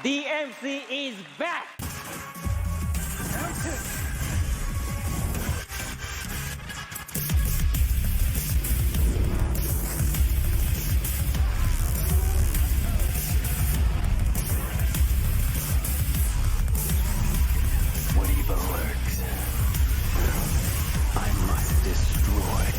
DMC is back! When evil lurks, I must destroy.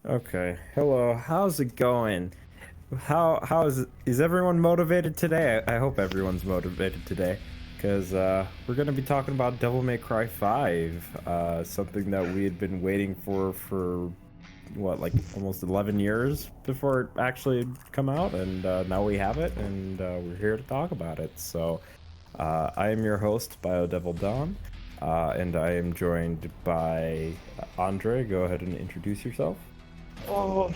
Okay. Hello. How's it going? How is everyone motivated today? I hope everyone's motivated today, because we're gonna be talking about Devil May Cry 5, something that we had been waiting for what, like almost 11 years before it actually come out, and now we have it, and we're here to talk about it. So I am your host, BioDevil Dawn, and I am joined by Andre. Go ahead and introduce yourself. Oh,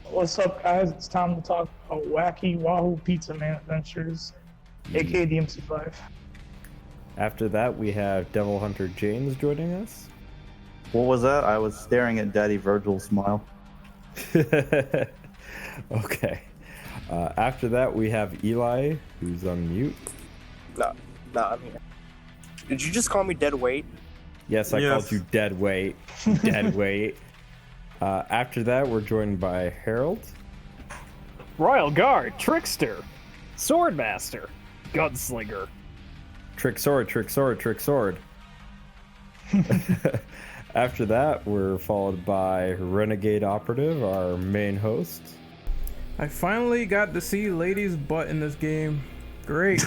what's up, guys? It's time to talk about Wacky Wahoo Pizza Man Adventures, aka DMC5. After that, we have Devil Hunter James joining us. What was that? I was staring at Daddy Virgil's smile. Okay. After that, we have Eli, who's on mute. No, I'm here. Did you just call me dead weight? Yes, I called you dead weight. Dead weight. After that, we're joined by Harold. Royal Guard, Trickster, Swordmaster, Gunslinger. Trick sword, trick sword, trick sword. After that, we're followed by Renegade Operative, our main host. I finally got to see Lady's butt in this game. Great.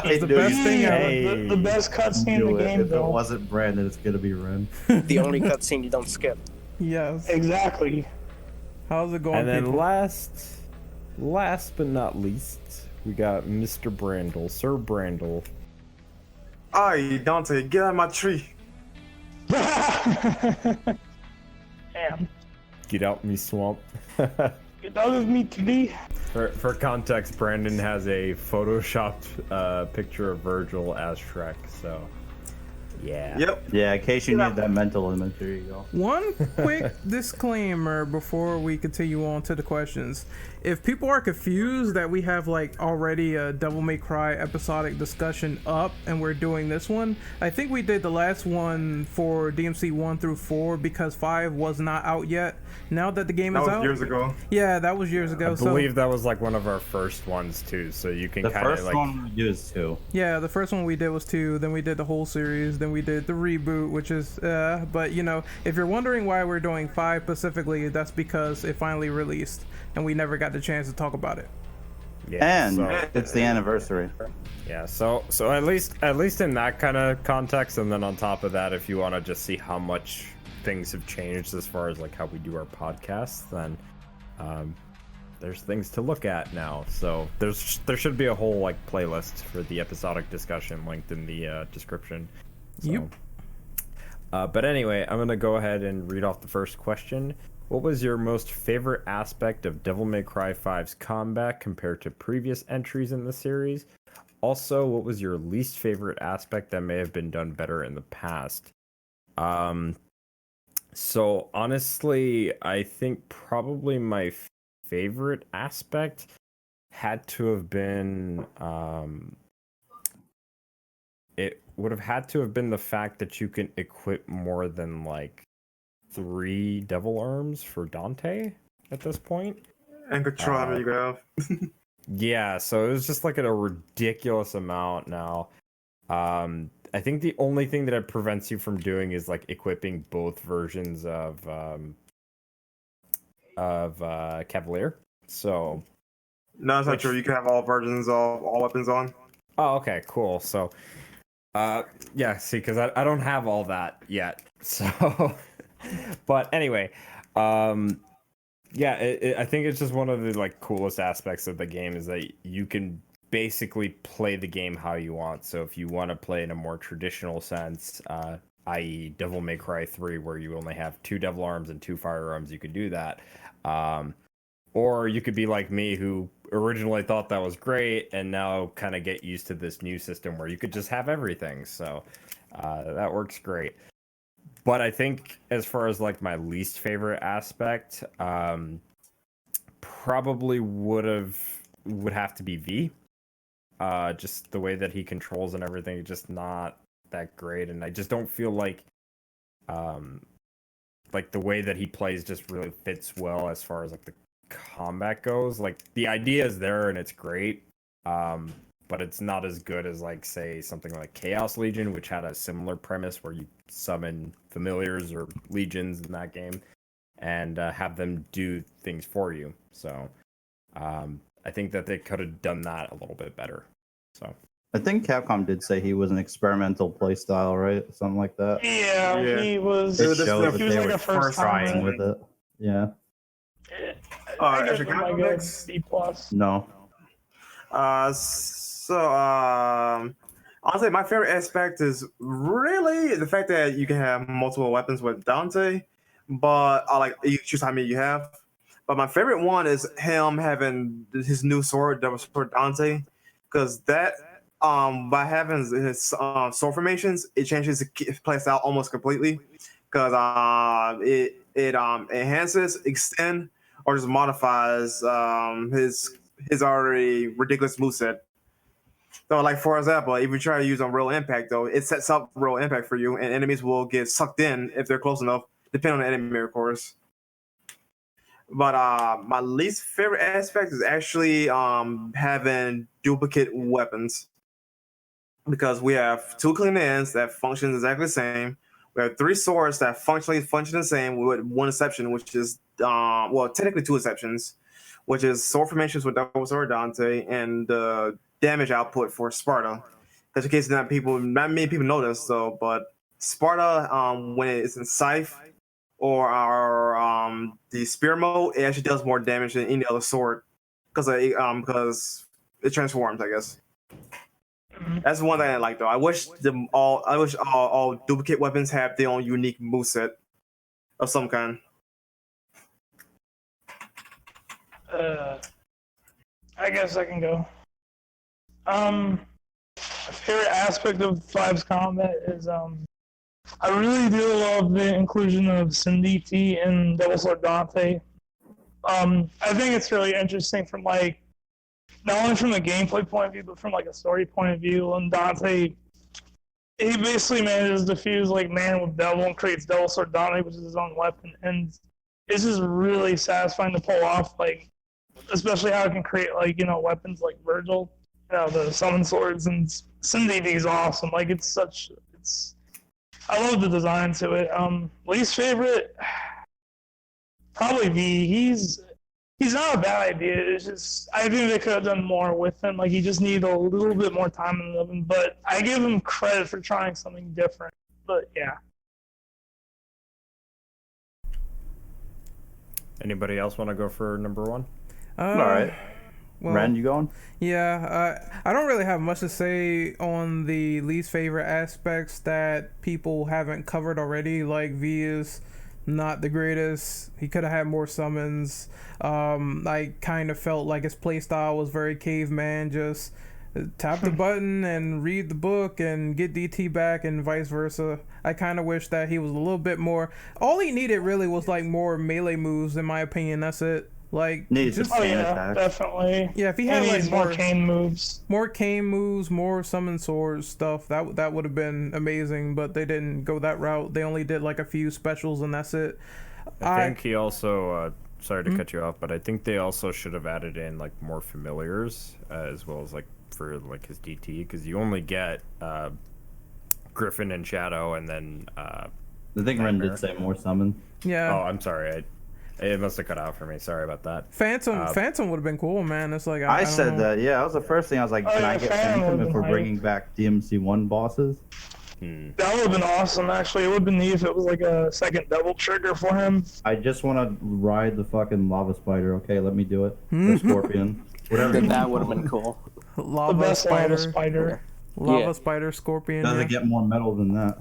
It's the best thing ever. The best cutscene in the game, If it though. wasn't Brandon, it's gonna be Ren. The only cutscene you don't skip. Yes. Exactly. How's it going, And then people? last but not least, we got Mr. Brandle, Sir Brandle. Aye, Dante, get out of my tree. Damn. Get out me swamp. Get out of me today. For context, Brandon has a photoshopped picture of Virgil as Shrek, so yeah. Yep. Yeah, in case you need that mental image, there you go. One quick disclaimer before we continue on to the questions. If people are confused that we have like already a Devil May Cry episodic discussion up and we're doing this one, I think we did the last one for DMC 1 through 4 because 5 was not out yet. Now that the game is That was out, years ago. yeah, that was years ago. I believe that was like one of our first ones too, so you can The kind of first like. one we do is 2. Yeah, the first one we did was 2, then we did the whole series, then we did the reboot, which is, but you know, if you're wondering why we're doing 5 specifically, that's because it finally released, and we never got the chance to talk about it. Yeah, And so, it's the anniversary. yeah, so at least in that kind of context, and then on top of that, if you want to just see how much things have changed as far as like how we do our podcasts, then there's things to look at now. So there should be a whole like playlist for the episodic discussion linked in the description. So, Yep. but anyway, I'm gonna go ahead and read off the first question. What was your most favorite aspect of Devil May Cry 5's combat compared to previous entries in the series? Also, what was your least favorite aspect that may have been done better in the past? So honestly, I think probably my favorite aspect had to have been it would have had to have been the fact that you can equip more than like 3 devil arms for Dante at this point. And control you have. Yeah, so it was just like a ridiculous amount now. I think the only thing that it prevents you from doing is like equipping both versions of Cavalier. So No, that's not true. You can have all versions of all weapons on. oh, okay, cool. So Yeah, see, because I don't have all that yet. So, but anyway, yeah, I think it's just one of the like coolest aspects of the game is that you can basically play the game how you want. So if you want to play in a more traditional sense, i.e. Devil May Cry 3, where you only have 2 devil arms and 2 firearms, you could do that. Or you could be like me, who originally thought that was great, and now kind of get used to this new system where you could just have everything. So that works great. But I think as far as like my least favorite aspect, probably would have to be V. Just the way that he controls and everything, just not that great, and I just don't feel like the way that he plays just really fits well as far as like the combat goes. Like the idea is there and it's great, but it's not as good as like say something like Chaos Legion, which had a similar premise where you summon familiars or legions in that game and have them do things for you. So I think that they could have done that a little bit better. So I think Capcom did say he was an experimental playstyle, right? Something like that. Yeah, he was. It showed that He was they like were a first trying time with it. Yeah. I give Actually, him like a B plus. No. Honestly, my favorite aspect is really the fact that you can have multiple weapons with Dante, but like you choose how many you have. But my favorite one is him having his new sword, Devil Sword Dante, because that by having his sword formations, it changes his play style almost completely, because it enhances, extend, or just modifies his already ridiculous moveset. So, like for example, if you try to use on Real Impact, though, it sets up Real Impact for you, and enemies will get sucked in if they're close enough, depending on the enemy, of course. But my least favorite aspect is actually having duplicate weapons, because we have 2 clean ends that function exactly the same. We have 3 swords that functionally function the same, with one exception, which is technically 2 exceptions, which is sword formations with Devil Sword Dante and damage output for Sparta. Because in case not many people know this, though, but Sparta, when it's in Scythe or the Spear mode, it actually does more damage than any other sword because it transforms, I guess. That's one thing I like, though. I wish all duplicate weapons have their own unique moveset of some kind. I guess I can go. Favorite aspect of 5's combat is I really do love the inclusion of Syndicate and Devil Sword Dante. I think it's really interesting from like not only from a gameplay point of view, but from like a story point of view. And Dante, he basically manages to fuse like man with devil and creates Devil Sword Dante, which is his own weapon, and it's just really satisfying to pull off. Like, especially how it can create like weapons like Virgil, the summon swords, and Cindy is awesome. Like I love the design to it. Least favorite, probably V. He's not a bad idea. It's just I think they could have done more with him. Like he just needed a little bit more time in him. But I give him credit for trying something different. But yeah. Anybody else want to go for number 1? All right. Well, Ren, you going? Yeah, I don't really have much to say on the least favorite aspects that people haven't covered already. Like V is not the greatest. He could have had more summons. I kind of felt like his playstyle was very caveman, just tap the button and read the book and get DT back and vice versa. I kind of wish that he was a little bit more. All he needed really was like more melee moves, in my opinion. That's it. Like Needs just definitely. Yeah, if he had like more cane moves, more summon swords stuff, that would have been amazing. But they didn't go that route. They only did like a few specials and that's it. I think he also sorry to cut you off, but I think they also should have added in like more familiars as well as like for like his DT, because you only get Griffin and Shadow, and then I think Ren did say more summon. Yeah. Oh, I'm sorry. It must have cut out for me. Sorry about that. Phantom would have been cool, man. It's like I said that. Yeah, that was the first thing I was like, can I get Phantom if we're bringing back DMC1 bosses? That would have been awesome, actually. It would have been neat if it was like a second double trigger for him. I just want to ride the fucking lava spider. Okay, let me do it. The scorpion. Whatever. That would have been cool. Lava The best spider, lava spider. lava Yeah. spider, scorpion. Doesn't yeah. get more metal than that.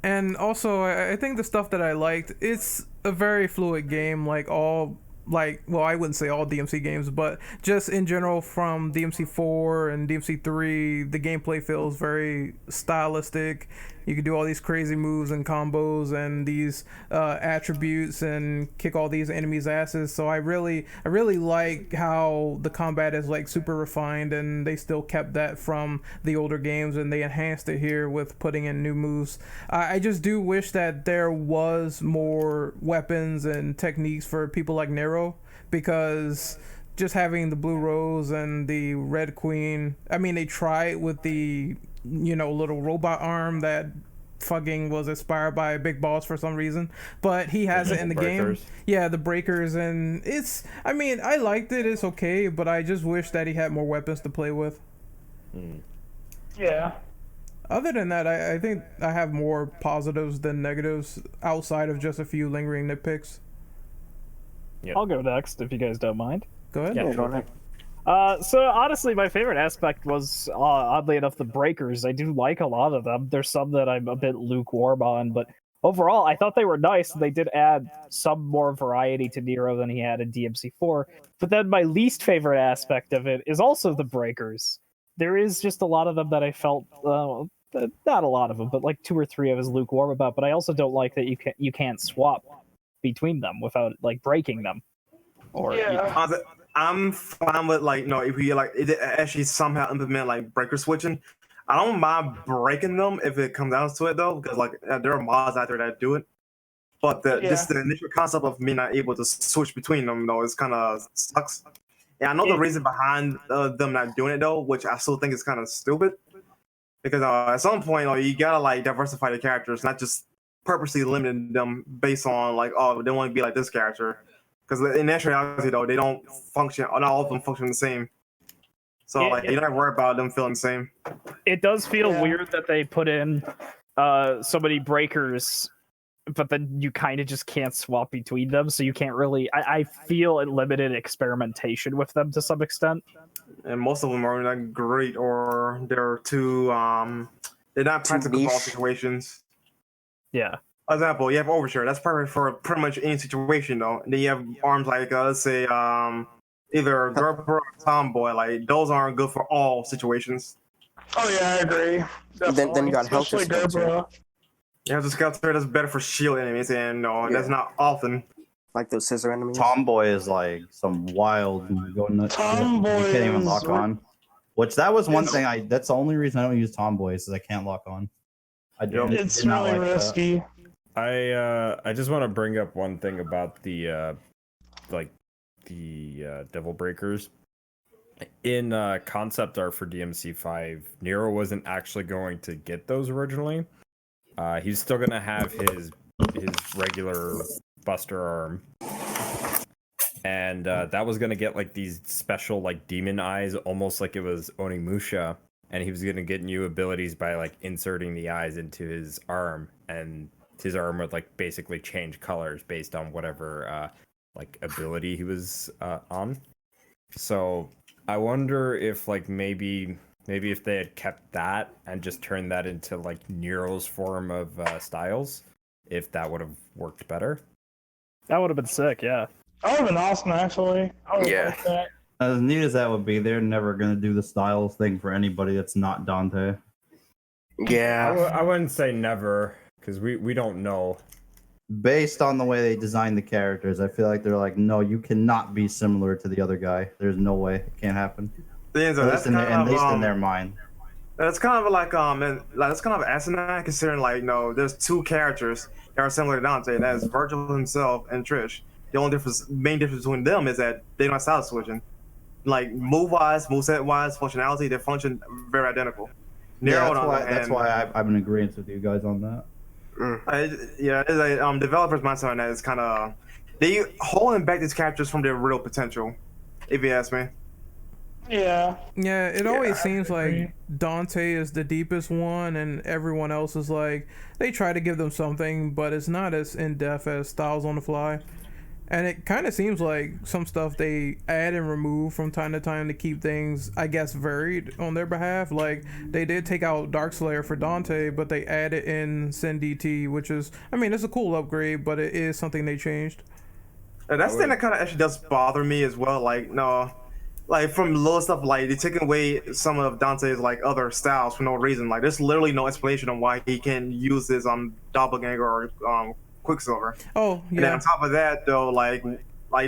And also, I think the stuff that I liked, it's a very fluid game, like all, well, I wouldn't say all DMC games, but just in general from DMC 4 and DMC 3, the gameplay feels very stylistic. You can do all these crazy moves and combos and these attributes and kick all these enemies' asses. So I really like how the combat is like super refined, and they still kept that from the older games, and they enhanced it here with putting in new moves. I just do wish that there was more weapons and techniques for people like Nero, because just having the Blue Rose and the Red Queen, I mean, they tried with the little robot arm that fucking was inspired by a Big Boss for some reason, but he has it in the game. Yeah, the breakers, and I mean, I liked it, it's okay, but I just wish that he had more weapons to play with. Yeah. Other than that, I think I have more positives than negatives outside of just a few lingering nitpicks. I'll go next if you guys don't mind. Go ahead. Yeah, go ahead. So honestly, my favorite aspect was, oddly enough, the breakers. I do like a lot of them. There's some that I'm a bit lukewarm on, but overall, I thought they were nice. They did add some more variety to Nero than he had in DMC4. But then my least favorite aspect of it is also the breakers. There is just a lot of them that I felt, not a lot of them, but like 2 or 3 I was lukewarm about. But I also don't like that you can't swap between them without like breaking them. Or Yeah. I'm fine with if we it actually somehow implement like breaker switching. I don't mind breaking them if it comes down to it though, because there are mods out there that do it. But just the initial concept of me not able to switch between them though is kind of sucks. And I know the reason behind them not doing it though, which I still think is kind of stupid. Because at some point, you gotta diversify the characters, not just purposely limiting them based on they want to be like this character. Because in actuality, though, they don't function. Not all of them function the same. So you don't have to worry about them feeling the same. It does feel weird that they put in so many breakers, but then you kind of just can't swap between them. So you can't really. I feel it limited experimentation with them to some extent. And most of them are not great, or they're too. They're not practical for all situations. Yeah. Example, you have Overture. That's perfect for pretty much any situation, though. And then you have arms like, let's say, either Gerber or Tomboy. Those aren't good for all situations. Oh yeah, I agree. Then you got Helter Especially Skelter. Gerber. You have the Skelter that's better for shield enemies, and that's not often. Like those scissor enemies. Tomboy is some wild go nuts. Tomboy You can't even lock is- on. Which that was one thing that's the only reason I don't use Tomboy is I can't lock on. I do. It's did not really like that. risky. I just want to bring up one thing about the Devil Breakers. In concept art for DMC5, Nero wasn't actually going to get those originally. He's still gonna have his regular Buster arm, and that was gonna get these special demon eyes, almost like it was Onimusha, and he was gonna get new abilities by inserting the eyes into his arm, and his arm would basically change colors based on whatever ability he was on. So I wonder if maybe if they had kept that and just turned that into Nero's form of Styles, if that would have worked better. That would have been sick, yeah. That would have been awesome, actually. I would Yeah. like that. As neat as that would be, they're never gonna do the Styles thing for anybody that's not Dante. Yeah. I wouldn't say never, because we don't know. Based on the way they designed the characters, I feel like they're no, you cannot be similar to the other guy. There's no way. It can't happen. At At least in their mind. That's kind of that's kind of asinine considering there's 2 characters that are similar to Dante, and that's Virgil himself and Trish. The only main difference between them is that they don't have style switching. Move-wise, moveset-wise, functionality, they function very identical. Yeah, Nero, that's why I'm in agreement with you guys on that. Developers' mindset on that is kind of they holding back these characters from their real potential, if you ask me. Yeah. Yeah, it always seems agree. like Dante is the deepest one, and everyone else is like they try to give them something, but it's not as in depth as Styles on the Fly. And it kind of seems like some stuff they add and remove from time to time to keep things, I guess, varied on their behalf. Like they did take out Darkslayer for Dante, but they added in Syndicate, which is, I mean, it's a cool upgrade, but it is something they changed. And that's the thing that kind of actually does bother me as well. Like, no, like from little stuff, like they taking away some of Dante's like other styles for no reason. Like, there's literally no explanation on why he can use his doppelganger or Quicksilver. Oh And then yeah, on top of that, though, like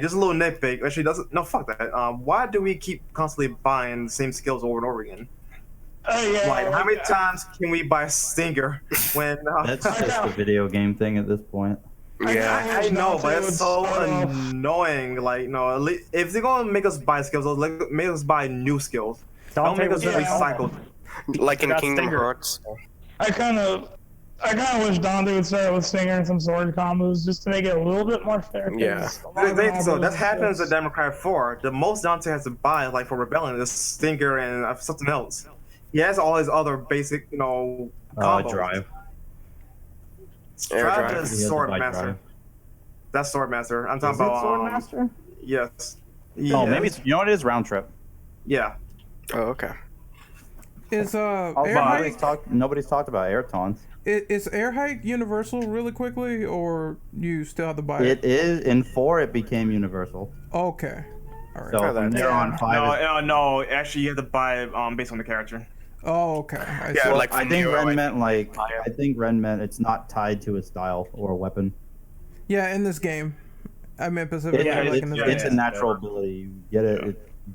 just a little nitpick. Actually, doesn't no fuck that. Why do we keep constantly buying the same skills over and over again? Oh yeah. Like, how many times can we buy Stinger when? That's just a video game thing at this point. Yeah, I know, but it's so annoying. Like, no, at least, if they're gonna make us buy skills, like, make us buy new skills. Don't make us recycle. Like in Got Kingdom Stinger. Hearts. I kind of wish Dante would start with Stinger and some sword combos just to make it a little bit more fair. 'cause Yeah. a lot of the So that combos happens just- at Democrat 4. The most Dante has to buy, like for Rebellion, is Stinger and something else. He has all his other basic, combos. Drive. Air Drive drive. He is has to Sword buy Master. Drive. That's Sword Master. I'm talking Is it about Swordmaster? Yes. Oh, maybe it's, you know what it is? Round trip. Yeah. Oh, okay. is Also, air nobody's talked about air taunts. is air hike universal really quickly, or you still have to buy It is in 4. It became universal. Okay, all right. So Oh, from that's- there on 5. No. Actually, you have to buy based on the character. Oh, okay. I Yeah, see. like I from think Nero, Ren meant like Fire. I think Ren meant it's not tied to a style or a weapon. Yeah, in this game, I meant specifically Yeah, like in this It's game. a natural ability. You get it.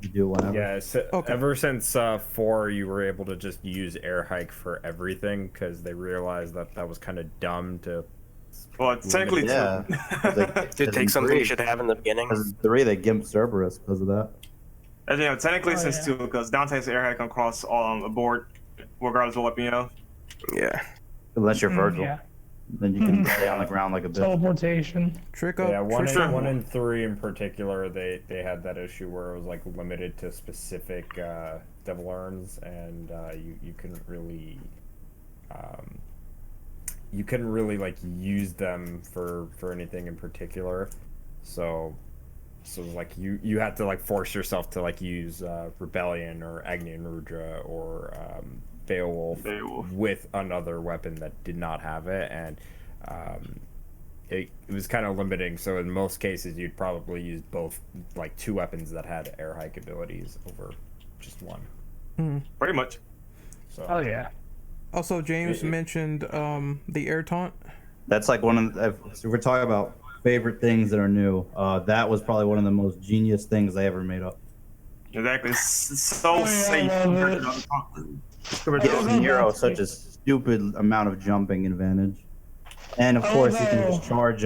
You do it whenever. Yeah, so Okay. ever since 4, you were able to just use air hike for everything because they realized that was kind of dumb to. Well, technically, Yeah. Did take something you should have in the beginning. Because 3, they gimped Cerberus because of that. technically, since 2, because Dante's air hack can cross a board, regardless of what weapon you have. Yeah. Unless you're Virgil, Yeah. then you can stay on the ground like a bitch. Teleportation. Trick up. Yeah, one trick and, up. 1 and 3 in particular, they had that issue where it was like limited to specific devil urns, and you couldn't really like use them for anything in particular. So it was like you had to like force yourself to like use Rebellion or Agni and Rudra or Beowulf with another weapon that did not have it, and it was kind of limiting. So in most cases, you'd probably use both, like 2 weapons that had air hike abilities over just one. Pretty much. So Oh yeah. Also, James mentioned the air taunt. That's like one of the, if we're talking about favorite things that are new. That was probably one of the most genius things they ever made up. Exactly. It's so yeah, safe I compared love to It gives Nero such a stupid amount of jumping advantage. And of course, you can just charge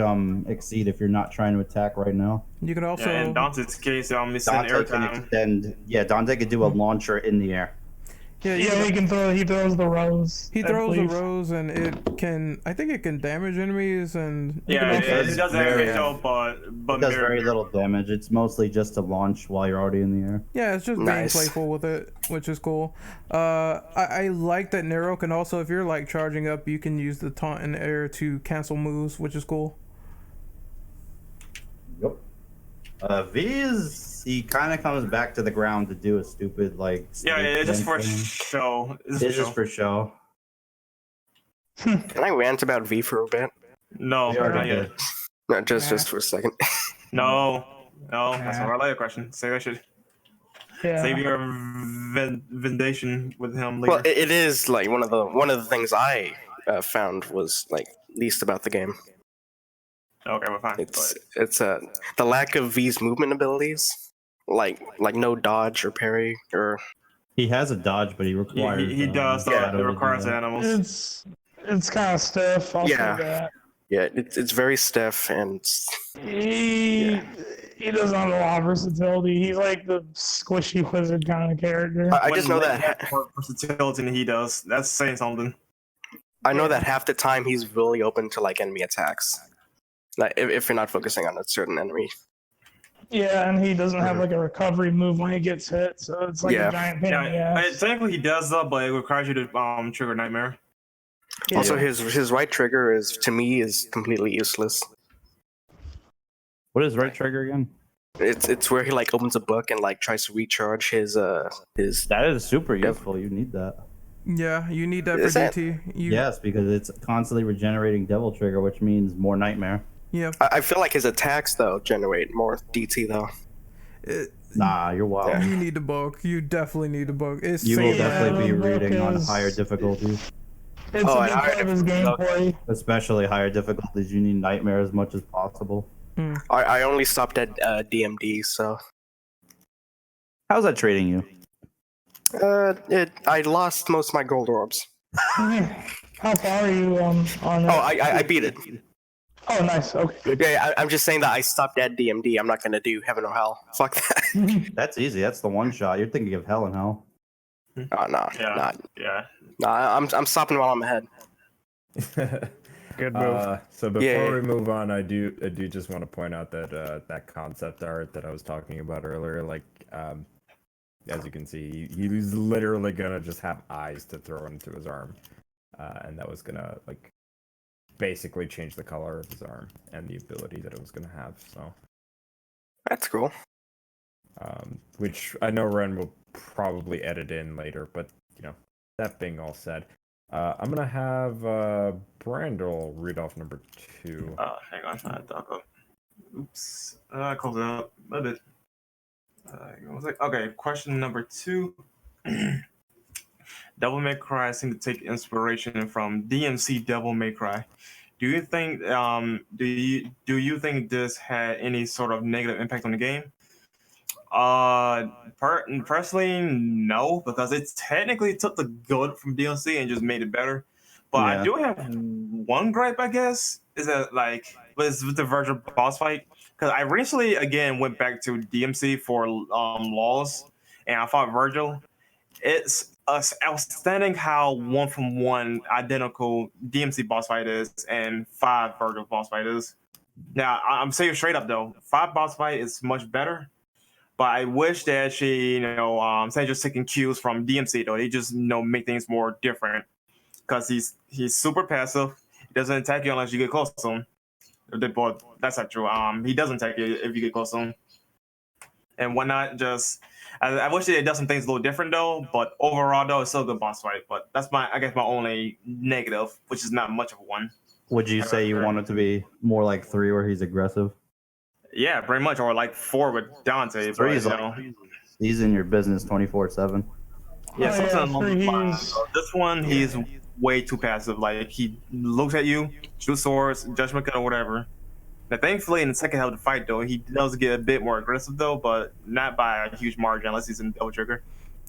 Exceed if you're not trying to attack right now. You could also in Dante's case, it's an air Dante can time. extend. Yeah, Dante could do a launcher in the air. you Yeah, he throws the rose. he I throws the believe. rose, and I think it can damage enemies, and you Yeah, can also, it does very- damage though, but It does very little damage. It's mostly just to launch while you're already in the air. yeah, it's just Nice. being playful with it, which is cool. I like that Nero can also, if you're like charging up, you can use the taunt in the air to cancel moves, which is cool. Yep. He kind of comes back to the ground to do a stupid like. Yeah, it's just for thing. show. It's just for show. Can I rant about V for a bit? No, We already not yet. did. No, just for a second. No, that's a related question. Say that shit. Yeah. Save your vindication with him later. Well, it is like one of the things I found was like least about the game. Okay, we're fine. It's the lack of V's movement abilities, like no dodge or parry or. He has a dodge, but he requires. He does. Shadow It to do requires that. animals. It's kind of stiff. I'll Yeah. say that. Yeah, it's very stiff and He doesn't have a lot of versatility. He's like the squishy wizard kind of character. I just know that more versatility than he does. That's saying something. I know that half the time he's really open to like enemy attacks, like if you're not focusing on a certain enemy. Yeah, and he doesn't have like a recovery move when he gets hit, so it's like Yeah. a giant pain in the ass. Technically he does though, but it requires you to trigger Nightmare. Also, his right trigger is to me is completely useless. What is right trigger again? It's where he like opens a book and like tries to recharge his. That is super useful. You need that. Yeah, you need that for Is that- DT. Yes, because it's constantly regenerating Devil Trigger, which means more Nightmare. Yeah. I feel like his attacks though generate more DT though. Nah, you're wild. You need the book. You definitely need the book. It's You will same- definitely be the book reading on is- higher difficulties. It's Oh, a and big higher part of his gameplay. Especially higher difficulties. You need Nightmare as much as possible. I only stopped at DMD, so How's that trading you? I lost most of my gold orbs. How far are you on Oh, I beat it. Oh, nice. Okay. Yeah, I'm just saying that I stopped at DMD. I'm not gonna do heaven or hell. Fuck that. That's easy. That's the one shot. You're thinking of hell and hell. Oh no, Yeah. I'm stopping while I'm ahead. Good move. So before Yeah. we move on, I do just want to point out that that concept art that I was talking about earlier, like as you can see, he's literally gonna just have eyes to throw into his arm, and that was gonna like basically change the color of his arm and the ability that it was gonna have. So That's cool. which I know Ren will probably edit in later, but you know, that being all said, I'm gonna have Brandel read off number 2. Hang on. I thought of... Oops. I closed it up. I did. I was like, okay, question number 2. Devil May Cry seemed to take inspiration from DMC Devil May Cry. Do you think do you think this had any sort of negative impact on the game? Personally, no, because it technically took the good from DLC and just made it better. But I do have one gripe, I guess, is that like was with the Virgil boss fight. Because I recently again went back to DMC for Laws, and I fought Virgil. It's outstanding how 1-for-1 identical DMC boss fight is and 5 Virgil boss fight is. Now I'm saying straight up though, 5 boss fight is much better. But I wish that she, instead of just taking cues from DMC though, they just make things more different. Because he's super passive. He doesn't attack you unless you get close to him. But that's not true. He doesn't attack you if you get close to him. And whatnot, I wish they had done some things a little different though. But overall though, it's still a good boss fight. But that's my only negative, which is not much of one. Would you say you want it to be more like 3 where he's aggressive? Yeah, pretty much, or like 4 with Dante. 3 is he's in your business 24/7. Yeah, something along those lines. he's- This one, he's way too passive. Like he looks at you, shoots swords, judgment cut or whatever. Now, thankfully, in the second half of the fight, though, he does get a bit more aggressive, though, but not by a huge margin unless he's in Devil Trigger.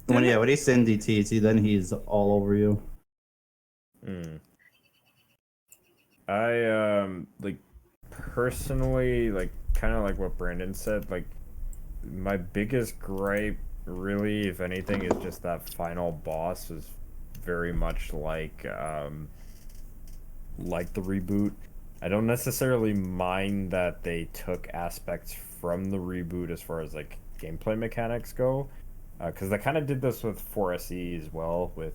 When he's in DT, then he's all over you. I like personally, like kind of like what Brandon said, like my biggest gripe really, if anything, is just that final boss is very much like the reboot. I don't necessarily mind that they took aspects from the reboot as far as like gameplay mechanics go, because they kind of did this with 4SE as well, with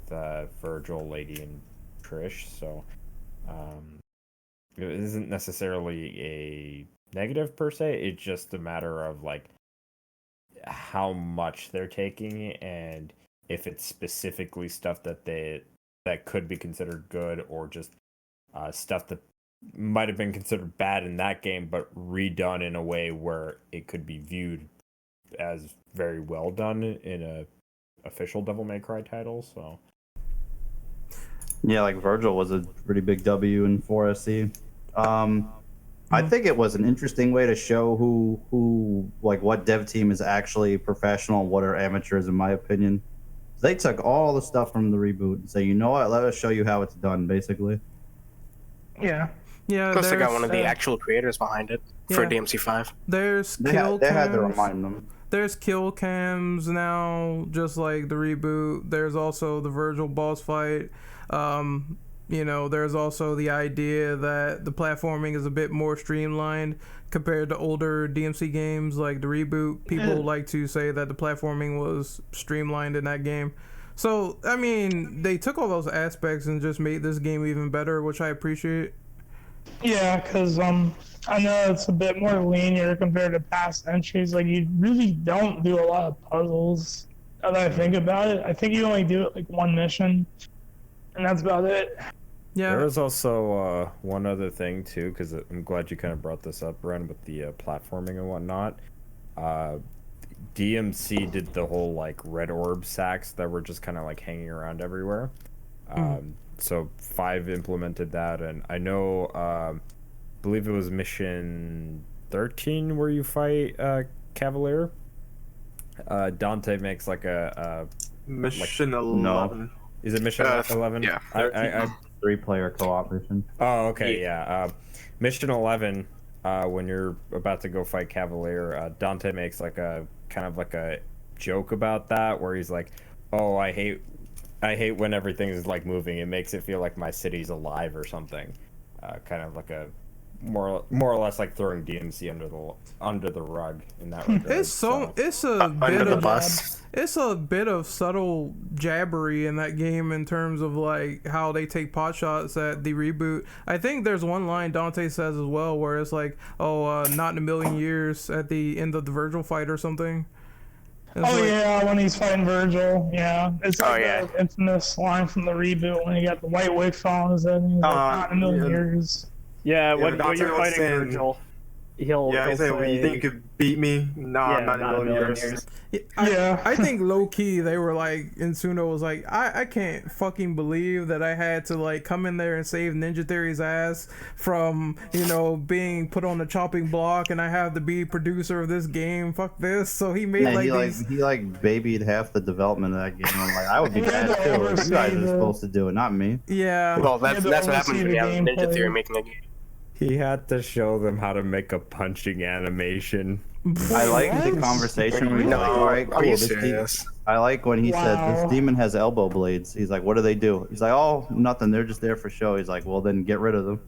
Virgil, Lady, and Trish. So it isn't necessarily a negative per se. It's just a matter of like how much they're taking and if it's specifically stuff that could be considered good, or just stuff that might have been considered bad in that game but redone in a way where it could be viewed as very well done in a official Devil May Cry title. So Yeah, like Virgil was a pretty big W in 4SC. I think it was an interesting way to show who like what dev team is actually professional and what are amateurs, in my opinion. They took all the stuff from the reboot and say, you know what, let us show you how it's done, basically. Yeah. Yeah. Plus, they got there's, one of the actual creators behind it for DMC5. There's They kill had to cams. remind them. There's kill cams now, just like the reboot. There's also the Virgil boss fight. You know, there's also the idea that the platforming is a bit more streamlined compared to older DMC games like the reboot. People like to say that the platforming was streamlined in that game. So, I mean, they took all those aspects and just made this game even better, which I appreciate. Yeah, because I know it's a bit more linear compared to past entries. Like, you really don't do a lot of puzzles. Now that I think about it, I think you only do it like one mission, and that's about it. Yeah. There was also one other thing too, because I'm glad you kind of brought this up, Ren, with the platforming and whatnot. DMC did the whole like red orb sacks that were just kind of like hanging around everywhere. So 5 implemented that, and I know, believe it was mission 13 where you fight Cavalier. Dante makes like a Mission like, 11. No. Is it mission 11? Yeah. I 3-player co-op mission. Oh, okay, yeah. Mission 11, when you're about to go fight Cavalier, Dante makes like a kind of like a joke about that, where he's like, "Oh, I hate when everything is like moving. It makes it feel like my city's alive or something." Kind of like a more or less like throwing DMC under the rug in that regard. It's a bit the of bus. it's a bit of subtle jabbery in that game in terms of like how they take pot shots at the reboot. I think there's one line Dante says as well where it's like, "Oh, not in a million years" at the end of the Virgil fight or something. It's like, Yeah, when he's fighting Virgil. Yeah, it's like the infamous line from the reboot when he got the white wig falling on his head. And he's like, "Not in a million years." Yeah, Yeah, when Dante you're was fighting saying- Virgil, he'll Yeah, he said, say, "You think you could beat me? No, yeah, not in a million years." I think low key they were like, Insuno was like, I can't fucking believe that I had to like come in there and save Ninja Theory's ass from, you know, being put on the chopping block, and I have to be producer of this game. Fuck this. So he made He like babied half the development of that game. I'm like, I would be bad too. You guys are supposed to do it, not me. Yeah. Well, that's what happens when you have gameplay. Ninja Theory making a game. He had to show them how to make a punching animation. I like the conversation where he's like, all right, cool. Are you This serious? I like when he said, Wow. "This demon has elbow blades." He's like, "What do they do?" He's like, "Oh, nothing. They're just there for show." He's like, "Well, then get rid of them."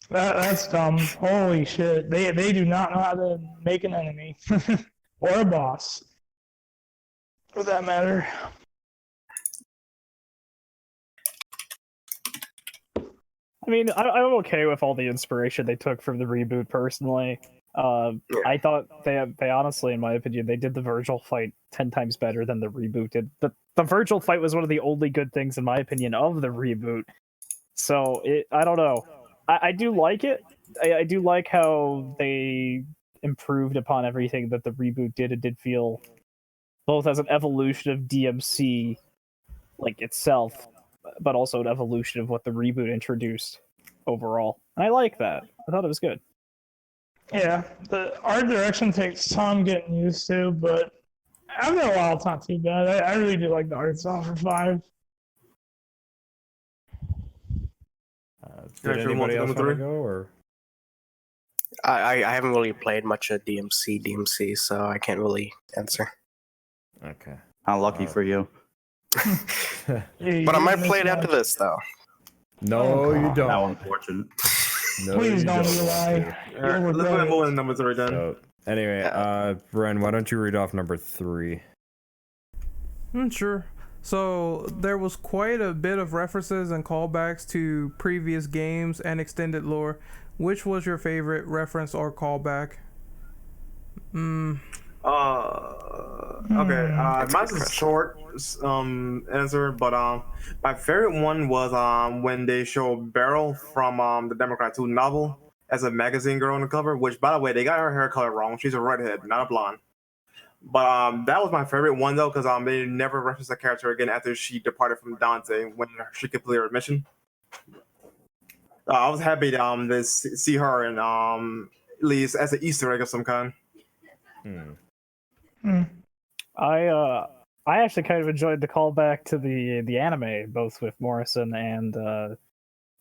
That's dumb. Holy shit. They do not know how to make an enemy. Or a boss. For that matter. I mean, I'm okay with all the inspiration they took from the reboot. Personally, I thought they honestly, in my opinion, they did the Virgil fight 10 times better than the reboot did. The Virgil fight was one of the only good things, in my opinion, of the reboot. So I don't know. I do like it. I do like how they improved upon everything that the reboot did. It did feel both as an evolution of DMC, like itself, but also an evolution of what the reboot introduced overall. And I like that. I thought it was good. Yeah, the art direction takes time getting used to, but after a while, it's not too bad. I really do like the art style for 5. Did Actually, anybody else number want to 3? go, or? I haven't really played much of DMC, so I can't really answer. Okay. How lucky for you. But I might play it after this, though. No, you How don't. unfortunate. No, Please you don't don't. Eli. Alright, let's go and move in number 3 then. So, anyway, Ren, why don't you read off number 3? Sure. So there was quite a bit of references and callbacks to previous games and extended lore. Which was your favorite reference or callback? Okay. Mine's a short answer, but my favorite one was when they showed Beryl from the Democrat 2 novel as a magazine girl on the cover. Which, by the way, they got her hair color wrong. She's a redhead, not a blonde. But that was my favorite one though, because they never referenced the character again after she departed from Dante when she completed her mission. I was happy to see her and at least as an Easter egg of some kind. I actually kind of enjoyed the callback to the anime, both with Morrison and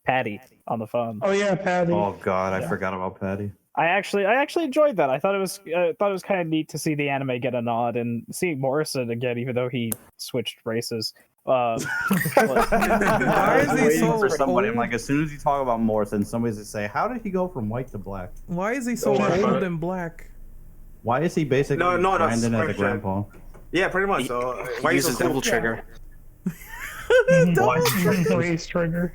Patty on the phone. Oh yeah, Patty. Oh God, I forgot about Patty. I actually enjoyed that. I thought it was kind of neat to see the anime get a nod and seeing Morrison again, even though he switched races. Why is he Waiting so for somebody. I'm old? like, as soon as you talk about Morrison, somebody's gonna say, "How did he go from white to black? Why is he so old and black? Why is he basically No, that's Brandon as a Spring grandpa?" Yeah, pretty much. So why He you so uses cool? double trigger. Race trigger.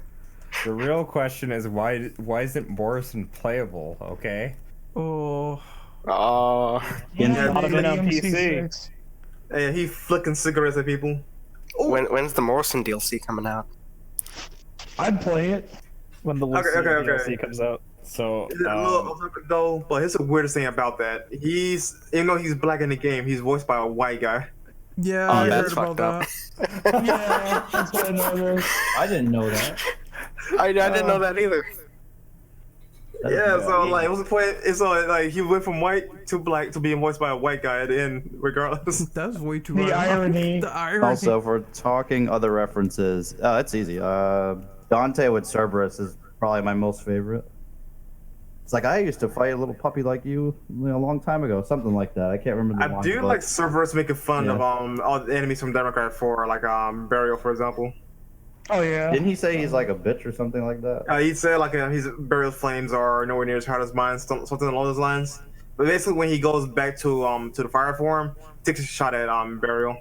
The real question is why isn't Morrison playable? Okay. Oh, Oh, Not even on PC. MC6. Hey, he flicking cigarettes at people. when's the Morrison DLC coming out? I'd play it. When the Okay, Lucy okay. DLC comes out. So It's a little off topic though, but here's the weirdest thing about that. Even though he's black in the game, he's voiced by a white guy. yeah, Oh, I that's heard about fucked that. up. Yeah, that's what I noticed. I didn't know that. I didn't know that either. Yeah, so like, what's the point? It's like he went from white to black to being voiced by a white guy at the end, regardless. That's way too The ironic. irony. The irony. Also, if we're talking other references, it's easy. Dante with Cerberus is probably my most favorite. It's like I used to fight a little puppy like you a long time ago, something like that. I can't remember the I line, do but- like Cerberus making fun Yeah. of all the enemies from Democrat 4, like Burial, for example. Oh yeah. Didn't he say he's like a bitch or something like that? He said like his Burial flames are nowhere near as hot as mine, something along those lines. But basically, when he goes back to the fire form, takes a shot at Burial.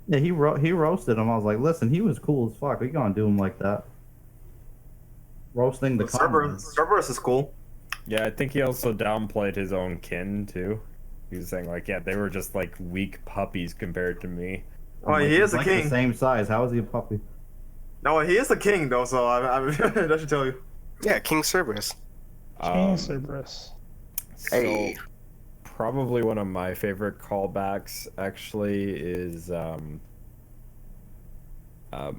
Yeah, he roasted him. I was like, listen, he was cool as fuck. We gonna do him like that? Roasting the comrades. Cerberus is cool. yeah, I think he also downplayed his own kin too. He was saying like, yeah, they were just like weak puppies compared to me. Oh, I'm like, he is he's a like king. the same size. How is he a puppy? No, he is the king though, so I that should tell you. Yeah, King Cerberus. Um, Cerberus. so Hey. probably one of my favorite callbacks actually is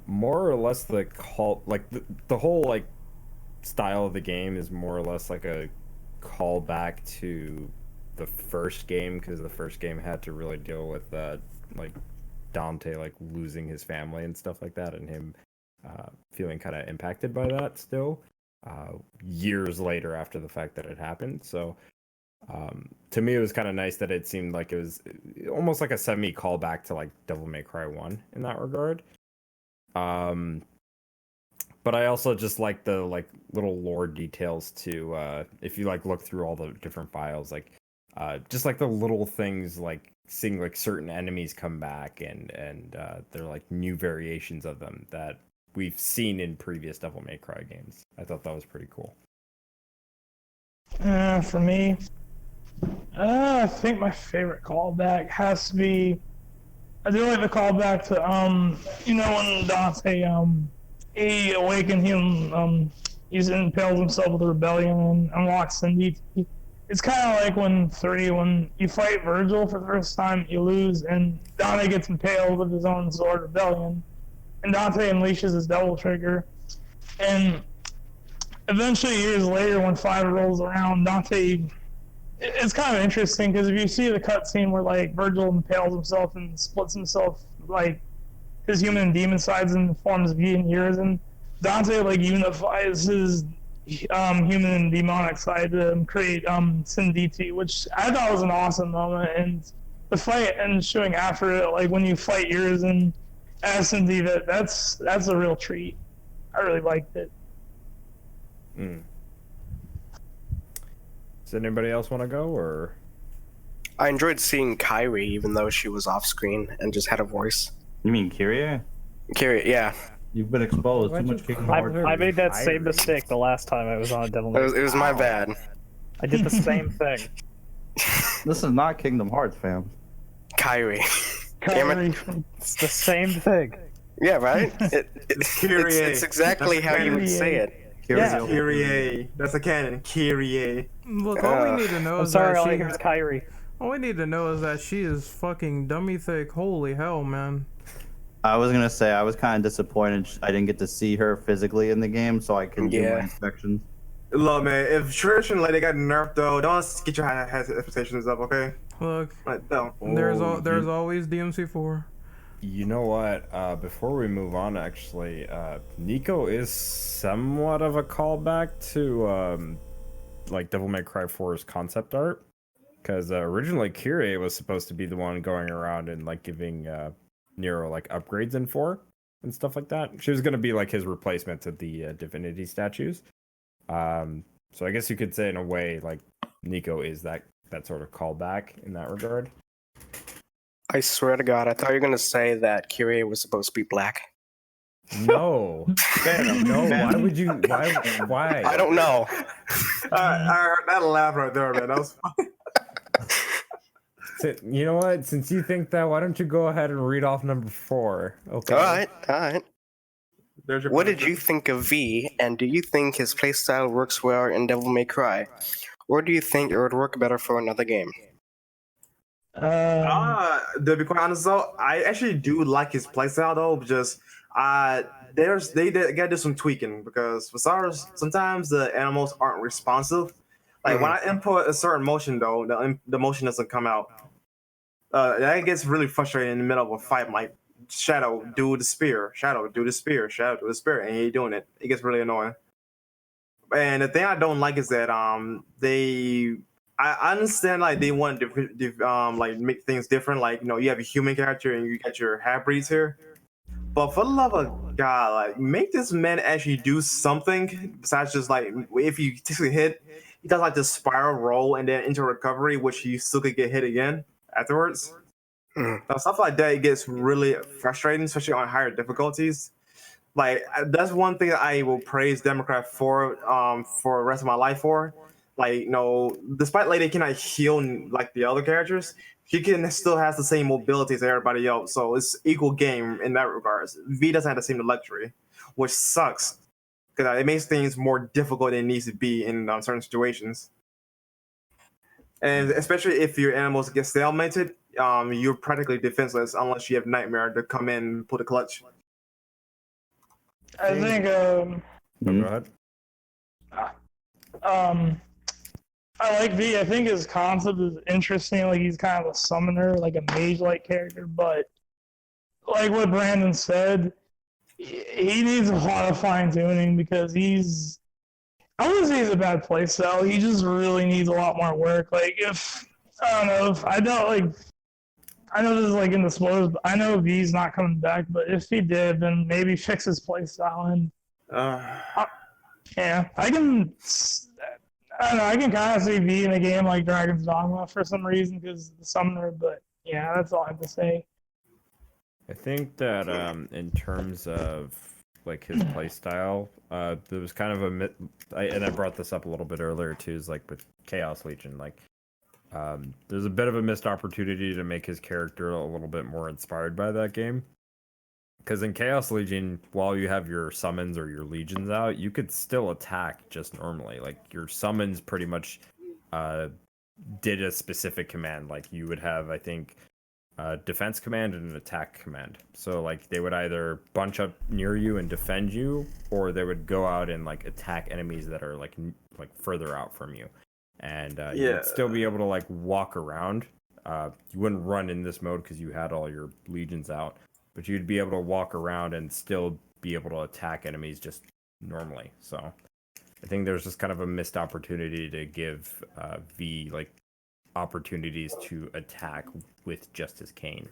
more or less the the whole like style of the game is more or less like a callback to the first game, because the first game had to really deal with like Dante like losing his family and stuff like that, and him feeling kind of impacted by that still years later after the fact that it happened. So to me it was kind of nice that it seemed like it was almost like a semi callback to like Devil May Cry 1 in that regard. But I also just like the like little lore details too. If you like look through all the different files, like just like the little things, like seeing like certain enemies come back and they're like new variations of them that we've seen in previous Devil May Cry games. I thought that was pretty cool. For me, I think my favorite callback has to be. I do like the callback to when Dante he awakened him he's impaled himself with the rebellion and unlocks Syndicate. It's kind of like when you fight Virgil for the first time, you lose, and Dante gets impaled with his own sword rebellion, and Dante unleashes his double trigger, and eventually years later when 5 rolls around, Dante. It's kind of interesting because if you see the cutscene where like Virgil impales himself and splits himself like his human and demon sides in the forms of Yi and Urizen, Dante like unifies his human and demonic side to create Syndicate, which I thought was an awesome moment. And the fight and showing after it, like when you fight Urizen as Syndicate, that's a real treat. I really liked it. Does anybody else want to go, or? I enjoyed seeing Kyrie, even though she was off screen and just had a voice. You mean Kyrie? Kyrie, yeah. You've been exposed. Too much Kingdom Hearts. I made that same Kyrie. mistake the last time I was on Devil It May was, it was my bad. I did the same thing. This is not Kingdom Hearts, fam. Kyrie. Damn it. It's the same thing. Yeah, right? It's exactly how you would say it. Yeah. Kyrie. That's a canon. Kyrie. Look, all we need to know I'm is sorry, that all I she. hear is Kyrie. All we need to know is that she is fucking dummy thick. Holy hell, man. I was gonna say I was kind of disappointed I didn't get to see her physically in the game, so I couldn't do my Yeah. inspections. Look, man, if Trish and Lady got nerfed though, don't get your high expectations up, okay? Look, Like, no. there's always DMC4. You know what? Before we move on, actually, Nico is somewhat of a callback to like Devil May Cry 4's concept art, because originally Kyrie was supposed to be the one going around and like giving Nero like upgrades in 4, and stuff like that. She was going to be like his replacement to the divinity statues. So I guess you could say in a way like Nico is that sort of callback in that regard. I swear to God, I thought you were gonna say that Kyrie was supposed to be black. No, no. Why would you? Why? I don't know. I heard that laugh right there, man. That was funny. So, you know what? Since you think that, why don't you go ahead and read off number 4? Okay. All right. There's your What point. did you think of V, and do you think his playstyle works well in Devil May Cry? Or do you think it would work better for another game? To be quite honest though, I actually do like his playstyle though, just they gotta do some tweaking because for starters, sometimes the animals aren't responsive. Like when I input a certain motion though, the motion doesn't come out. That gets really frustrating in the middle of a fight. I'm like, Shadow, do the spear, Shadow, do the spear, Shadow, do the spear, and you're doing it. It gets really annoying. And the thing I don't like is that I understand like they want to like make things different. Like, you know, you have a human character and you got your half-breeds here. But for the love of God, like make this man actually do something besides just like if you typically hit, he does like this spiral roll and then into recovery, which you still could get hit again afterwards. Now, stuff like that, it gets really frustrating, especially on higher difficulties. Like that's one thing that I will praise Democrat for the rest of my life for. Like, you know, despite Lady cannot heal like the other characters, she can still has the same mobility as everybody else. So it's equal game in that regards. V doesn't have the same luxury, which sucks because it makes things more difficult than it needs to be in certain situations. And especially if your animals get stalemated, you're practically defenseless unless you have Nightmare to come in and pull the clutch. I think Go ahead. I like V. I think his concept is interesting. Like he's kind of a summoner, like a mage-like character. But like what Brandon said, he needs a lot of fine-tuning because I wouldn't say he's a bad playstyle. He just really needs a lot more work. Like I know this is like in the spoilers, but I know V's not coming back. But if he did, then maybe fix his playstyle and yeah, I don't know. I can kind of see V in a game like Dragon's Dogma for some reason because the summoner. But yeah, that's all I have to say. I think that in terms of like his playstyle, there was kind of and I brought this up a little bit earlier too. Is like with Chaos Legion, like there's a bit of a missed opportunity to make his character a little bit more inspired by that game. Because in Chaos Legion, while you have your summons or your legions out, you could still attack just normally. Like your summons pretty much did a specific command. Like you would have, I think, a defense command and an attack command. So like they would either bunch up near you and defend you, or they would go out and like attack enemies that are like further out from you. And you'd still be able to like walk around. You wouldn't run in this mode because you had all your legions out. But you'd be able to walk around and still be able to attack enemies just normally. So I think there's just kind of a missed opportunity to give V like opportunities to attack with just his cane.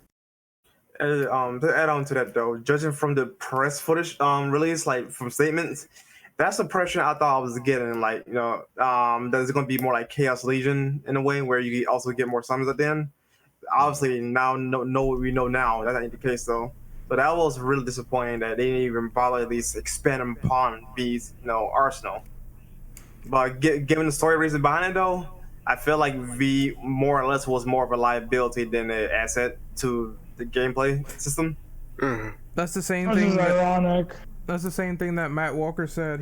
To add on to that though, judging from the press footage release, like from statements, that's the impression I thought I was getting. Like, you know, that it's going to be more like Chaos Legion in a way where you also get more summons at the end. Obviously, now know what we know now. That's not the case though. So that was really disappointing that they didn't even bother at least expand upon V's, you know, arsenal. But given the story reason behind it though, I feel like V more or less was more of a liability than an asset to the gameplay system. That's the same Which thing. is ironic. That's the same thing that Matt Walker said.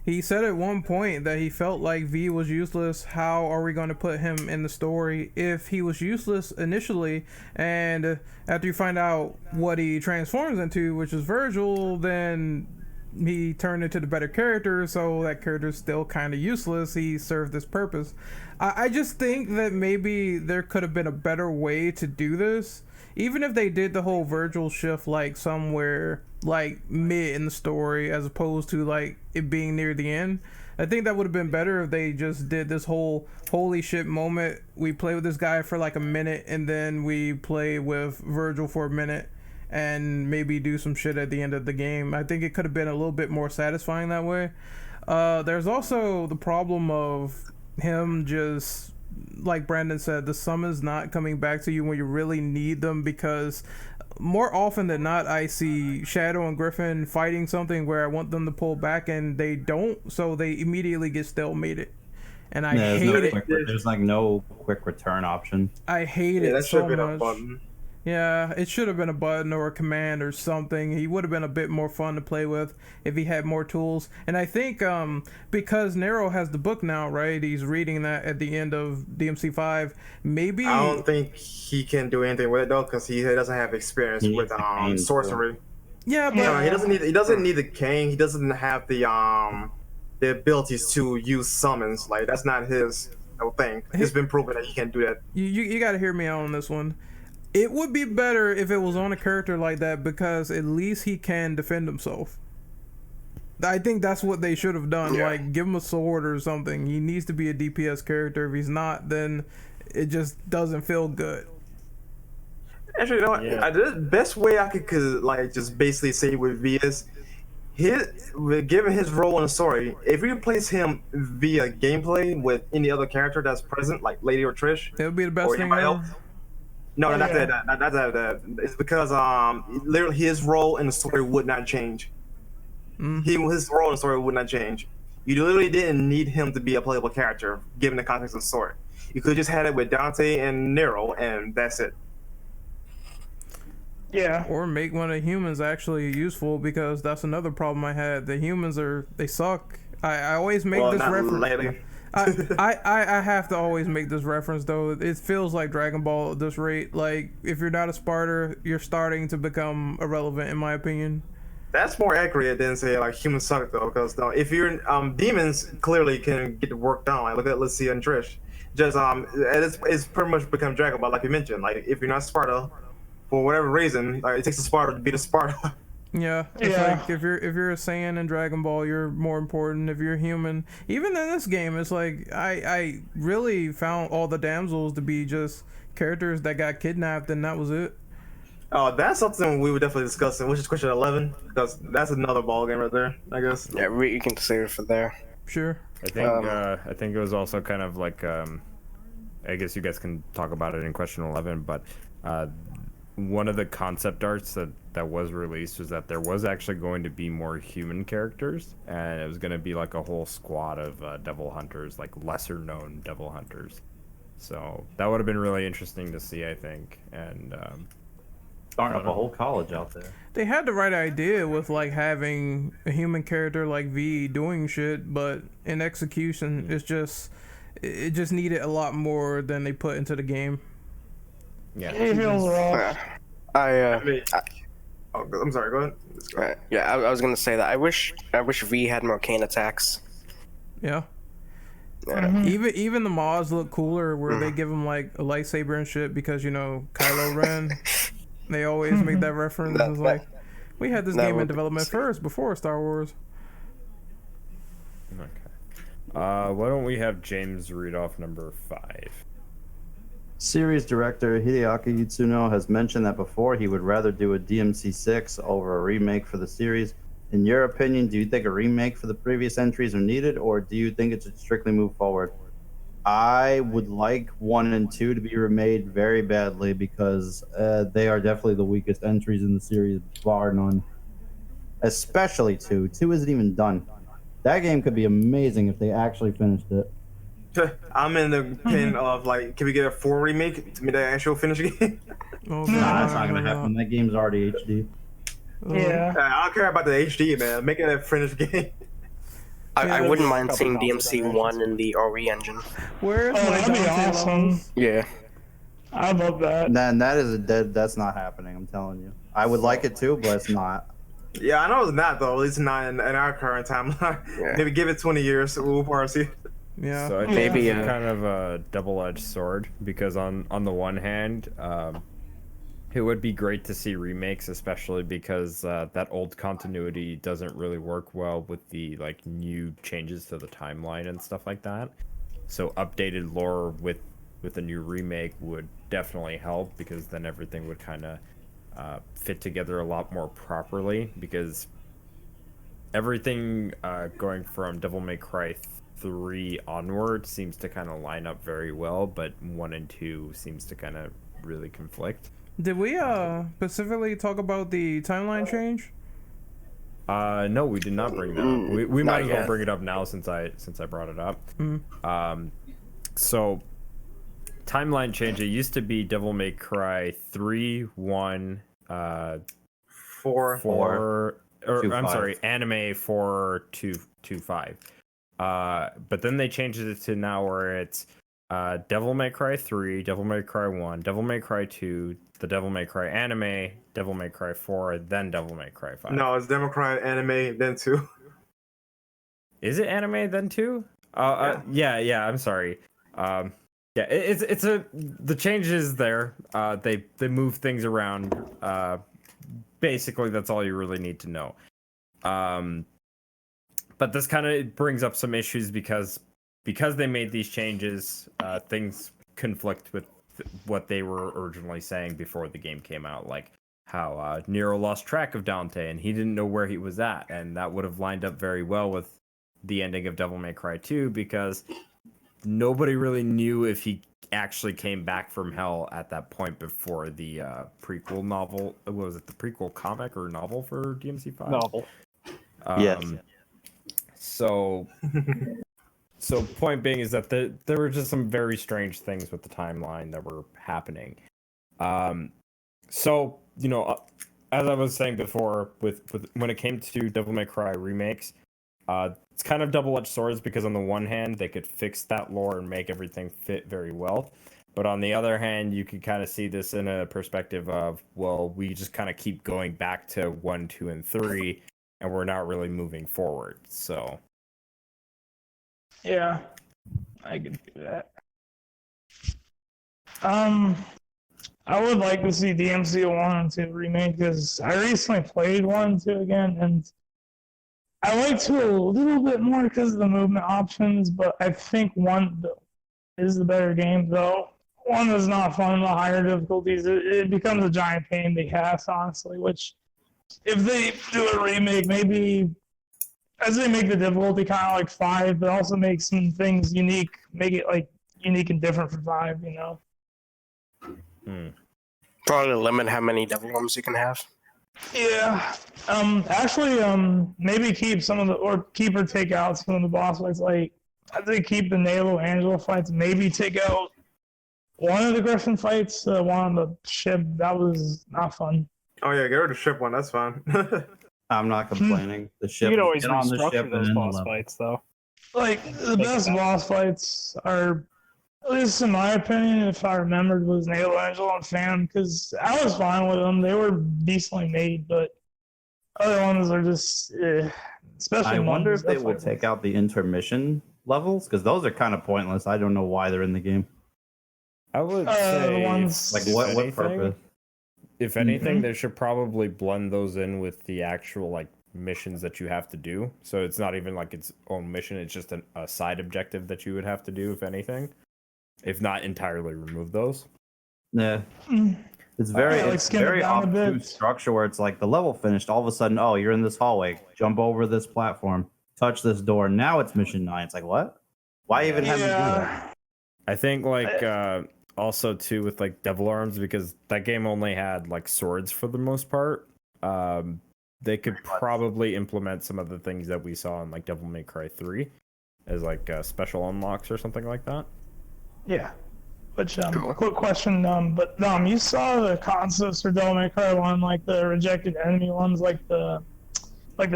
He said at one point that he felt like V was useless. How are we going to put him in the story if he was useless initially, and after you find out what he transforms into, which is Virgil, then he turned into the better character, so that character's still kind of useless. He served this purpose. I just think that maybe there could have been a better way to do this. Even if they did the whole Virgil shift like somewhere like mid in the story as opposed to like it being near the end, I think that would have been better if they just did this whole holy shit moment. We play with this guy for like a minute and then we play with Virgil for a minute, and maybe do some shit at the end of the game. I think it could have been a little bit more satisfying that way. There's also the problem of him just, like Brandon said, the summons not coming back to you when you really need them, because more often than not I see Shadow and Griffin fighting something where I want them to pull back and they don't, so they immediately get stalemated. And I hate it. There's like no quick return option. I hate it that so should be a much. button. Yeah, it should have been a button or a command or something. He would have been a bit more fun to play with if he had more tools. And I think because Nero has the book now, right? He's reading that at the end of DMC5. Maybe I don't think he can do anything with it though, because he doesn't have experience with sorcery. Yeah, but No, he doesn't need the cane. He doesn't have the abilities to use summons. Like that's not his thing. It's been proven that he can do that. you got to hear me out on this one. It would be better if it was on a character like that, because at least he can defend himself. I think that's what they should have done. Yeah. Like, give him a sword or something. He needs to be a DPS character. If he's not, then it just doesn't feel good. Actually, you know what? The best way I could like just basically say with V is given his role in the story, if you replace him via gameplay with any other character that's present, like Lady or Trish, It would be the best or thing anybody ever. else. No, not that. It's because literally his role in the story would not change. His role in the story would not change. You literally didn't need him to be a playable character, given the context of the story. You could just had it with Dante and Nero, and that's it. Yeah. Or make one of the humans actually useful, because that's another problem I had. The humans they suck. I always make this not reference. lately. I have to always make this reference though. It feels like Dragon Ball at this rate. Like, if you're not a Sparta, you're starting to become irrelevant, in my opinion. That's more accurate than say like humans suck though, because if you're demons clearly can get the work done. Like look at Lucia and Trish. Just it's pretty much become Dragon Ball, like you mentioned. Like if you're not Sparta, for whatever reason, it takes a Sparta to beat a Sparta. Yeah, it's like if you're a Saiyan in Dragon Ball, you're more important. If you're human, even in this game, it's like I really found all the damsels to be just characters that got kidnapped, and that was it. Oh, that's something we would definitely discuss, which is question 11, because that's another ball game right there, I guess. Yeah, you can save it for there. Sure. I think it was also kind of like I guess you guys can talk about it in question 11, but one of the concept arts that was released was that there was actually going to be more human characters, and it was going to be like a whole squad of devil hunters, like lesser known devil hunters. So that would have been really interesting to see, I think. And Starting up a whole college out there. They had the right idea with like having a human character like V doing shit, but in execution, it just needed a lot more than they put into the game. yeah, It feels rough. I'm sorry, go ahead. Yeah, I was gonna say that I wish V had more cane attacks. Yeah. Yeah. Even the mods look cooler, where they give him like a lightsaber and shit, because Kylo Ren. They always make that reference. It's like, we had this game in development first, before Star Wars. Okay. Why don't we have James read off number 5? Series director Hideaki Itsuno has mentioned that before he would rather do a DMC6 over a remake for the series. In your opinion, do you think a remake for the previous entries are needed, or do you think it should strictly move forward? I would like 1 and 2 to be remade very badly, because they are definitely the weakest entries in the series, bar none. Especially 2. 2 isn't even done. That game could be amazing if they actually finished it. I'm in the opinion of like, can we get a 4 remake to make the actual finished game? Oh, Nah, that's not gonna happen. That game's already HD. Yeah. I don't care about the HD, man. Make it a finished game. I wouldn't mind seeing DMC1 in the RE engine. Where's Oh, my that'd be Dante awesome. levels? Yeah. I love that. That is that's not happening, I'm telling you. I would like it too, but it's not. Yeah, I know it's not though. At least not in our current timeline. Yeah. Maybe give it 20 years. We'll probably see. Yeah. So I think Maybe, it's kind of a double-edged sword, because on the one hand, it would be great to see remakes, especially because that old continuity doesn't really work well with the like new changes to the timeline and stuff like that. So updated lore with a new remake would definitely help, because then everything would kind of fit together a lot more properly, because everything going from Devil May Cry 3 onward seems to kind of line up very well, but 1 and 2 seems to kind of really conflict. Did we specifically talk about the timeline change? No, we did not bring that up. We might as well bring it up now since I brought it up. So timeline change. It used to be Devil May Cry 3, 1, 4, or 2, I'm 5. sorry, Anime 4, 2, 2, 5. But then they changed it to now where it's Devil May Cry 3, Devil May Cry 1, Devil May Cry 2, the Devil May Cry Anime, Devil May Cry 4, then Devil May Cry 5. No, it's Devil May Cry Anime, then 2. Is it Anime then 2? Yeah, I'm sorry. Yeah, it's the changes there. They move things around. Basically, that's all you really need to know. But this kind of brings up some issues because they made these changes. Things conflict with what they were originally saying before the game came out, like how Nero lost track of Dante and he didn't know where he was at, and that would have lined up very well with the ending of Devil May Cry 2, because nobody really knew if he actually came back from hell at that point before the prequel novel. What was it, the prequel comic or novel for DMC5? Novel. Yes. So point being is that there were just some very strange things with the timeline that were happening. So, as I was saying before, with when it came to Devil May Cry remakes, it's kind of double-edged swords, because on the one hand, they could fix that lore and make everything fit very well. But on the other hand, you could kind of see this in a perspective of, well, we just kind of keep going back to 1, 2, and 3, and we're not really moving forward. So Yeah, I could do that. I would like to see DMC 1 and 2 remake, because I recently played 1 and 2 again, and I like 2 a little bit more because of the movement options, but I think 1 is the better game, though. 1 is not fun in the higher difficulties. It becomes a giant pain in the ass, honestly, which, if they do a remake, maybe as they make the difficulty kind of like 5, but also make some things unique, make it like unique and different for 5, Probably limit how many devil arms you can have. Yeah. Actually, maybe keep some of the, or keep or take out some of the boss fights. Like, I think keep the Nalo Angelo fights. Maybe take out one of the Griffin fights, one on the ship. That was not fun. Oh yeah, get rid of the ship one. That's fine. I'm not complaining. The ship. You could always get on the restructure ship those and boss then fights, though. Like, the best boss fights are, at least in my opinion, if I remembered, was Nalo Angelo and Phantom, because I was fine with them. They were decently made, but other ones are just, especially. I wonder ones if they that will fight take out the intermission levels, because those are kind of pointless. I don't know why they're in the game. I would the say, ones- Like if what anything- purpose? If anything, they should probably blend those in with the actual like missions that you have to do. So it's not even like its own mission; it's just a side objective that you would have to do, if anything. If not entirely remove those. Yeah. Mm. It's very, Yeah, like it's skim it very down a bit. obtuse structure where it's like the level finished, all of a sudden, oh, you're in this hallway, jump over this platform, touch this door. Now it's mission 9. It's like, what? Why even have me do that? I think like also too with like Devil Arms, because that game only had like swords for the most part. They could probably implement some of the things that we saw in like Devil May Cry 3 as like special unlocks or something like that. Yeah. Which, quick question, you saw the concepts for Devil May Cry 1, like the rejected enemy ones, like the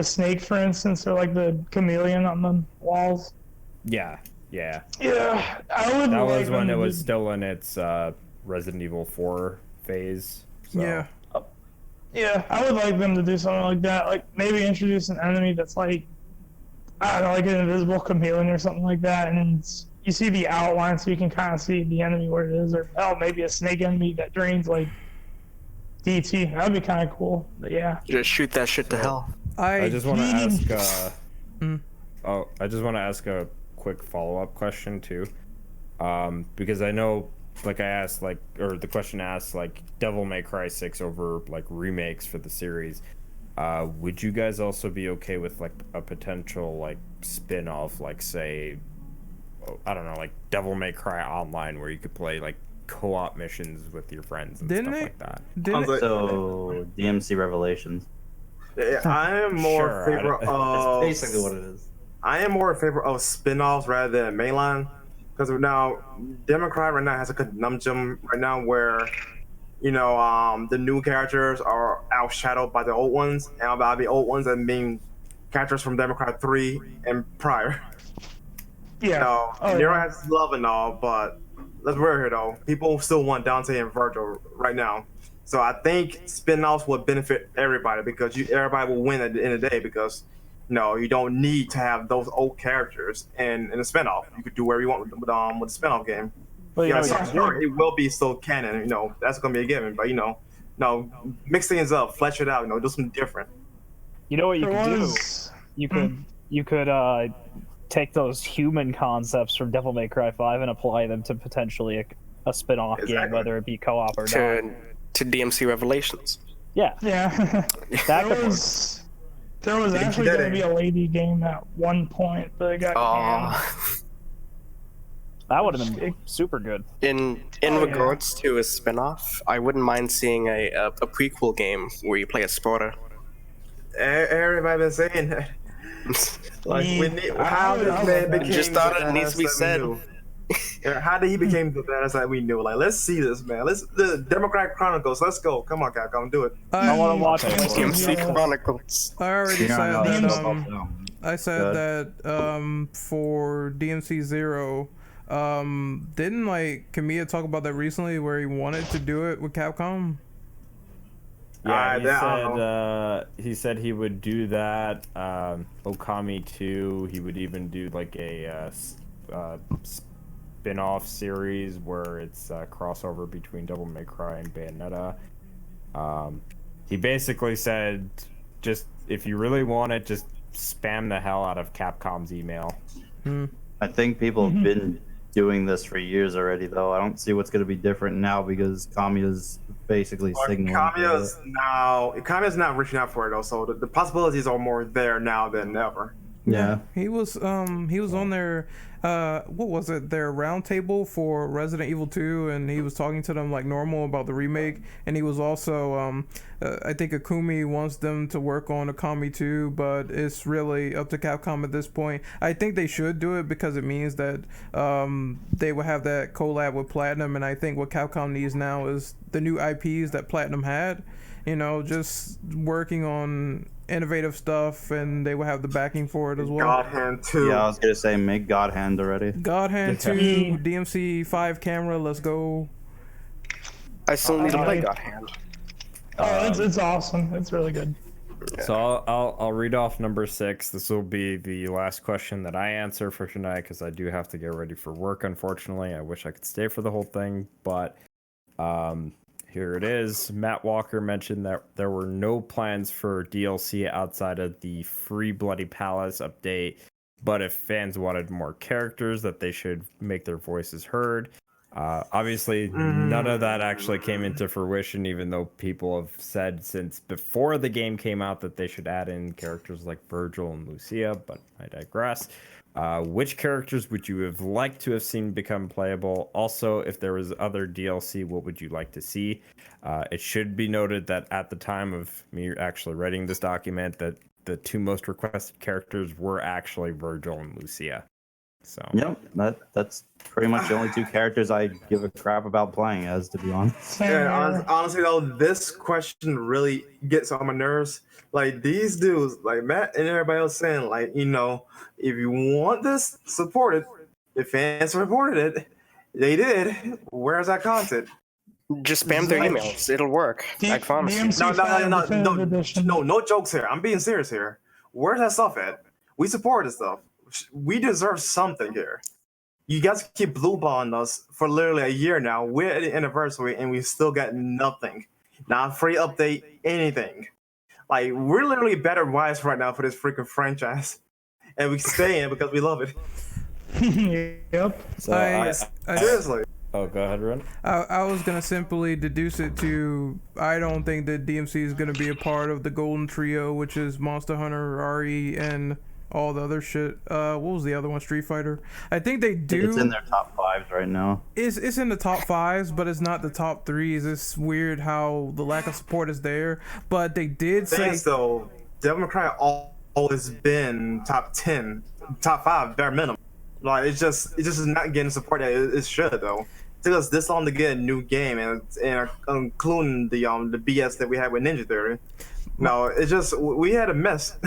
snake, for instance, or like the chameleon on the walls? Yeah. Yeah, I would. That like was when them it to was do- still in its Resident Evil 4 phase. So. Yeah. Yeah, I would like them to do something like that. Like maybe introduce an enemy that's like, I don't know, like an invisible chameleon or something like that, and you see the outline so you can kind of see the enemy where it is, or maybe a snake enemy that drains like DT. That'd be kind of cool. But yeah. Just shoot that shit to hell. I just want to ask. Mm. I just want to ask a quick follow-up question too, because I know like I asked, like, or the question asked, like, Devil May Cry 6 over like remakes for the series. Would you guys also be okay with like a potential like spin-off, like say, I don't know, like Devil May Cry Online, where you could play like co-op missions with your friends and stuff like that? So DMC Revelations. Yeah, I am more in favor of. That's basically what it is. I am more in favor of spin-offs rather than mainline, because now Democrat right now has a conundrum right now where, you know, the new characters are outshadowed by the old ones, and by the old ones I mean characters from Democrat 3 and prior. Yeah. Nero has love and all, but let's be real here though. People still want Dante and Virgil right now. So I think spin-offs would benefit everybody because everybody will win at the end of the day because you don't need to have those old characters in a spin-off. You could do whatever you want with the spin-off game. Well, it will be still canon, that's gonna be a given. But mix things up, flesh it out, do something different. You know what you could do? You could take those human concepts from Devil May Cry 5 and apply them to potentially a spin-off game, whether it be co-op or not. To DMC Revelations. Yeah. Yeah. That there was actually going to be a lady game at one point, but it got canned. That would have been super good. In regards to a spin-off, I wouldn't mind seeing a prequel game where you play a spotter. Everybody been saying that. Like, how this man became just thought it needs to be said. How did he become the badass that we knew? Like, let's see this, man. The Democratic Chronicles. Let's go. Come on, Capcom, do it. I want to watch it. DMC Chronicles. I already said that. I said that for DMC 0. Didn't like Kamiya talk about that recently, where he wanted to do it with Capcom? Yeah, he said he would do that. Okami 2. He would even do like a spin-off series where it's a crossover between Devil May Cry and Bayonetta. He basically said, just if you really want it, just spam the hell out of Capcom's email. I think people have been doing this for years already, though. I don't see what's going to be different now because Kamiya's basically signaling. Kamiya's not reaching out for it, though, so the possibilities are more there now than ever. Yeah. He was on their what was it, their roundtable for Resident Evil 2, and he was talking to them like normal about the remake, and he was also I think Akumi wants them to work on Okami 2, but it's really up to Capcom at this point. I think they should do it because it means that they will have that collab with Platinum, and I think what Capcom needs now is the new IPs that Platinum had, just working on innovative stuff, and they will have the backing for it as well. God Hand 2. Yeah, I was gonna say make God Hand already. God Hand 2, DMC 5 camera, let's go. I still need to play God Hand. It's awesome. It's really good. So I'll read off number 6. This will be the last question that I answer for tonight because I do have to get ready for work, unfortunately. I wish I could stay for the whole thing, but here it is. Matt Walker mentioned that there were no plans for DLC outside of the free Bloody Palace update, but if fans wanted more characters, that they should make their voices heard. Obviously, none of that actually came into fruition, even though people have said since before the game came out that they should add in characters like Virgil and Lucia, but I digress. Which characters would you have liked to have seen become playable? Also, if there was other DLC, what would you like to see? It should be noted that at the time of me actually writing this document, that the 2 most requested characters were actually Virgil and Lucia. So yep, that's pretty much the only 2 characters I give a crap about playing as, to be honest. Yeah, honestly though, this question really gets on my nerves. Like, these dudes, like Matt and everybody else saying, like, if you want this, support it. If fans supported it, they did. Where's that content? Just spam their emails. It'll work. I promise you. No jokes here. I'm being serious here. Where's that stuff at? We support this stuff. We deserve something here. You guys keep blue balling us for literally a year now. We're at the anniversary and we still got nothing. Not free update, anything. Like, we're literally better wives right now for this freaking franchise. And we stay in because we love it. Yep. So seriously. Oh, go ahead, Ren. I was gonna simply deduce it to I don't think that DMC is gonna be a part of the Golden Trio, which is Monster Hunter, RE, and all the other shit. What was the other one? Street Fighter. I think they do. It's in their top 5s right now. It's in the top 5s, but it's not the top 3s. It's weird how the lack of support is there. But they did say though, Devil May Cry always been top 10, top 5 bare minimum. Like it just is not getting support that it should though. It took us this long to get a new game, and including the BS that we had with Ninja Theory. No, it's just we had a mess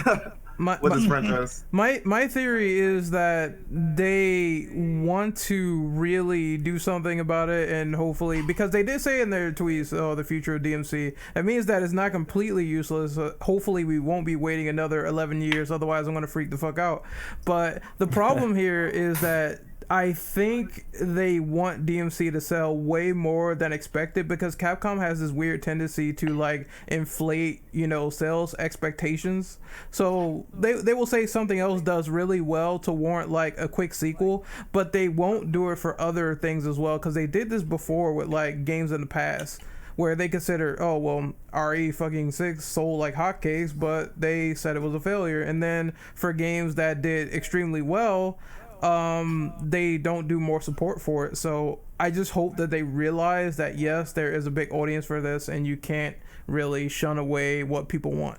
with this franchise. My theory is that they want to really do something about it, and hopefully, because they did say in their tweets, "Oh, the future of DMC." That means that it's not completely useless. Hopefully, we won't be waiting another 11 years. Otherwise, I'm gonna freak the fuck out. But the problem here is that I think they want DMC to sell way more than expected, because Capcom has this weird tendency to like inflate, sales expectations. So they will say something else does really well to warrant like a quick sequel, but they won't do it for other things as well, because they did this before with like games in the past where they consider, oh well, RE fucking 6 sold like hotcakes, but they said it was a failure. And then for games that did extremely well, they don't do more support for it. So I just hope that they realize that yes, there is a big audience for this, and you can't really shun away what people want.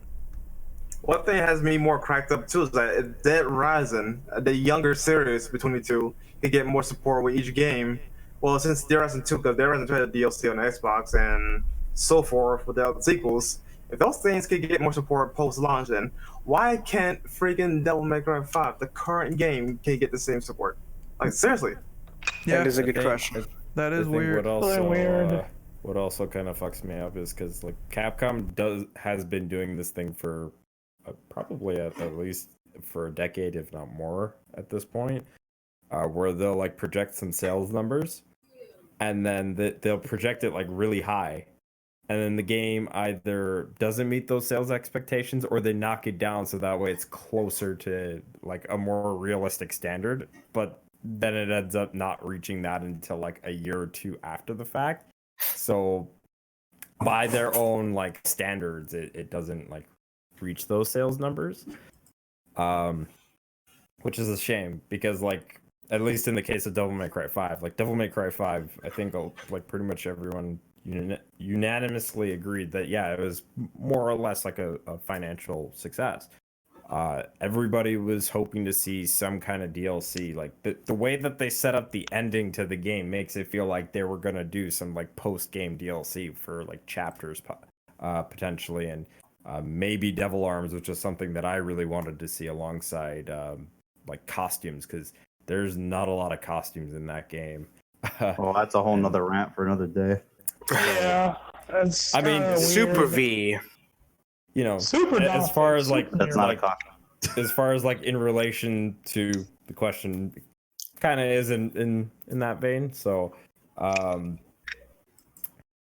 One thing has me more cracked up too is that Dead Rising, the younger series between the two, can get more support with each game. Well, since Dead Rising 2, because Dead Rising 2 had a DLC on the Xbox and so forth with the other sequels, if those things could get more support post-launch, then why can't freaking Devil May Cry 5, the current game, can get the same support? Like, seriously. Yeah, that is a good question. That is weird. What also kind of fucks me up is because like Capcom has been doing this thing for probably at least for a decade, if not more, at this point, where they'll like project some sales numbers, and then they'll project it like really high. And then the game either doesn't meet those sales expectations, or they knock it down so that way it's closer to like a more realistic standard. But then it ends up not reaching that until like a year or two after the fact. So by their own like standards, it doesn't like reach those sales numbers. Which is a shame, because like at least in the case of Devil May Cry 5, like Devil May Cry 5, I think like pretty much everyone unanimously agreed that yeah, it was more or less like a financial success. Everybody was hoping to see some kind of DLC. Like the way that they set up the ending to the game makes it feel like they were gonna do some like post-game DLC for like chapters potentially, and maybe Devil Arms, which is something that I really wanted to see alongside like costumes, because there's not a lot of costumes in that game. Well, that's a whole nother rant for another day. Yeah, that's. I mean, Super V. You know, Super as far as like That's not like, a costume. as far as like in relation to the question, kind of is in that vein. So, you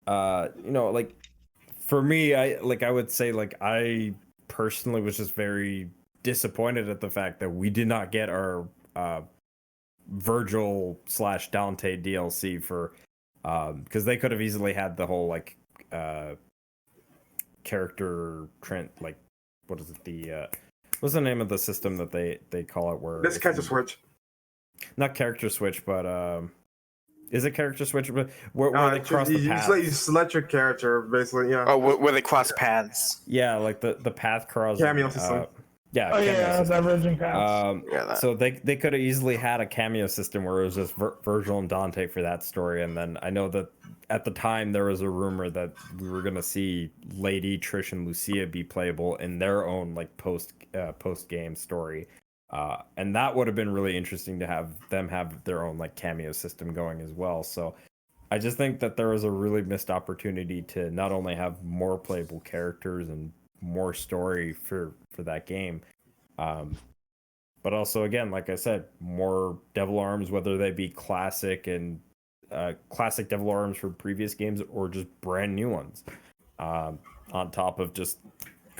know, like for me, I would say like I personally was just very disappointed at the fact that we did not get our Virgil / Dante DLC for because they could have easily had the whole like character Trent, like what is it, what's the name of the system that they call it, where This character switch. Not character switch, but is it character switch, but where they cross the path? You select your character basically, yeah. Oh, where they cross paths. Yeah, like the path crossing. Cameo system. Yeah. Oh cameo yeah, system. diverging paths. So they could have easily had a cameo system where it was just Virgil and Dante for that story, and then I know that at the time there was a rumor that we were gonna see Lady, Trish, and Lucia be playable in their own like post game story, and that would have been really interesting to have them have their own like cameo system going as well. So I just think that there was a really missed opportunity to not only have more playable characters and more story for that game, but also again, like I said, more Devil Arms, whether they be classic and classic Devil Arms from previous games or just brand new ones, on top of just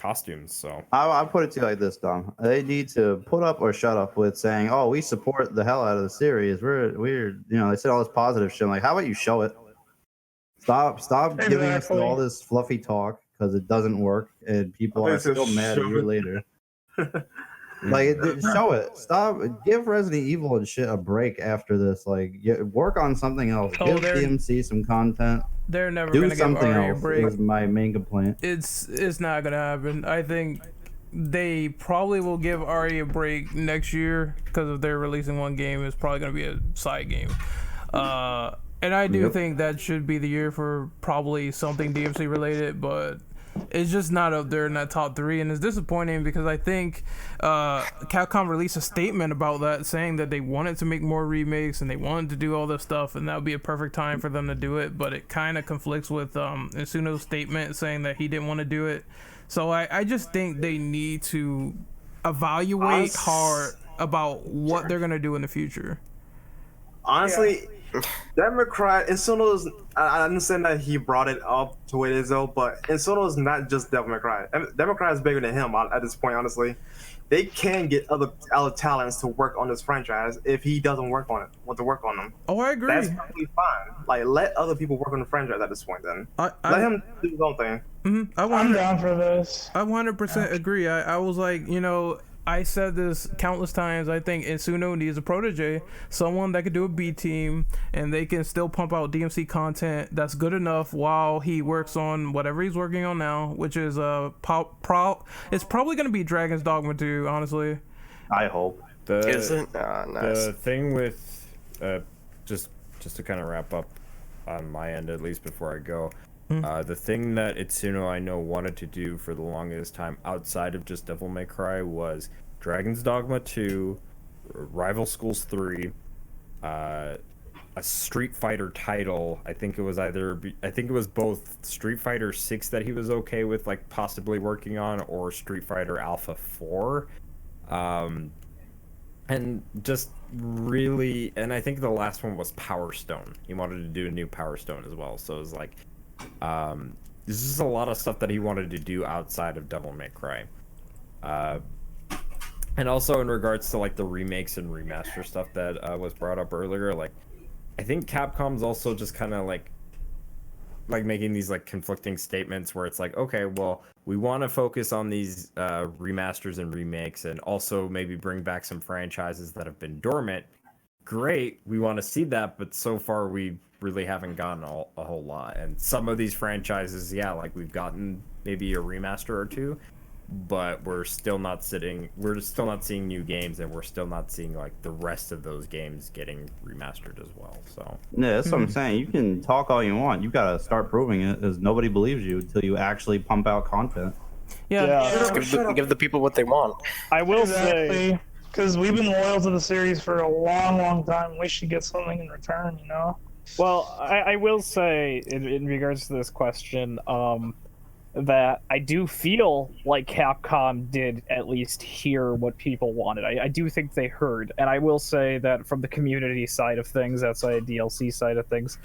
costumes. So I put it to you like this, Dom. They need to put up or shut up with saying, "Oh, we support the hell out of the series." We're they said all this positive shit. I'm like, how about you show it? Stop giving us Exactly. all this fluffy talk because it doesn't work and people I are think it's still mad a show year it. later. Show it. Stop. Give Resident Evil and shit a break after this. Like, work on something else. Oh, Give they're- DMC some content. They're never Do gonna give something Ari a else. break. Is my main complaint. It's not gonna happen. I think they probably will give Ari a break next year because if they're releasing one game, it's probably gonna be a side game. And I do think that should be the year for probably something DMC related, but it's just not up there in that top 3, and it's disappointing because I think Capcom released a statement about that, saying that they wanted to make more remakes and they wanted to do all this stuff, and that would be a perfect time for them to do it. But it kind of conflicts with Isuno's statement saying that he didn't want to do it. So I just think they need to evaluate hard about what they're gonna do in the future. Honestly, Devil May Cry, Insono's, I understand that he brought it up to what it is though, but Insono is not just Devil May Cry. Devil May Cry is bigger than him at this point, honestly. They can get other talents to work on this franchise if he doesn't want to work on them. Oh, I agree. That's probably fine. Like, let other people work on the franchise at this point then. Let him do his own thing. I'm down for this. I 100% agree. I was like, I said this countless times. I think Insuno needs a protege, someone that could do a B team, and they can still pump out DMC content that's good enough while he works on whatever he's working on now, which is it's probably gonna be Dragon's Dogma 2, honestly. I hope. Is it? Nice. The thing with just to kind of wrap up on my end, at least before I go, the thing that Itsuno I know wanted to do for the longest time outside of just Devil May Cry was Dragon's Dogma 2, Rival Schools 3, a Street Fighter title. I think it was both Street Fighter 6 that he was okay with, like possibly working on, or Street Fighter Alpha 4. And just really, and I think the last one was Power Stone. He wanted to do a new Power Stone as well. So it was like, this is a lot of stuff that he wanted to do outside of Devil May Cry. And also in regards to like the remakes and remaster stuff that was brought up earlier, like I think Capcom's also just kind of like making these like conflicting statements where it's like, okay, well, we want to focus on these remasters and remakes and also maybe bring back some franchises that have been dormant. Great, we want to see that, but so far we really haven't gotten a whole lot. And some of these franchises, like we've gotten maybe a remaster or two, but we're still not seeing new games, and we're still not seeing like the rest of those games getting remastered as well. So yeah, that's what I'm saying. You can talk all you want. You gotta start proving it, because nobody believes you until you actually pump out content. Just give the people what they want. I will say, because we've been loyal to the series for a long, long time. We should get something in return, you know? well, I will say in regards to this question, that I do feel like Capcom did at least hear what people wanted. I do think they heard, and I will say that from the community side of things, outside DLC side of things,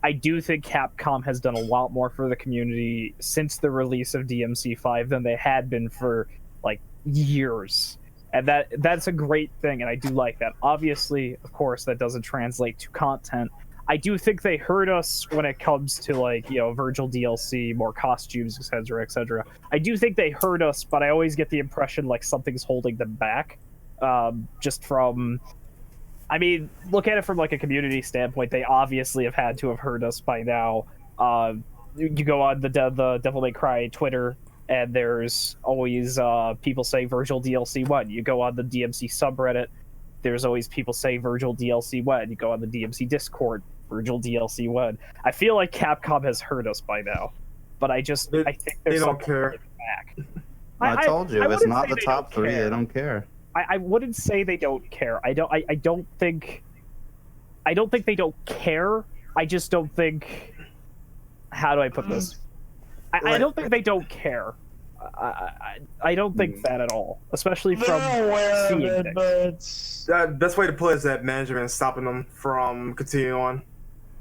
I do think Capcom has done a lot more for the community since the release of DMC5 than they had been for like years. And that's a great thing, and I do like that. Obviously, of course, that doesn't translate to content. I do think they heard us when it comes to like, Virgil DLC, more costumes, etc., etc. I do think they heard us, but I always get the impression like something's holding them back. Just from, I mean, look at it from like a community standpoint. They obviously have had to have heard us by now. You go on the Devil May Cry Twitter, and there's always people say Virgil DLC 1. You go on the DMC subreddit, there's always people say Virgil DLC 1. You go on the DMC Discord, Virgil DLC 1. I feel like Capcom has heard us by now, but I think they there's don't something care. holding back. I told you, I it's wouldn't not say the top don't 3. care. They don't care. I wouldn't say they don't care. I don't think they don't care. I just don't think. How do I put this? I don't think they don't care. I don't think that at all, especially from They're aware of seeing it, things. but The best way to put it is that management is stopping them from continuing on.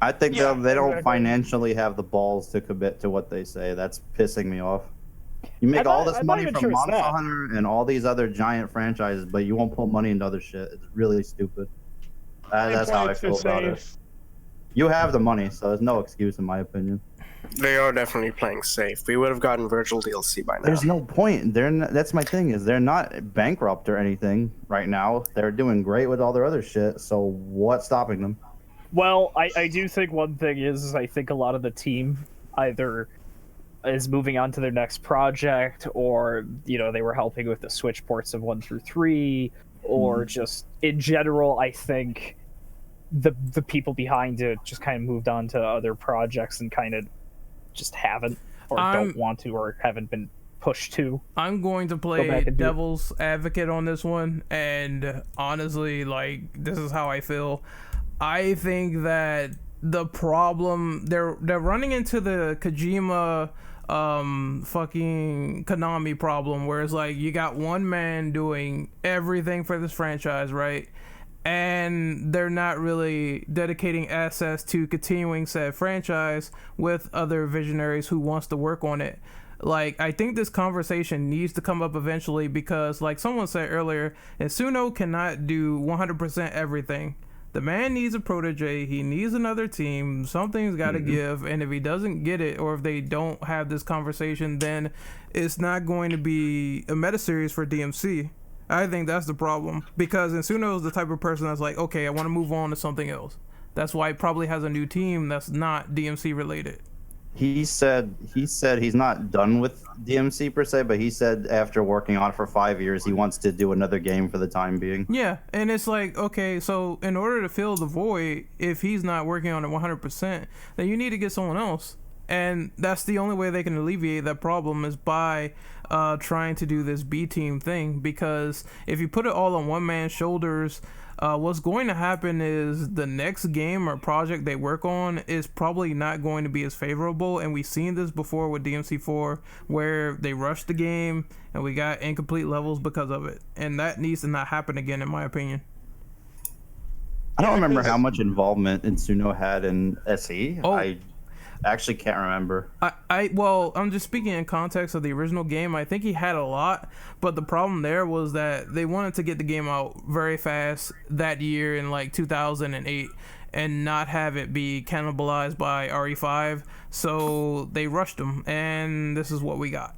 I think Yeah, they don't exactly. financially have the balls to commit to what they say. That's pissing me off. You make all I'm this not money even from sure it's Monster that. Hunter and all these other giant franchises, but you won't put money into other shit. It's really stupid. That's how I feel about it. You have the money, so there's no excuse in my opinion. They are definitely playing safe. We would have gotten Virgil DLC by now. There's no point. That's my thing, is they're not bankrupt or anything right now. They're doing great with all their other shit, so what's stopping them? Well, I do think one thing is I think a lot of the team either is moving on to their next project, or they were helping with the Switch ports of 1 through 3, or just in general, I think the people behind it just kind of moved on to other projects and kind of just haven't or don't want to or haven't been pushed to. I'm going to play devil's advocate on this one, and honestly, like, this is how I feel. I think that the problem they're running into the Kojima fucking Konami problem, where it's like you got one man doing everything for this franchise, right? And they're not really dedicating assets to continuing said franchise with other visionaries who wants to work on it. Like, I think this conversation needs to come up eventually, because like someone said earlier, Insuno cannot do 100% everything. The man needs a protege, he needs another team, something's got to give, and if he doesn't get it, or if they don't have this conversation, then it's not going to be a meta series for DMC. I think that's the problem, because Insuno is the type of person that's like, okay, I want to move on to something else. That's why he probably has a new team that's not DMC related. He said he's not done with DMC per se, but he said after working on it for 5 years, he wants to do another game for the time being. Yeah, and it's like, okay, so in order to fill the void, if he's not working on it 100%, then you need to get someone else. And that's the only way they can alleviate that problem, is by trying to do this B team thing. Because if you put it all on one man's shoulders, what's going to happen is the next game or project they work on is probably not going to be as favorable. And we've seen this before with DMC4, where they rushed the game and we got incomplete levels because of it. And that needs to not happen again, in my opinion. I don't remember how much involvement Insuno had in SE. Oh. I actually can't remember. Well, I'm just speaking in context of the original game. I think he had a lot, but the problem there was that they wanted to get the game out very fast that year in like 2008 and not have it be cannibalized by RE5, so they rushed them, and this is what we got.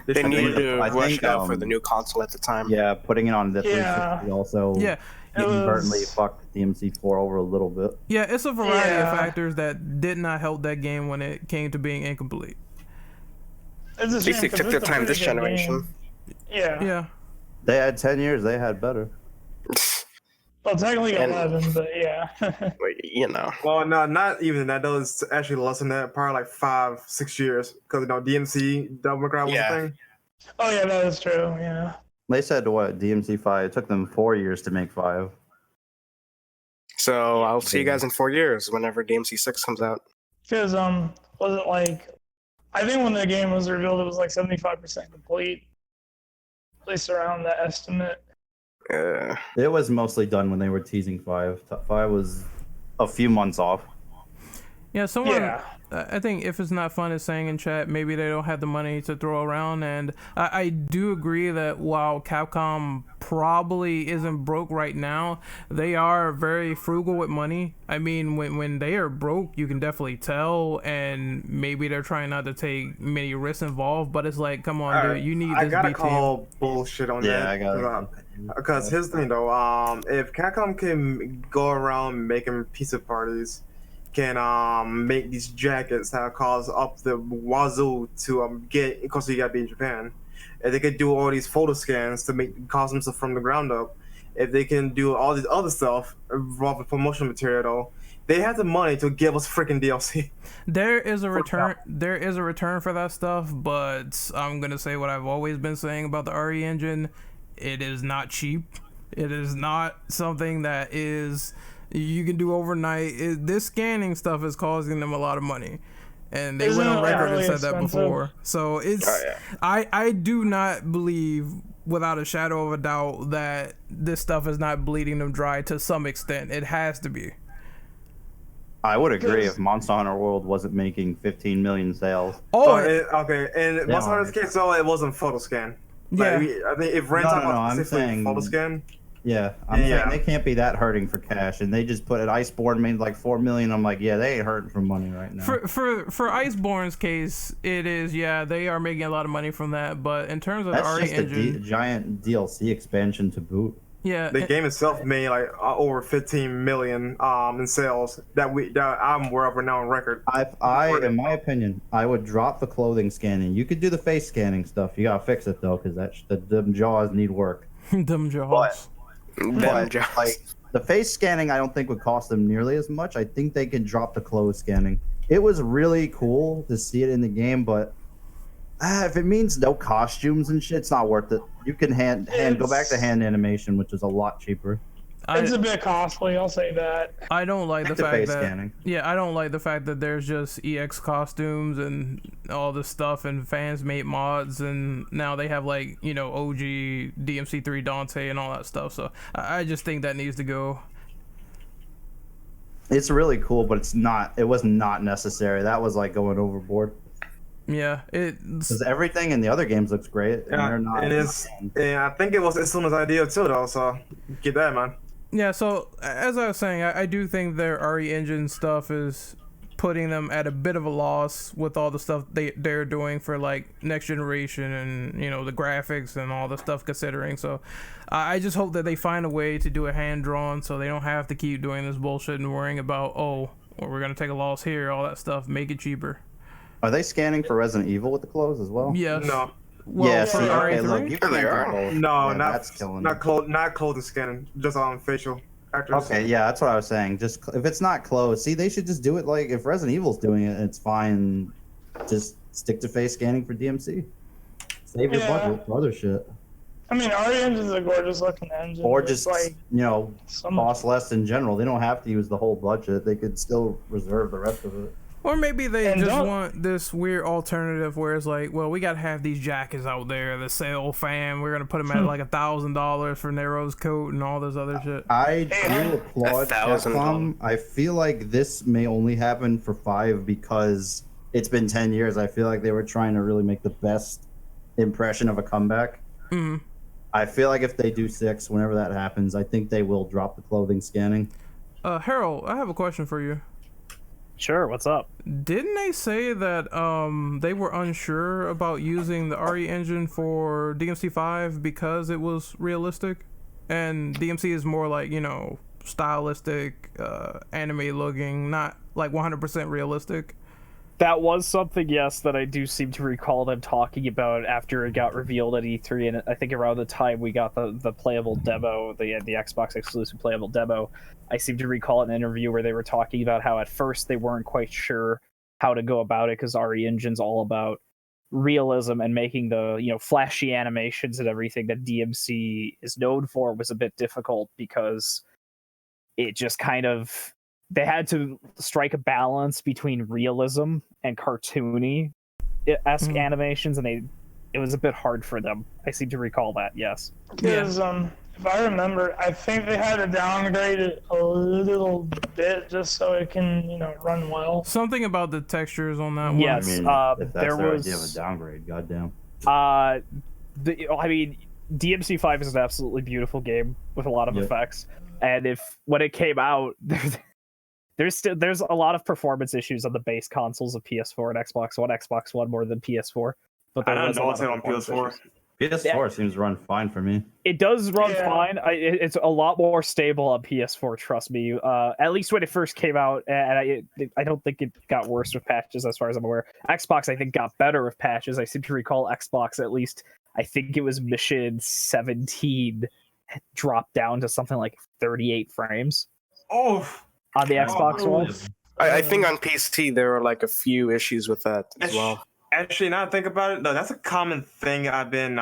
They needed to rush it out for the new console at the time. Yeah, putting it on the 360 also. Yeah. Inadvertently fucked DMC4 over a little bit. Yeah, it's a variety of factors that did not help that game when it came to being incomplete. At least they took their time this generation. Yeah. They had 10 years. They had better. Well, technically 11, but yeah. Well, no, not even that. Though it's actually less than that. Probably like 5-6 years, because DMC Devil May Cry was a thing. Oh yeah, that is true. Yeah. They said what, DMC5? It took them 4 years to make 5. So I'll see you guys in 4 years whenever DMC6 comes out. Because was it like, I think when the game was revealed, it was like 75% complete. At least around that estimate. It was mostly done when they were teasing 5. 5 was a few months off. Yeah, I think If It's Not Fun is saying in chat, maybe they don't have the money to throw around, and I do agree that while Capcom probably isn't broke right now, they are very frugal with money. I mean, when they are broke, you can definitely tell, and maybe they're trying not to take many risks involved, but it's like, come on, dude, you need this. I gotta call bullshit on that. Yeah, I got because here's the thing though, if Capcom can go around making pizza parties, can make these jackets that cost up the wazoo to get, because you gotta be in Japan. If they could do all these photo scans to make costumes from the ground up, if they can do all this other stuff involved with promotional material, though, they have the money to give us freaking DLC. There is a return. There is a return for that stuff, but I'm gonna say what I've always been saying about the RE engine. It is not cheap. It is not something that is you can do overnight. This scanning stuff is causing them a lot of money, and they went on record and said that before. So it's I do not believe without a shadow of a doubt that this stuff is not bleeding them dry to some extent. It has to be. I would agree Because- if Monster Hunter World wasn't making 15 million sales. Oh, Okay. In Monster Hunter's case, though, it wasn't photo scan. yeah. I think if Ren talking about I'm specifically saying- photo scan, Yeah, I'm saying they can't be that hurting for cash, and they just put it. Iceborne made like 4 million. I'm like, yeah, they ain't hurting for money right now. For Iceborne's case, it is, yeah, they are making a lot of money from that. But in terms of the That's RE just engine, a giant DLC expansion to boot. yeah, the game itself made like over 15 million in sales that I'm aware of right now on record. In my opinion, I would drop the clothing scanning. You could do the face scanning stuff. You gotta fix it though, because them jaws need work. dumb jaws. But like the face scanning, I don't think would cost them nearly as much. I think they can drop the clothes scanning. It was really cool to see it in the game, but if it means no costumes and shit, it's not worth it. You can go back to hand animation, which is a lot cheaper. It's a bit costly, I'll say that. I don't like the fact face that scanning. yeah, I don't like the fact that there's just EX costumes and all this stuff, and fans made mods, and now they have like OG DMC3 Dante and all that stuff. So I just think that needs to go. It's really cool, but it was not necessary. That was like going overboard. Yeah, Because everything in the other games looks great. And they're not. It is. Yeah, I think it was Isuna's idea too, though. So get that, man. Yeah, so as I was saying, I do think their RE engine stuff is putting them at a bit of a loss with all the stuff they're doing for like next generation and the graphics and all the stuff considering. So I just hope that they find a way to do a hand drawn so they don't have to keep doing this bullshit and worrying about we're gonna take a loss here, all that stuff. Make it cheaper. Are they scanning for Resident Evil with the clothes as well? Yes. No. Well, Yeah, for see, okay, RE3? look, you can't do both. No, Yeah, that's killing it. not clothing scanning, just on facial actors. Okay, yeah, that's what I was saying. Just if it's not clothes, see, they should just do it like if Resident Evil's doing it, it's fine. Just stick to face scanning for DMC. Save your budget for other shit, I mean, RE Engine's a gorgeous looking engine. or It's just like cost less in general. They don't have to use the whole budget. They could still reserve the rest of it. Or maybe they And just don't- want this weird alternative where it's like, well, we gotta have these jackets out there, the sale fan. We're gonna put them at like $1,000 for Nero's coat and all this other shit. I do applaud $1,000. Capcom. I feel like this may only happen for 5 because it's been 10 years. I feel like they were trying to really make the best impression of a comeback. Mm. I feel like if they do 6, whenever that happens, I think they will drop the clothing scanning. Harold, I have a question for you. Sure, what's up? Didn't they say that they were unsure about using the RE engine for DMC5 because it was realistic, and DMC is more like stylistic, anime looking, not like 100% realistic? That was something, yes, that I do seem to recall them talking about after it got revealed at E3, and I think around the time we got the playable demo, the Xbox exclusive playable demo, I seem to recall an interview where they were talking about how at first they weren't quite sure how to go about it because RE Engine's all about realism and making the flashy animations and everything that DMC is known for was a bit difficult because it just kind of they had to strike a balance between realism and cartoony-esque animations, and it was a bit hard for them. I seem to recall that, yes. Because if I remember, I think they had to downgrade it a little bit just so it can run well. Something about the textures on that one. Yes, I mean, if that's there their was. idea of a downgrade, goddamn. DMC5 is an absolutely beautiful game with a lot of effects, and when it came out, there's a lot of performance issues on the base consoles of PS4 and Xbox One more than PS4. But I don't know what's on PS4. PS4 seems to run fine for me. It does run fine. It's a lot more stable on PS4. Trust me. At least when it first came out, and I don't think it got worse with patches, as far as I'm aware. Xbox, I think, got better with patches. I seem to recall Xbox, at least, I think it was mission 17, dropped down to something like 38 frames. Oh. On the Xbox One. I think on PC there are like a few issues with that as well. Actually, now that I think about it, no, that's a common thing I've been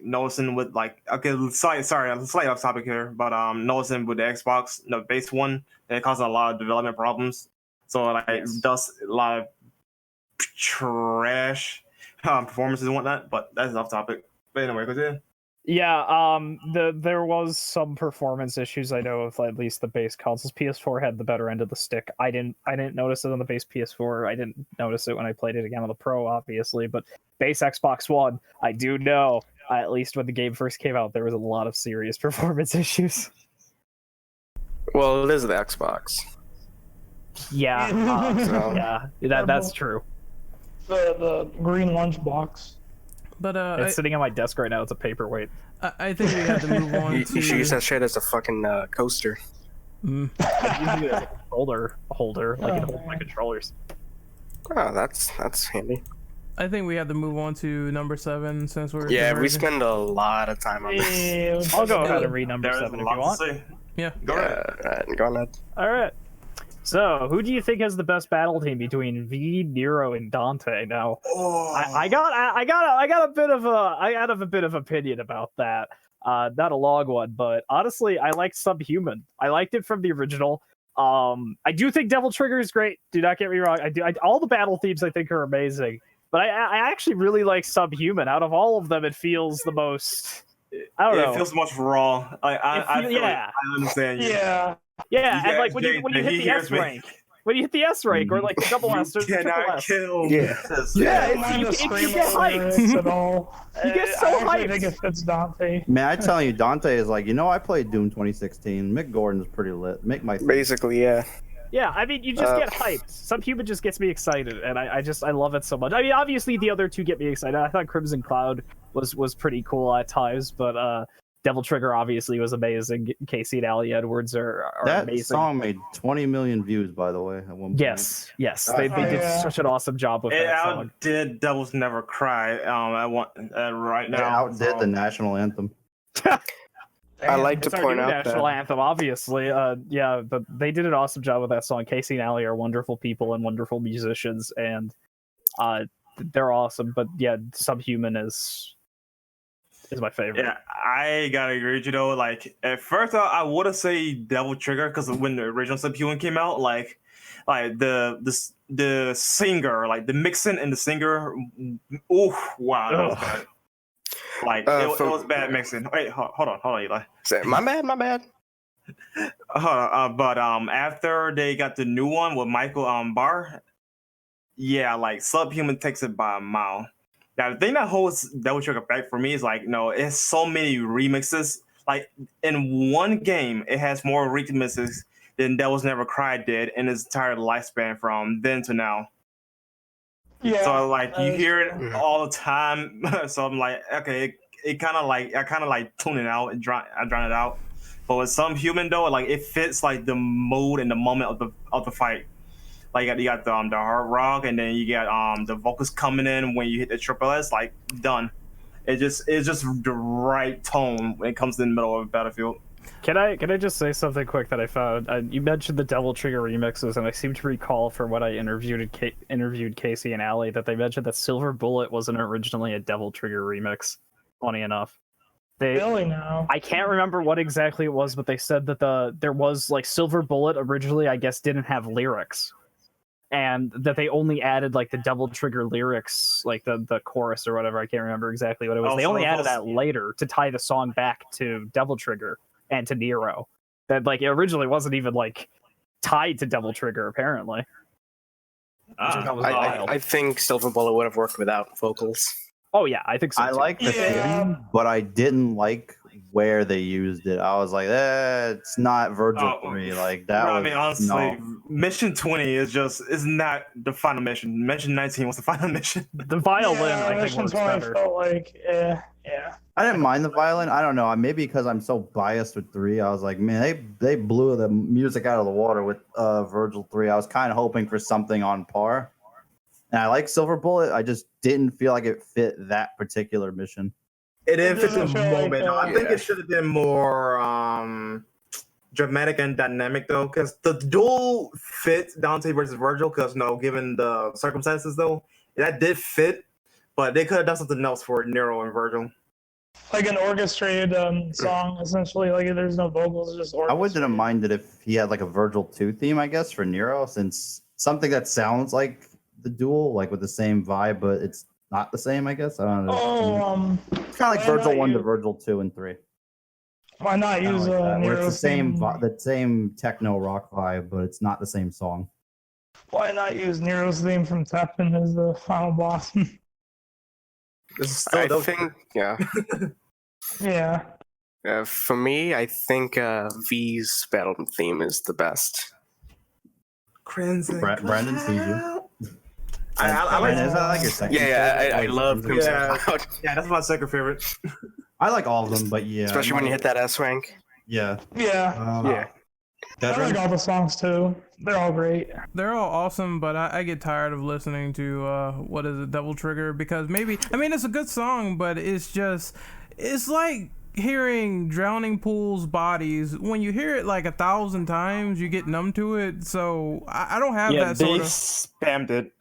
noticing with slightly off topic here, but noticing with the Xbox, the base one, it causes a lot of development problems. So it does a lot of trash performances and whatnot. But that's off topic. But anyway, continue. Yeah, there was some performance issues. I know of at least the base consoles. PS4 had the better end of the stick. I didn't notice it on the base PS4. I didn't notice it when I played it again on the Pro, obviously. But base Xbox One, I do know. At least when the game first came out, there was a lot of serious performance issues. Well, it is the Xbox. Yeah, So- that's true. The green lunchbox. But It's sitting on my desk right now. It's a paperweight. I think we have to move on You to. should use that shit as a fucking coaster. Mm. I'm using it as a controller holder, like it holds my controllers. Oh, that's handy. I think we have to move on to number 7 since we're. Yeah, we diverging. spend a lot of time on this. I'll go ahead and read number There's 7 a if lot you to want. say. Yeah. Go ahead. Go on. All right. So, who do you think has the best battle team between V, Nero, and Dante? Now, I got a bit of opinion about that. Not a long one, but honestly, I liked Subhuman. I liked it from the original. I do think Devil Trigger is great. Do not get me wrong. All the battle themes I think are amazing, but I actually really like Subhuman. Out of all of them, it feels the most. I don't know. It feels much raw. I feel yeah. I understand you. Yeah. Yeah, and Yeah, like when you hit he the hears S me. rank, or like the double S or the triple Cannot S. kill. Yeah. Yeah, I don't mind the you get screamo hyped. lyrics at all. You get so I actually hyped. think it fits Dante. Man, I tell you, Dante is like, I played Doom 2016. Mick Gordon's pretty lit. Make my thing. Basically, yeah. Yeah, I mean, you just get hyped. Subhuman just gets me excited, and I love it so much. I mean, obviously the other two get me excited. I thought Crimson Cloud was pretty cool at times, but Devil Trigger obviously was amazing. Casey and Ali Edwards are That amazing. song made 20 million views, by the way, at one point. Yes, they did yeah. such an awesome job with It that song. outdid Devils Never Cry. Right It now. outdid the national anthem. I like to It's our point new out national that anthem, obviously. Yeah, but they did an awesome job with that song. Casey and Ali are wonderful people and wonderful musicians, and they're awesome. But yeah, Subhuman is my favorite. Yeah, I gotta agree with you though. Like at first, I would have say Devil Trigger because when the original Subhuman came out, like the singer, like the mixing and the singer, oh wow, that was bad. Like it was bad mixing. Wait, hold on, Eli. my bad. But after they got the new one with Michael Barr, yeah, like Subhuman takes it by a mile. Now the thing that holds Devil Trigger back for me is like, no, it's so many remixes. Like in one game, it has more remixes than Devils Never Cry did in its entire lifespan from then to now. Yeah. So like you hear it true. all the time. So I'm like, okay, it kind of like I kind of like tune it out and I drown it out. But with Subhuman though, like it fits like the mood and the moment of the fight. Like you got the hard rock, and then you got the vocals coming in when you hit the triple S. Like done. It's just the right tone when it comes in the middle of a battlefield. Can I just say something quick that I found? You mentioned the Devil Trigger remixes, and I seem to recall from when I interviewed Casey and Ali that they mentioned that Silver Bullet wasn't originally a Devil Trigger remix. Funny enough, Really now. I can't remember what exactly it was, but they said that there was like Silver Bullet originally, I guess, didn't have lyrics, and that they only added like the Devil Trigger lyrics, like the chorus or whatever. I can't remember exactly what it was. They only added that later to tie the song back to Devil Trigger and to Nero. That like it originally wasn't even like tied to Devil Trigger apparently. I think Silver Bullet would have worked without vocals. Oh yeah, I think so. I too. like the theme, but I didn't like where they used it. I was like, it's not Virgil 3. Like that I was mean, honestly, no. Mission 20 is not the final mission. Mission 19 was the final mission. The violin, Yeah, I think, Mission works 20 better. felt like, yeah. I didn't mind the violin. I don't know. Maybe because I'm so biased with 3. I was like, man, they blew the music out of the water with Virgil 3. I was kind of hoping for something on par. And I like Silver Bullet. I just didn't feel like it fit that particular mission. It didn't fit the doesn't feel like moment. that. I think it should have been more dramatic and dynamic though, because the duel fit Dante versus Virgil. Because given the circumstances though, that did fit, but they could have done something else for Nero and Virgil. Like an orchestrated song, essentially. Like there's no vocals, just I orchestrated. wouldn't have minded if he had like a Virgil 2 theme, I guess, for Nero, since something that sounds like the duel, like with the same vibe, but it's not the same, I guess. I don't know. Oh, It's kind of like why Virgil not 1 to use- Virgil 2 and 3. why not Kinda use like that, where it's Nero's theme? the same techno rock vibe, but it's not the same song. Why not use Nero's theme from Tekken as the final boss? This is still I dope. think, yeah. yeah. For me, I think V's battle theme is the best. Crimson Brandon sees you. Cloud. I like Brandon, is that like your second? Yeah, favorite? I love Crimson Yeah. Cloud, Yeah, that's my second favorite. I like all of them, but yeah. especially when you hit that S rank. Yeah. Yeah. Yeah. I like all the songs too. They're all great. They're all awesome, but I get tired of listening to what is it, Devil Trigger, because maybe it's a good song, but it's like hearing Drowning Pool's Bodies. When you hear it like 1,000 times, you get numb to it. So I don't have Yeah, that they sort of. spammed it.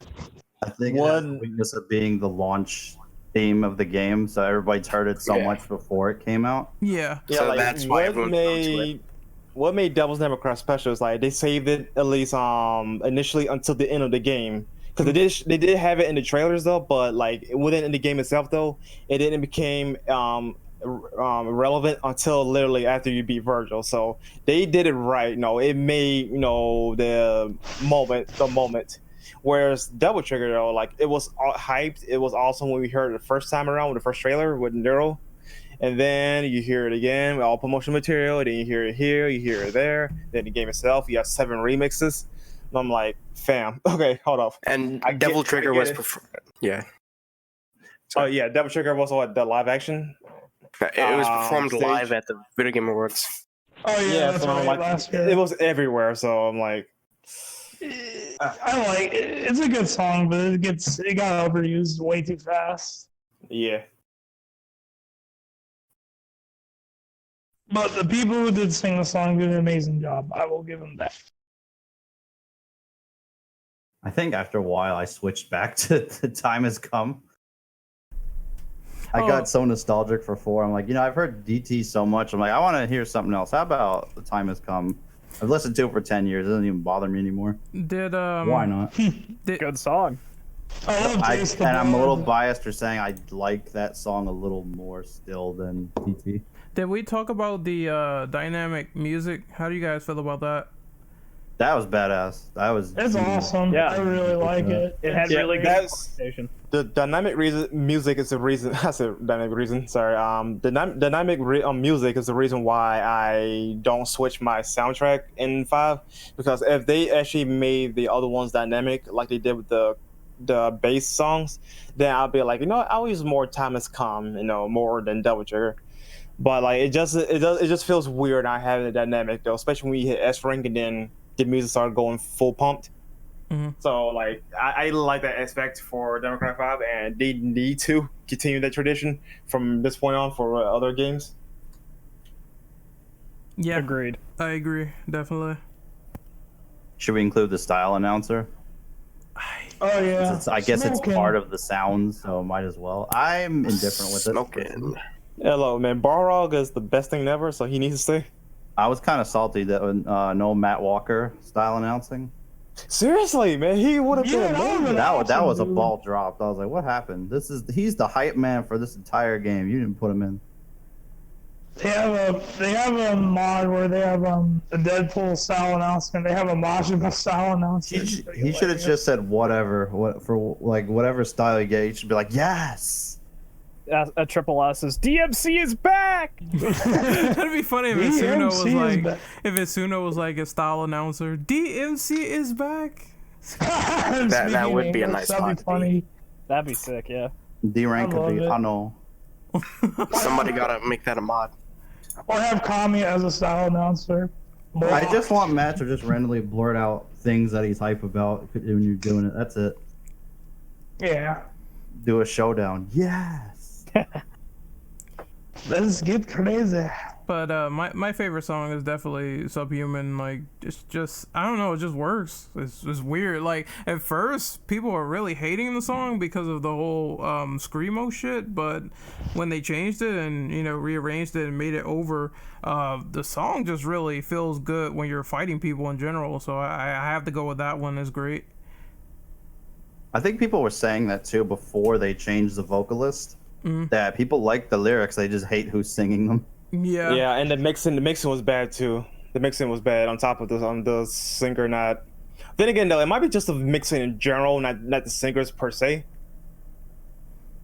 I think it has the weakness of being the launch theme of the game, so everybody's heard it so much before it came out. Yeah. Yeah, So like that's why everyone comes to it. what made Devil's Never Cry special is like they saved it at least initially until the end of the game, because they did have it in the trailers though, but like it wasn't in the game itself though. It didn't became relevant until literally after you beat Virgil. So they did it right. It made the moment. Whereas Double Trigger though, like it was hyped. It was awesome when we heard it the first time around with the first trailer with Neuro. And then you hear it again with all promotional material. Then you hear it here, you hear it there. Then the game itself, you have 7 remixes. And I'm like, fam, okay, hold up. And I get- Devil I Trigger get was it. yeah. Oh yeah, Devil Trigger was what, the live action. It was performed stage. live at the Video Game Awards. Oh yeah, that's so I'm right. like, Last year. it was everywhere. So I'm like, I like it. It's a good song, but it got overused way too fast. yeah. But the people who did sing the song did an amazing job. I will give them that. I think after a while I switched back to The Time Has Come. I got so nostalgic for 4. I'm like, I've heard DT so much. I'm like, I want to hear something else. How about The Time Has Come? I've listened to it for 10 years. It doesn't even bother me anymore. Did Why not? Good song. I love Taste the I'm a little Blood. biased for saying I like that song a little more still than DT. Did we talk about the dynamic music? How do you guys feel about that? That was badass. That was. It's awesome. Yeah. I really like it. It had Yeah, really good that's- presentation. The dynamic music is the reason. I said dynamic reason. Sorry. Dynamic music is the reason why I don't switch my soundtrack in 5, because if they actually made the other ones dynamic like they did with the bass songs, then I'll be like, I'll use more Time Has Come, more than Devil Trigger. But like it just feels weird not having a dynamic though, especially when you hit S rank and then the music started going full pumped. Mhm. So like I like that aspect for Devil May Cry 5, and they need to continue that tradition from this point on for other games. Yeah, Agreed. I agree, definitely. Should we include the style announcer? Oh yeah. I guess it's Smoking. part of the sounds, so might as well. I'm indifferent with it. Smoking. Hello, man. Balrog is the best thing ever, so he needs to stay. I was kind of salty that no Matt Walker style announcing. Seriously, man, he would have Yeah, been that amazing. would've That was a dude. ball dropped. I was like, what happened? He's the hype man for this entire game. You didn't put him in. They have a mod where they have a Deadpool style announcement. They have a Majima style announcement. He should have just said whatever. Whatever style you get, you should be like, yes. A triple S is DMC is back. That'd be funny if Itsuno was DMC is like, back. a style announcer. DMC is back. That would be a nice That'd mod be to be. funny. That'd be sick. Yeah. D rank I could love be. it. I know. Somebody gotta make that a mod. Or have Kami as a style announcer. I just want Matt to just randomly blurt out things that he's hype about when you're doing it. That's it. Yeah. Do a showdown. Yes. Let's get crazy. But my favorite song is definitely Subhuman. Like it's just I don't know, it just works. It's weird. Like at first people were really hating the song because of the whole screamo shit, but when they changed it and rearranged it and made it over, the song just really feels good when you're fighting people in general. So I have to go with that one. It's great. I think people were saying that too before they changed the vocalist. That people like the lyrics, they just hate who's singing them. Yeah. Yeah, and the mixing was bad too. The mixing was bad on top of the singer not. Then again, though, it might be just the mixing in general, not the singers per se.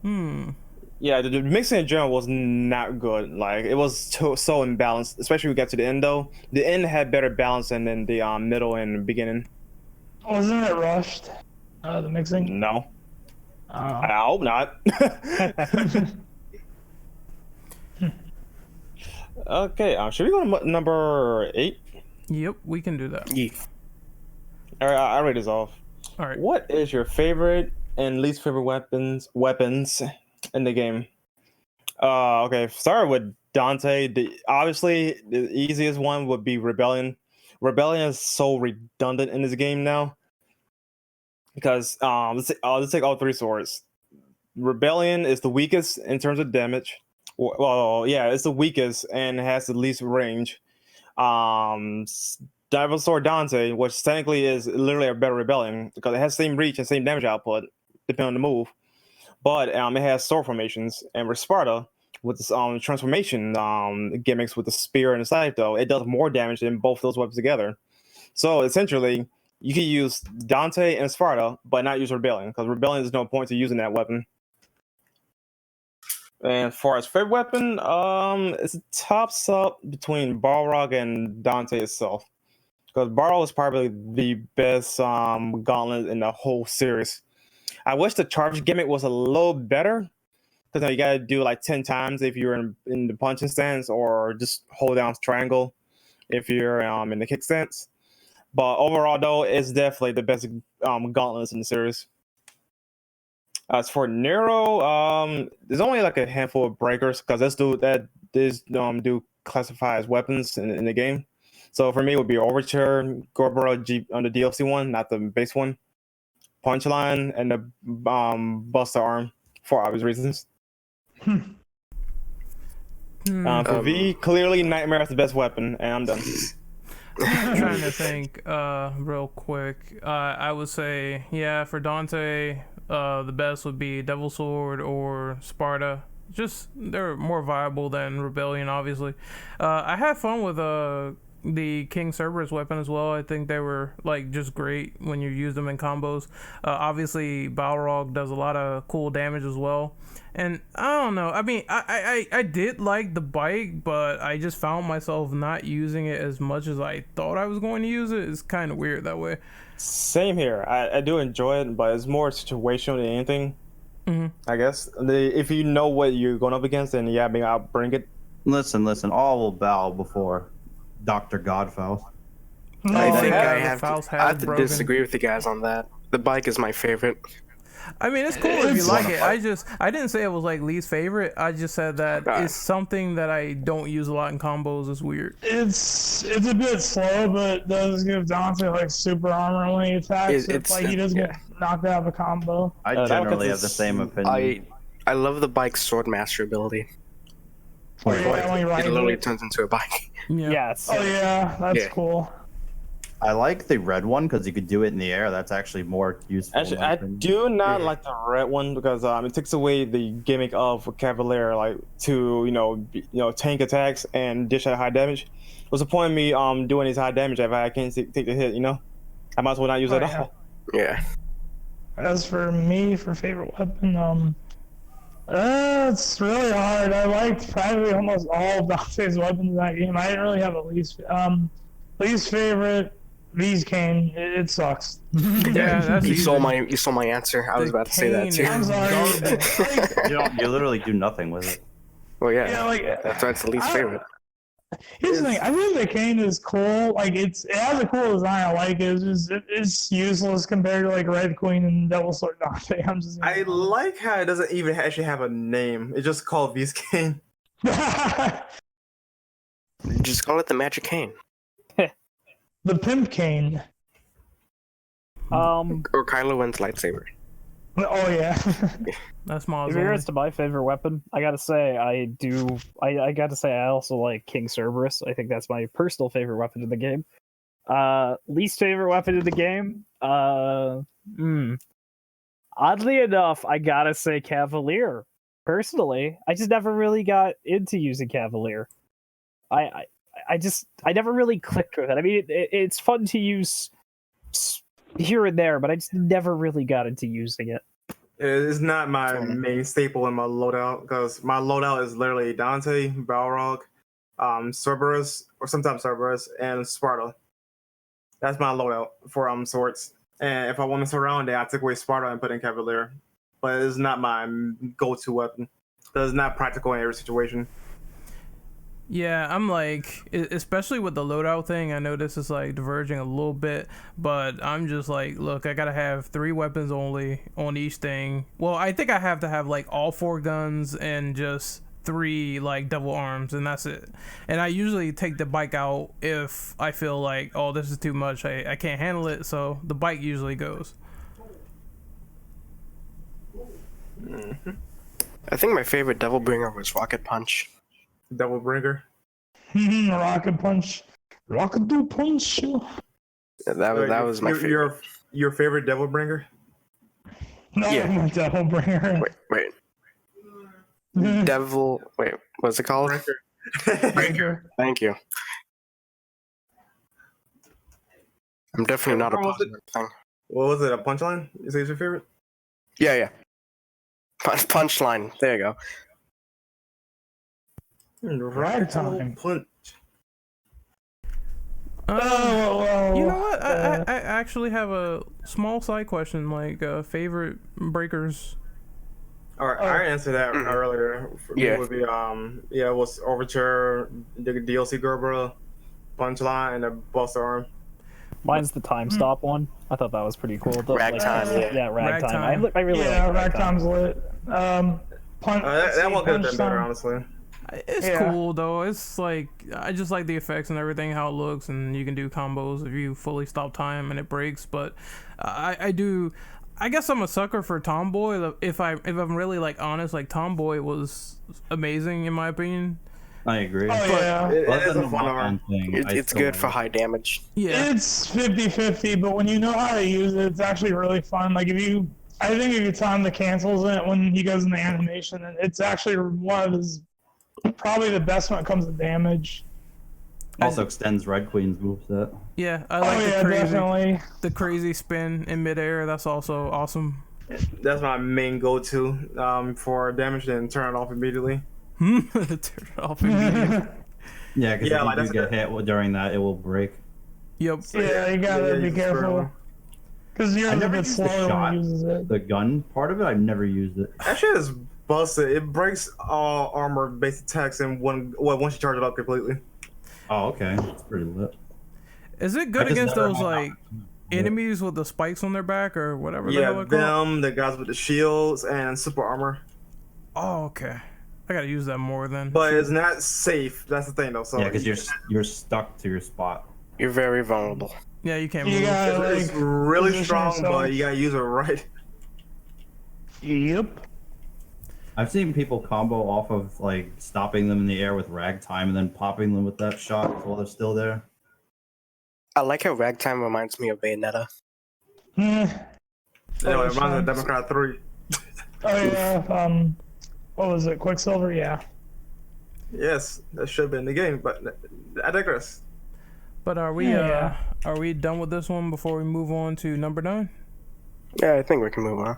Yeah, the mixing in general was not good. Like it was so imbalanced, especially when we got to the end. Though the end had better balance than the middle and beginning. Wasn't it rushed? The mixing? No, Oh. I hope not. Okay, should we go to number 8? Yep, we can do that. Yeah. All right, I read this off. All right. What is your favorite and least favorite weapons in the game? Okay, start with Dante. Obviously, the easiest one would be Rebellion. Rebellion is so redundant in this game now because let's take all 3 swords. Rebellion is the weakest in terms of damage. Well, yeah, it's the weakest and has the least range. Devil Sword Dante, which technically is literally a better Rebellion because it has the same reach and same damage output depending on the move. But it has sword formations, and with Sparta, with this transformation gimmicks with the spear and the scythe, though, it does more damage than both those weapons together. So essentially, you can use Dante and Sparta, but not use Rebellion, because Rebellion is no point to using that weapon. And as far as favorite weapon, it's a tops up between Balrog and Dante itself. Because Balrog is probably the best gauntlet in the whole series. I wish the charge gimmick was a little better. Because you gotta do like 10 times if you're in the punching stance, or just hold down triangle if you're in the kick stance. But overall, though, it's definitely the best gauntlets in the series. As for Nero, there's only like a handful of breakers because this do classify as weapons in the game. So for me, it would be Overture, Gorbera on the DLC one, not the base one, Punchline, and the Buster Arm for obvious reasons. For V, clearly Nightmare is the best weapon, and I'm done. I'm trying to think real quick. I would say, yeah, for Dante, the best would be Devil Sword or Sparta. Just they're more viable than Rebellion, obviously. I had fun with the King Cerberus weapon as well. I think they were like just great when you use them in combos. Obviously, Balrog does a lot of cool damage as well. And I don't know. I mean, I did like the bike, but I just found myself not using it as much as I thought I was going to use it. It's kind of weird that way. Same here. I do enjoy it, but it's more situational than anything. I guess if you know what you're going up against, then yeah, maybe I'll bring it. Listen, all will bow before Dr. Godfowl. I think I Faust have has to broken. disagree with you guys on that. The bike is my favorite. I mean, it's cool if you like it. I didn't say it was like least favorite. I just said that it's something that I don't use a lot in combos. It's weird. It's a bit slow, but it does give Dante like super armor when he attacks. It's like he doesn't get knocked out of a combo. I generally have the same opinion. I love the bike's sword master ability. Oh, yeah, when you ride It literally it. turns into a bike. Yeah. Yes. Oh yeah, that's cool. I like the red one because you could do it in the air. That's actually more useful. Actually, I do not like the red one because it takes away the gimmick of Cavalier, like to tank attacks and dish out high damage. What's the point of me doing these high damage if I can't take the hit? I might as well not use it at all. Yeah. As for me, for favorite weapon, it's really hard. I liked probably almost all of Dante's weapons in that game. I didn't really have a least favorite. V's cane. It sucks. Yeah, that's You easy. saw my answer. I was about to say that too. cane I'm sorry. You literally do nothing with it. Well, yeah. Yeah, like That's why it's the least favorite. here's the thing. I think the cane is cool. Like it has a cool design. I like it. It's useless compared to like Red Queen and Devil Sword Dante. I like how it doesn't even actually have a name. It's just called V's Cane. Just call it the magic cane. The pimp cane. Or Kylo Ren's lightsaber. Oh yeah. That's my In regards to my favorite weapon, I gotta say I also like King Cerberus. I think that's my personal favorite weapon in the game. Least favorite weapon in the game. Oddly enough, I gotta say Cavalier. Personally, I just never really got into using Cavalier. I never really clicked with it. I mean, it's fun to use here and there, but I just never really got into using it. It's not my main staple in my loadout because my loadout is literally Dante, Balrog, Cerberus, or sometimes Cerberus, and Sparta. That's my loadout for swords. And if I want to surround it, I take away Sparta and put in Cavalier. But it's not my go-to weapon. It's not practical in every situation. Yeah, I'm like, especially with the loadout thing, I know this is like diverging a little bit, but I'm just like, look, I gotta have 3 weapons only on each thing. Well, I think I have to have like all 4 guns and just 3 like double arms, and that's it. And I usually take the bike out if I feel like, oh, this is too much, I can't handle it, so the bike usually goes. Mm-hmm. I think my favorite Devil Bringer was Rocket Punch. Devil Bringer. Rocket Punch. Rocket do punch. Yeah, that was my favorite. Your favorite Devil Bringer? No, Yeah. my Devil Bringer. Wait. Devil. Wait, what's it called? Bringer. Thank you. I'm definitely not a positive thing. What was it? A punchline? Is it your favorite? Yeah. Punchline. There you go. Ragtime. Punch. You know what? I actually have a small side question, like favorite breakers. All right, I answered that earlier. For me, it would be it was Overture, the DLC Gerber, Punchline, and the Buster Arm. Mine's the time stop one. I thought that was pretty cool. Ragtime, yeah, Ragtime. I really like Ragtime's lit. That one could have been better, honestly. It's cool though. It's like, I just like the effects and everything, how it looks, and you can do combos if you fully stop time and it breaks. But I guess I'm a sucker for Tomboy. If I'm really like honest, like Tomboy was amazing in my opinion. I agree. Oh, yeah. It is a fun arm. It's good for high damage. Yeah. It's 50-50, but when you know how to use it, it's actually really fun. Like I think if you time the cancels in it when he goes in the animation, it's actually one of his, probably the best when it comes to damage. Also extends Red Queen's moveset. Yeah, I like definitely. the crazy spin in midair. That's also awesome. That's my main go-to for damage, then turn it off immediately. Turn it off immediately. Yeah, because if you get hit during that, it will break. Yep. Yeah, you gotta be careful. Because you're a bit slower when he uses it. The gun part of it, I've never used it. That shit is busted. It breaks all armor-based attacks in once you charge it up completely. Oh, okay. That's pretty lit. Is it good against those like enemies with the spikes on their back or whatever? Yeah, them, the guys with the shields and super armor. Oh, okay. I gotta use that more then. But it's not safe. That's the thing, though. So yeah, because you're stuck to your spot. You're very vulnerable. Yeah, you can't move. It's really strong, but you gotta use it right. Yep. I've seen people combo off of like stopping them in the air with Ragtime and then popping them with that shot while they're still there. I like how Ragtime reminds me of Bayonetta. It reminds me of Democrat 3. Oh yeah. What was it? Quicksilver? Yeah. Yes, that should have been the game, but I digress. But are we done with this one before we move on to number 9? Yeah, I think we can move on.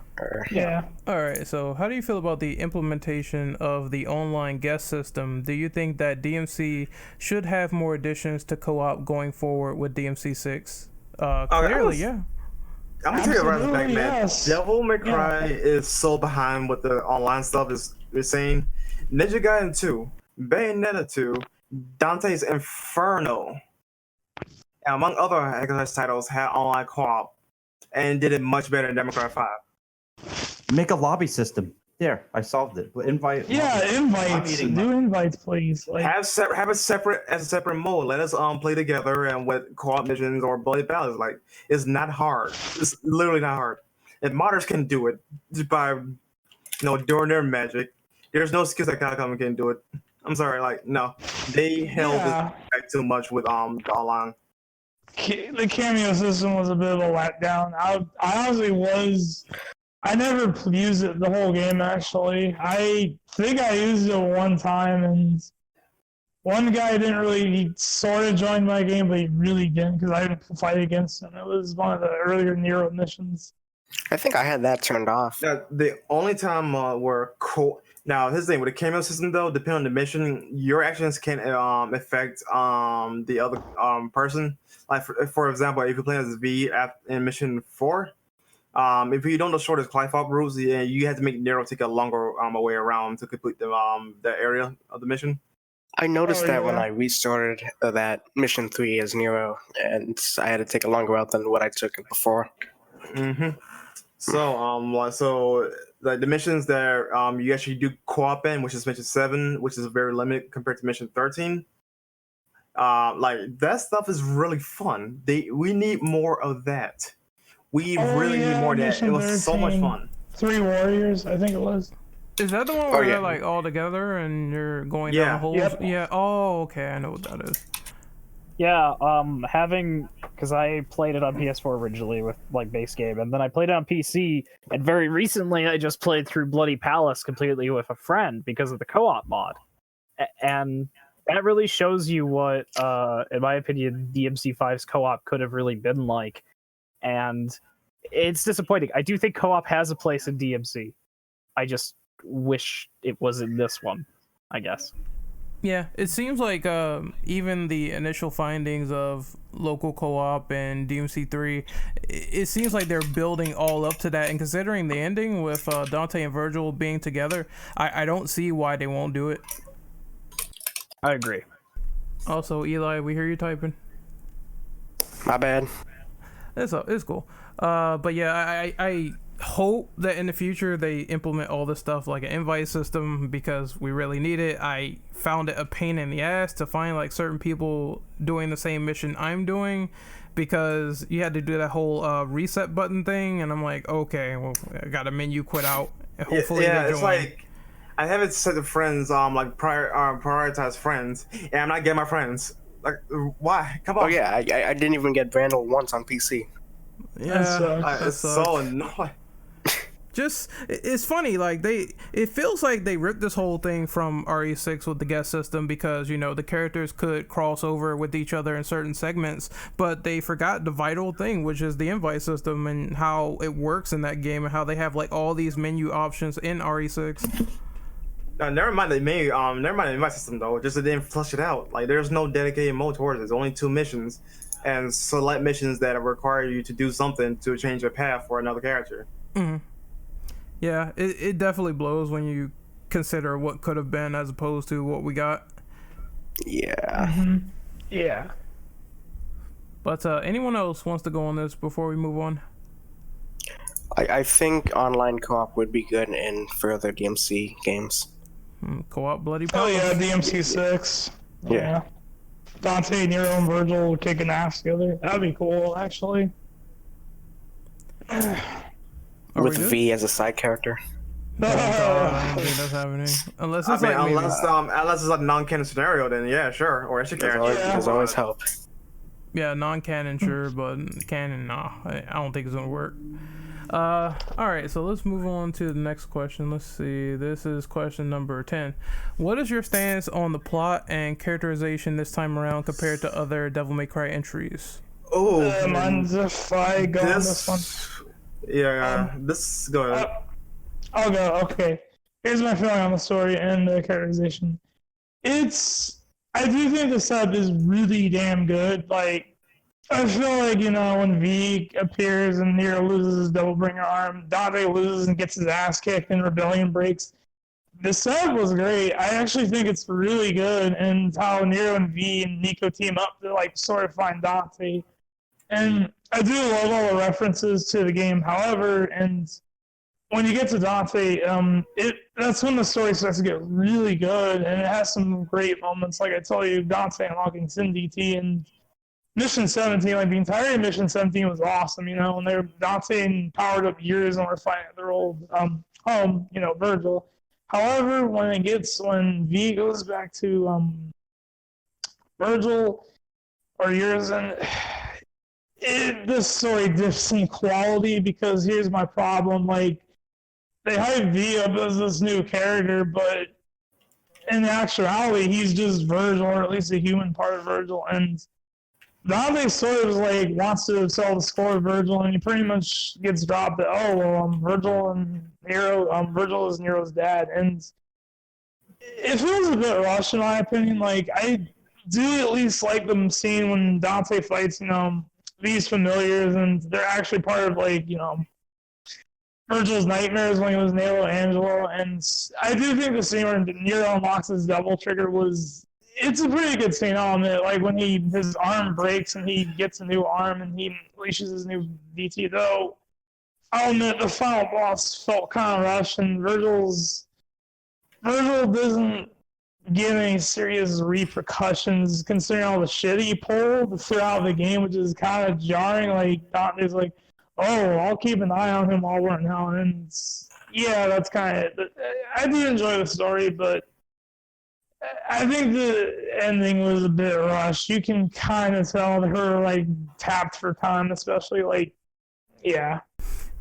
Yeah. All right. So, how do you feel about the implementation of the online guest system? Do you think that DMC should have more additions to co-op going forward with DMC 6? Clearly, yeah. I'm gonna tell you right from the back, man. Yes. Devil May Cry is so behind with the online stuff. Is saying Ninja Gaiden 2, Bayonetta 2, Dante's Inferno, and among other Xbox titles had online co-op and did it much better than Devil May Cry 5. Make a lobby system. There, I solved it. Invite. Yeah, invites. Do invites, please. Like, Have a separate mode. Let us play together and with co-op missions or bullet battles. Like, it's not hard. It's literally not hard. If modders can do it just by doing their magic, there's no excuse that Capcom can do it. I'm sorry, like no, they held this back too much with the online. The cameo system was a bit of a letdown. I honestly was. I never used it the whole game, actually. I think I used it one time, and one guy didn't really, he sort of joined my game, but he really didn't, because I had to fight against him. It was one of the earlier Nero missions. I think I had that turned off. The only time now his thing with the cameo system though, depending on the mission, your actions can affect the other person. Like for example, if you're playing as V in mission 4, if you don't know shortest climb up routes, yeah, you have to make Nero take a longer way around to complete the area of the mission. I noticed that when I restarted that mission 3 as Nero, and I had to take a longer route than what I took before. Mm-hmm. So like the missions that you actually do co-op in, which is mission 7, which is very limited compared to mission 13. Like that stuff is really fun. We need more of that. We really need more of that. It was so much fun. 3 Warriors, I think it was. Is that the one where they're like all together and you're going down the holes? Yep. Yeah. Oh, okay. I know what that is. Yeah, because I played it on PS4 originally with like base game, and then I played it on PC, and very recently I just played through Bloody Palace completely with a friend because of the co-op mod, and that really shows you what, in my opinion, DMC5's co-op could have really been like, and it's disappointing. I do think co-op has a place in DMC. I just wish it was in this one, I guess. Yeah, it seems like even the initial findings of local co-op and DMC3, it seems like they're building all up to that. And considering the ending with Dante and Virgil being together, I don't see why they won't do it. I agree. Also, Eli, we hear you typing. My bad. It's cool. But yeah, I hope that in the future they implement all this stuff like an invite system, because we really need it. I found it a pain in the ass to find like certain people doing the same mission I'm doing, because you had to do that whole reset button thing, and I'm like, okay, well, I got a menu quit out. Hopefully yeah, it's like I have it set to friends, like prioritize friends, and I'm not getting my friends. Like, why? Come on. Oh yeah, I didn't even get Vandal once on PC. Yeah, it's so annoying. Just, it's funny, like it feels like they ripped this whole thing from RE6 with the guest system, because you know the characters could cross over with each other in certain segments, but they forgot the vital thing, which is the invite system and how it works in that game, and how they have like all these menu options in RE6. Never mind the invite system though. Just they didn't flush it out. Like there's no dedicated mode towards it. There's only 2 missions, and select missions that require you to do something to change your path for another character. Mm-hmm. Yeah, it definitely blows when you consider what could have been as opposed to what we got. Yeah. Mm-hmm. Yeah. But anyone else wants to go on this before we move on? I think online co-op would be good in further DMC games. Co-op Bloody Oh Palace. yeah, DMC6. Yeah. Dante, Nero, and Virgil kicking ass together. That'd be cool, actually. With V as a side character. I don't think that's happening. Unless it's unless it's like a non-canon scenario, then yeah, sure. Or extra character. There's always help. Yeah, non-canon, sure, but canon, nah. I don't think it's gonna work. Alright, so let's move on to the next question. Let's see. This is question number 10. What is your stance on the plot and characterization this time around compared to other Devil May Cry entries? Oh, mine's if I go on this one. Yeah, this go ahead. I'll go. Okay. Here's my feeling on the story and the characterization. I do think the setup is really damn good. Like, I feel like, you know, when V appears and Nero loses his double bringer arm, Dante loses and gets his ass kicked and Rebellion breaks. The setup was great. I actually think it's really good, and how Nero and V and Nico team up to like sort of find Dante. And I do love all the references to the game. However, and when you get to Dante, that's when the story starts to get really good, and it has some great moments. Like I told you, Dante unlocking Syndicate and Mission 17, like the entire Mission 17 was awesome. You know, when they were Dante and powered up years and were fighting at their old home, you know, Virgil. However, when V goes back to Virgil or yours, and this story dips in quality, because here's my problem. Like, they hype V up as this new character, but in actuality, he's just Virgil, or at least a human part of Virgil. And Dante sort of like wants to sell the score of Virgil, and he pretty much gets dropped that Virgil and Nero, Virgil is Nero's dad, and it feels a bit rushed in my opinion. Like I do at least like the scene when Dante fights, these familiars, and they're actually part of like Virgil's nightmares when he was Nero Angelo, and I do think the scene where Nero unlocks his double trigger it's a pretty good scene, I'll admit. Like when his arm breaks and he gets a new arm and he unleashes his new DT, though I'll admit the final boss felt kind of rushed, and Virgil doesn't get any serious repercussions considering all the shit he pulled throughout the game, which is kind of jarring. Like Dante's like, I'll keep an eye on him while we're in hell. And yeah, that's kind of it. I do enjoy the story, but I think the ending was a bit rushed. You can kind of tell her like tapped for time, especially like, yeah.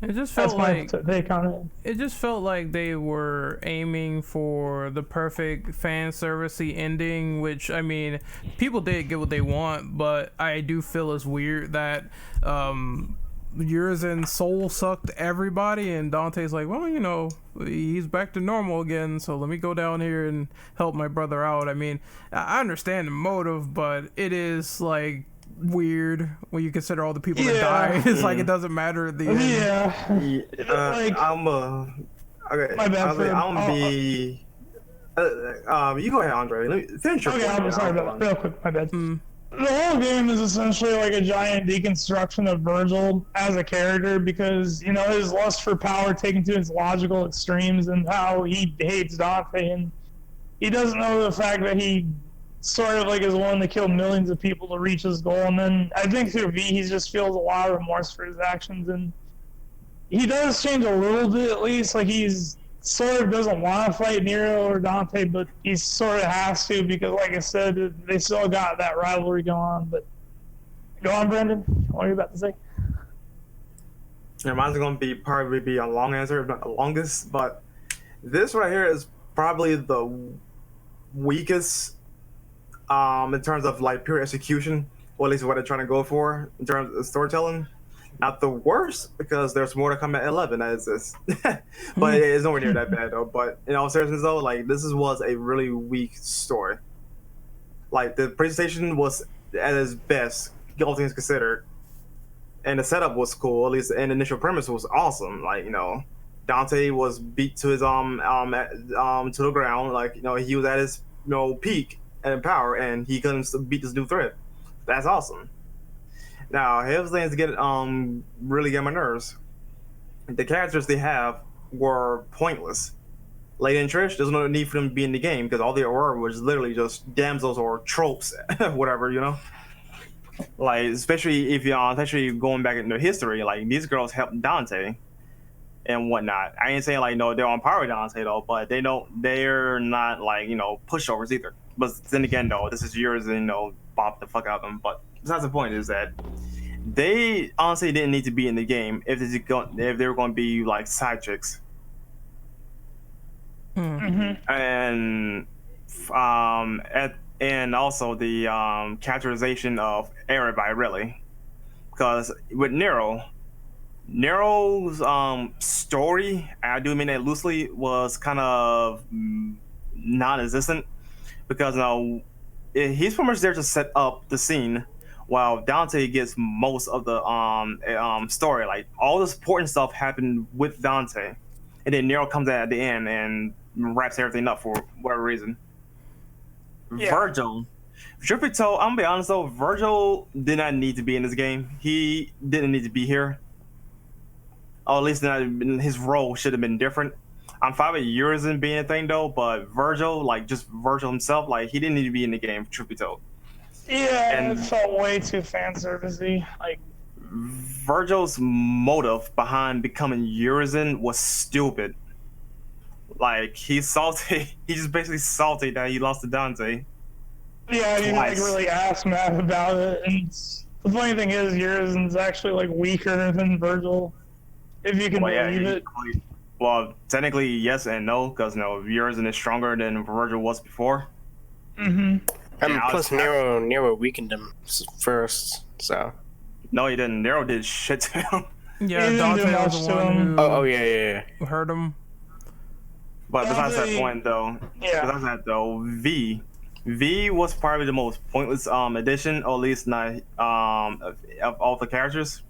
It just felt like they kind of. It just felt like they were aiming for the perfect fan servicey ending, which I mean, people did get what they want, but I do feel it's weird that Urizen soul sucked everybody, and Dante's like, well, he's back to normal again, so let me go down here and help my brother out. I mean, I understand the motive, but it is like weird when you consider all the people that died. It's like it doesn't matter at the end. Okay. My bad. You go ahead, Andre. Let me finish your point. I'm sorry about that. Real quick, my bad. The whole game is essentially like a giant deconstruction of Virgil as a character, because his lust for power taken to its logical extremes, and how he hates Dante, and he doesn't know the fact that he sort of like is willing to kill millions of people to reach his goal. And then I think through V, he just feels a lot of remorse for his actions, and he does change a little bit at least. Like he's sort of doesn't want to fight Nero or Dante, but he sort of has to, because like I said, they still got that rivalry going on. But go on, Brendan. What are you about to say? Yeah, mine's going to probably be a long answer, if not the longest, but this right here is probably the weakest in terms of like pure execution, or at least what they're trying to go for in terms of storytelling. Not the worst, because there's more to come at 11 as this. But it's nowhere near that bad though. But in all seriousness though, like this was a really weak story. Like the presentation was at its best, all things considered. And the setup was cool, at least, and the initial premise was awesome. Like, Dante was beat to his to the ground, like, he was at his peak and power, and he couldn't beat this new threat. That's awesome. Now, here's things to get really get my nerves. The characters they have were pointless. Lady and Trish, there's no need for them to be in the game, because all they were was literally just damsels or tropes, whatever, Like, especially if especially going back into history, like these girls helped Dante and whatnot. I ain't saying like no, they're on par with Dante though, but they're not like pushovers either. But then again, though, this is yours, and bop the fuck out of them. But besides the point is that they honestly didn't need to be in the game if they were going to be like side chicks. Mm-hmm. And also the characterization of everybody, really, because with Nero's story, I do mean that loosely, was kind of non-existent, because he's pretty much there to set up the scene, while Dante gets most of the story. Like all the important stuff happened with Dante, and then Nero comes at the end and wraps everything up for whatever reason. Yeah. Virgil, truth be told, I'm gonna be honest though, Virgil did not need to be in this game. He didn't need to be here. Or at least his role should have been different. I'm fine with Urizen being a thing though, but Virgil, like just Virgil himself, like he didn't need to be in the game, truth be told. Yeah, and it felt way too fan servicey. Like Virgil's motive behind becoming Urizen was stupid. Like he's salty. He's just basically salty that he lost to Dante. Yeah, he like really asked Matt about it. And the funny thing is, Urizen's actually like weaker than Virgil, if you can believe it. Well, technically yes and no, because Urizen is stronger than Virgil was before. Mm-hmm. And plus Nero weakened him first, so. No, he didn't. Nero did shit to him. Yeah, He didn't do Dante much was the to one him. who Oh yeah. hurt him. But besides that Dante- point, though, V was probably the most pointless addition, or at least not of all the characters.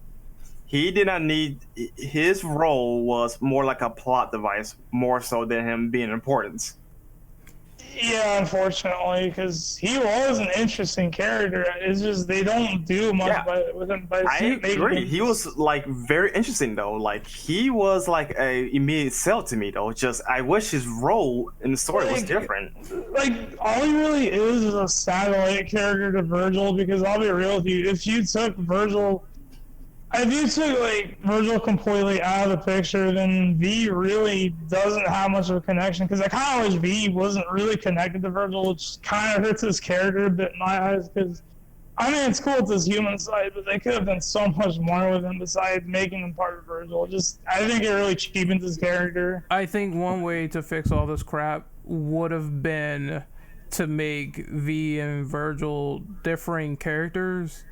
He did not need his role was more like a plot device, more so than him being important. Yeah, unfortunately, because he was an interesting character. It's just they don't do much with him. I agree. He was like very interesting though. Like he was like a immediate sell to me though. Just I wish his role in the story was different. Like all he really is a satellite character to Virgil. Because I'll be real with you, if you took Virgil completely out of the picture, then V really doesn't have much of a connection. Because I kind of wish V wasn't really connected to Virgil, which kind of hurts his character a bit in my eyes. Because I mean, it's cool with his human side, but they could have done so much more with him besides making him part of Virgil. I think it really cheapens his character. I think one way to fix all this crap would have been to make V and Virgil differing characters,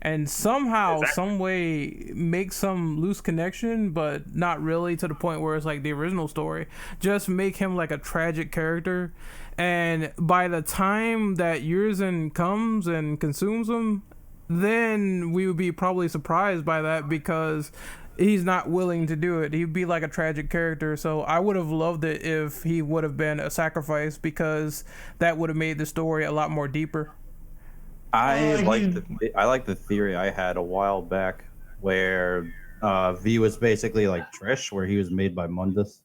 and somehow, some way, make some loose connection, but not really to the point where it's like the original story. Just make him like a tragic character, and by the time that Urizen comes and consumes him, then we would be probably surprised by that because he's not willing to do it. He'd be like a tragic character. So I would have loved it if he would have been a sacrifice, because that would have made the story a lot more deeper. I like the theory I had a while back where V was basically like Trish, where he was made by Mundus.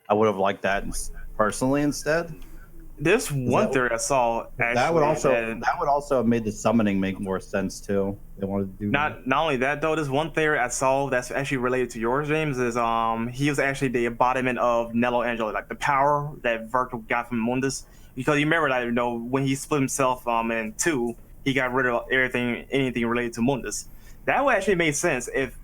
I would have liked that personally instead. This one theory I saw that would also have made the summoning make more sense too. They wanted to do not only that though. This one theory I saw that's actually related to yours, James, is he was actually the embodiment of Nello Angelo, like the power that Virgil got from Mundus. Because you remember that when he split himself in two, he got rid of anything related to Mundus. That would actually make sense if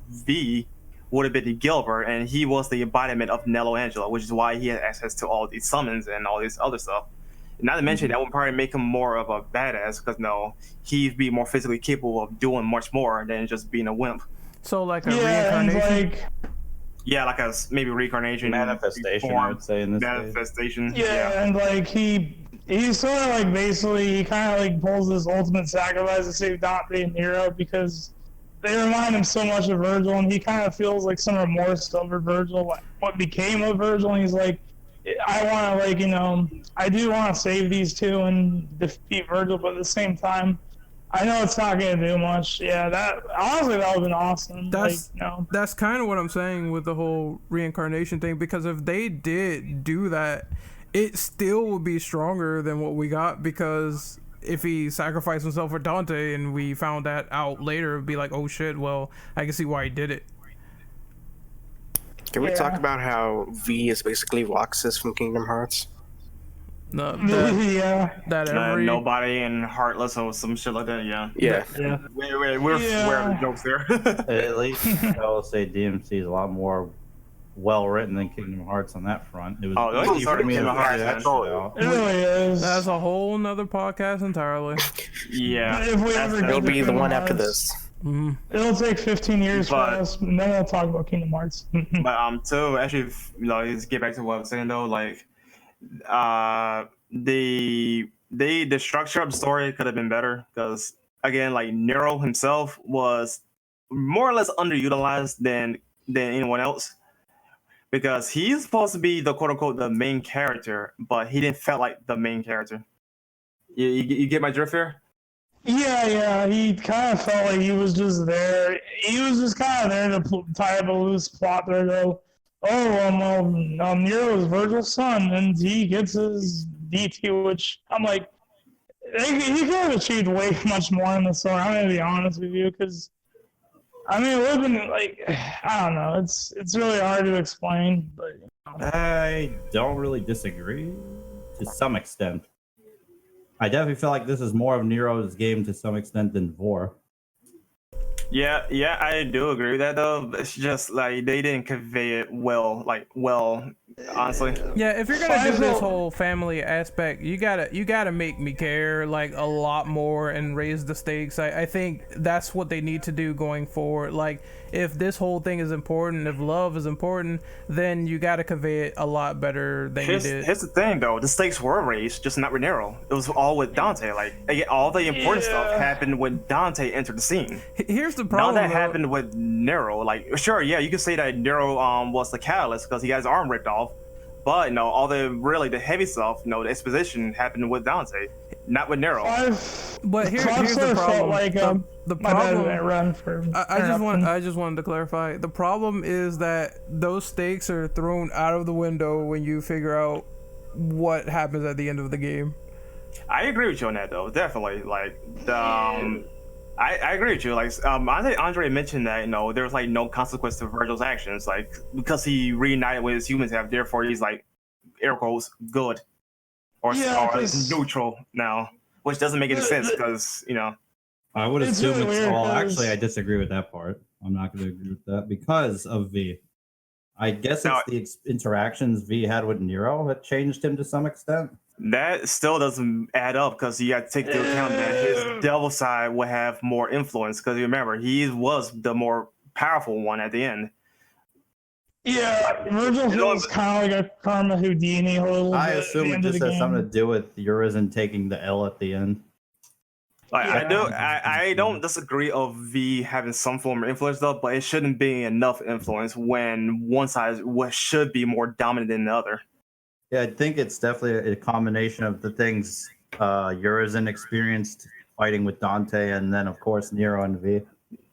V would have been the Gilbert and he was the embodiment of Nello Angelo, which is why he had access to all these summons and all this other stuff. Not to mention that would probably make him more of a badass, because he'd be more physically capable of doing much more than just being a wimp. So like a reincarnation. Like a maybe reincarnation, manifestation. I would say in this manifestation. Case. And like he's sort of like basically he kind of like pulls this ultimate sacrifice to save Dante and Nero, because they remind him so much of Virgil, and he kind of feels like some remorse over Virgil, like what became of Virgil, and he's like, I want to I do want to save these two and defeat Virgil, but at the same time, I know it's not going to do much. Yeah, that would have been awesome. That's kind of what I'm saying with the whole reincarnation thing, because if they did do that, it still would be stronger than what we got, because if he sacrificed himself for Dante and we found that out later, it'd be like, oh shit, well, I can see why he did it. Can we talk about how V is basically Roxas from Kingdom Hearts? No, nobody and Heartless or some shit like that. Yeah. We're aware of the jokes there. At least I will say DMC is a lot more well written than Kingdom Hearts on that front. It was It really is. That's a whole nother podcast entirely. It'll be the one after this. Mm-hmm. It'll take 15 years for us, and then we'll talk about Kingdom Hearts. But to actually, just get back to what I was saying though, like, the structure of the story could have been better, because again, like Nero himself was more or less underutilized than anyone else, because he's supposed to be the quote unquote the main character, but he didn't feel like the main character. You get my drift here? Yeah, he kind of felt like he was just there. He was just kind of there to tie up a loose plot thread. Nero is Virgil's son, and he gets his DT, which I'm like, he could have achieved way much more in the story. I'm gonna be honest with you, because I mean, it would have been like, I don't know. It's really hard to explain, but I don't really disagree to some extent. I definitely feel like this is more of Nero's game to some extent than Vor. Yeah, I do agree with that though. It's just like they didn't convey it well, honestly. Yeah, if you're gonna do this whole family aspect, you gotta make me care like a lot more and raise the stakes. I think that's what they need to do going forward. Like, if this whole thing is important, if love is important, then you gotta convey it a lot better than you did. Here's the thing though, the stakes were raised, just not with Nero. It was all with Dante. Like all the important stuff happened when Dante entered the scene. Here's the problem. None of that happened with Nero. Like, sure, yeah, you can say that Nero was the catalyst because he got his arm ripped off. But no, all the heavy stuff, the exposition happened with Dante, not with Nero. But here's the problem. Like, the problem. Run for I just wanted to clarify. The problem is that those stakes are thrown out of the window when you figure out what happens at the end of the game. I agree with you on that though, definitely. Like I agree with you. Like I think Andre mentioned that there was like no consequence to Virgil's actions, like because he reunited with his humans, therefore he's like air quotes good or neutral now, which doesn't make any sense because I would assume really it's weird, all. Actually, I disagree with that part. I'm not going to agree with that because of V. I guess it's the interactions V had with Nero that changed him to some extent. That still doesn't add up because you got to take into account that his devil side would have more influence because remember he was the more powerful one at the end. Yeah, Virgil feels kind of like a Karma Houdini a little bit. I assume it just has something to do with Urizen taking the L at the end. Like, I don't disagree of V having some form of influence though, but it shouldn't be enough influence when one side should be more dominant than the other. Yeah, I think it's definitely a combination of the things Urizen experienced fighting with Dante, and then of course Nero and V.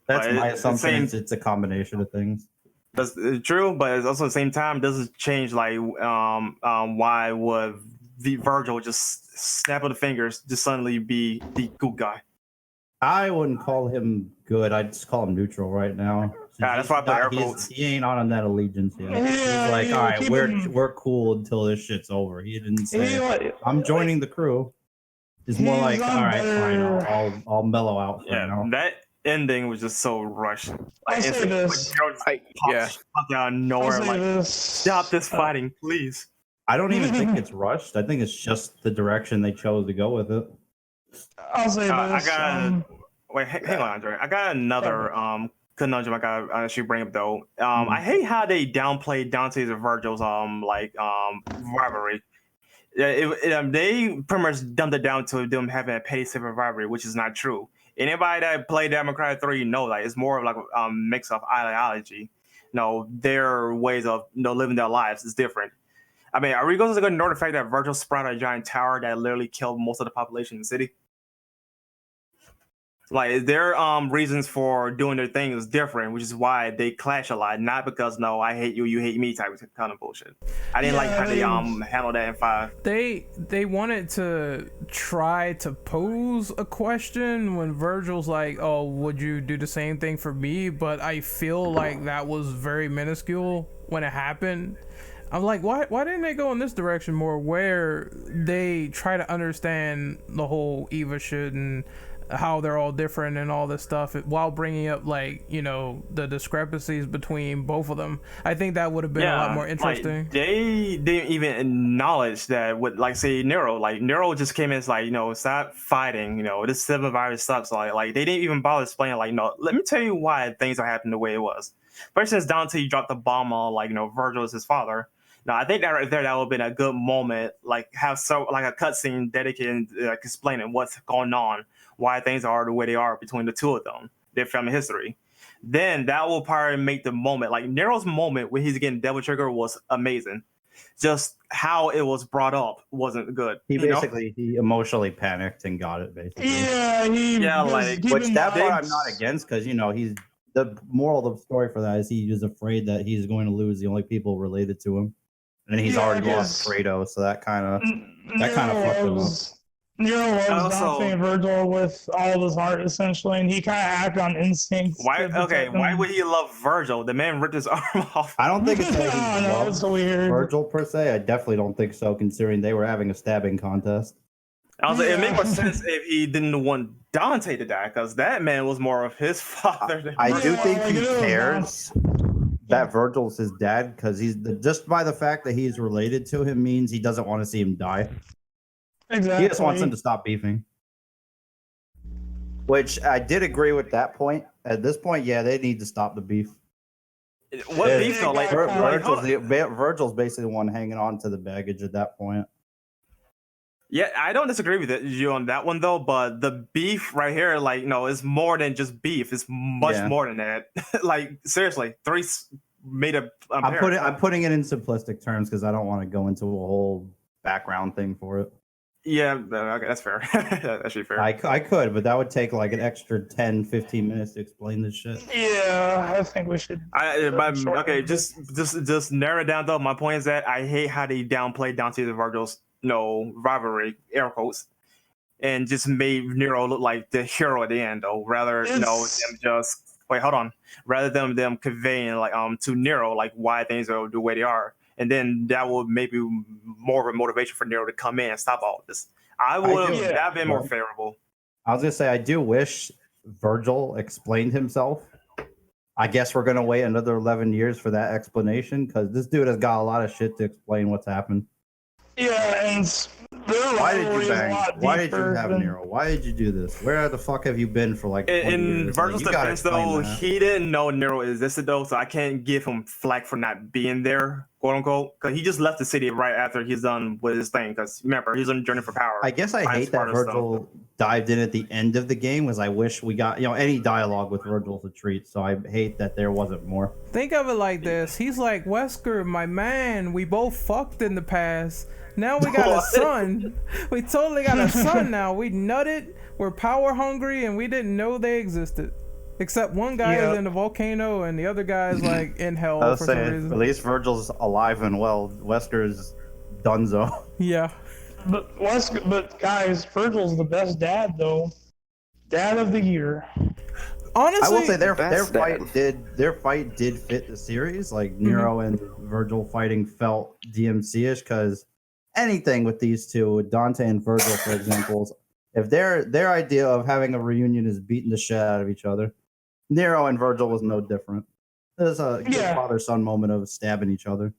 That's my assumption. It's a combination of things. That's true, but it's also at the same time doesn't change like why would Virgil just snap of the fingers to suddenly be the good guy? I wouldn't call him good. I'd just call him neutral right now. That's why I put air quotes. He ain't on that allegiance yet. Yeah, he's like, all right, we're cool until this shit's over. He didn't say, I'm joining the crew. It's more like, all right, fine, I'll mellow out for now. That ending was just so rushed. I'll say this. Popped out of nowhere, stop this fighting, please. I don't even think it's rushed. I think it's just the direction they chose to go with it. I'll say this. Hang on, Andre. I got another conundrum I gotta actually bring up though. I hate how they downplayed Dante's and Virgil's rivalry. They pretty much dumped it down to them having a petty civil rivalry, which is not true. Anybody that played Devil May Cry 3 know like it's more of like a mix of ideology. Their ways of living their lives is different. I mean, are we going to ignore the fact that Virgil sprouted a giant tower that literally killed most of the population in the city? Like, their reasons for doing their thing is different, which is why they clash a lot. Not because I hate you, you hate me type of kind of bullshit. I didn't like how they handled that in 5. They wanted to try to pose a question when Virgil's like, "Oh, would you do the same thing for me?" But I feel like that was very minuscule when it happened. I'm like, why didn't they go in this direction more, where they try to understand the whole Eva shit and how they're all different and all this stuff while bringing up the discrepancies between both of them? I think that would have been a lot more interesting. Like, they didn't even acknowledge that with say Nero. Like Nero just came in as like, stop fighting, this 7 virus sucks. Like they didn't even bother explaining let me tell you why things are happening the way it was. First, since Dante dropped the bomb on Virgil is his father. Now, I think that right there, that would have been a good moment, have a cutscene dedicated, explaining what's going on, why things are the way they are between the two of them, their family history. Then that will probably make the moment, Nero's moment when he's getting Devil Trigger was amazing. Just how it was brought up wasn't good. He emotionally panicked and got it, basically. Which that part I'm not against because he's the moral of the story for that is he is afraid that he's going to lose the only people related to him. And he's already lost Fredo, so that kind of fucked him up. Nero loves Dante and Virgil with all of his heart, essentially, and he kind of acted on instinct. Why would he love Virgil? The man ripped his arm off. I don't think it's it's weird. Virgil per se. I definitely don't think so, considering they were having a stabbing contest. I was like, it made more sense if he didn't want Dante to die, because that man was more of his father than I do Yeah, think like, he it was cares that Virgil's his dad because just by the fact that he's related to him means he doesn't want to see him die. Exactly. He just wants him to stop beefing. Which I did agree with that point. At this point, yeah, they need to stop the beef. What Yeah. beef though? Like, Virgil's basically the one hanging on to the baggage at that point. yeah, I don't disagree with you on that one though, but the beef right here, like, it's more than just beef. It's much Yeah. more than that. Like, seriously, three made a. I'm putting it in simplistic terms because I don't want to go into a whole background thing for it. Yeah, okay, that's fair. That's actually fair. I could, but that would take like an extra 10, 15 minutes to explain this shit. Yeah, I think we should. Okay, just narrow it down though. My point is that I hate how they downplayed Dante and Virgil's rivalry, air quotes, and just made Nero look like the hero at the end though. Rather, them just wait, hold on. Rather than them conveying like to Nero like why things are the way they are. And then that would maybe more of a motivation for Nero to come in and stop all this. I would have that been more favorable. I was gonna say I do wish Virgil explained himself. I guess we're gonna wait another 11 years for that explanation because this dude has got a lot of shit to explain what's happened. Yeah, and why did you bang? Why did you have Nero? Why did you do this? Where the fuck have you been for like 20 in years? Virgil's defense though, he didn't know Nero existed though, so I can't give him flack for not being there, quote unquote, because he just left the city right after he's done with his thing. Because remember, he's on a journey for power. I guess I hate that Virgil dived in at the end of the game, because I wish we got any dialogue with Virgil's a treat. So I hate that there wasn't more. Think of it like this: he's like, Wesker, my man. We both fucked in the past. Now we got a son. We totally got a son now. We nutted. We're power hungry, and we didn't know they existed. Except one guy is in the volcano, and the other guy's like in hell for some reason. At least Virgil's alive and well. Wesker's donezo. Yeah. But guys, Virgil's the best dad though. Dad of the year. Honestly, I will say their fight did fit the series. Like Nero and Virgil fighting felt DMC-ish because anything with these two, with Dante and Virgil, for example, if their idea of having a reunion is beating the shit out of each other, Nero and Virgil was no different. There's a good father-son moment of stabbing each other.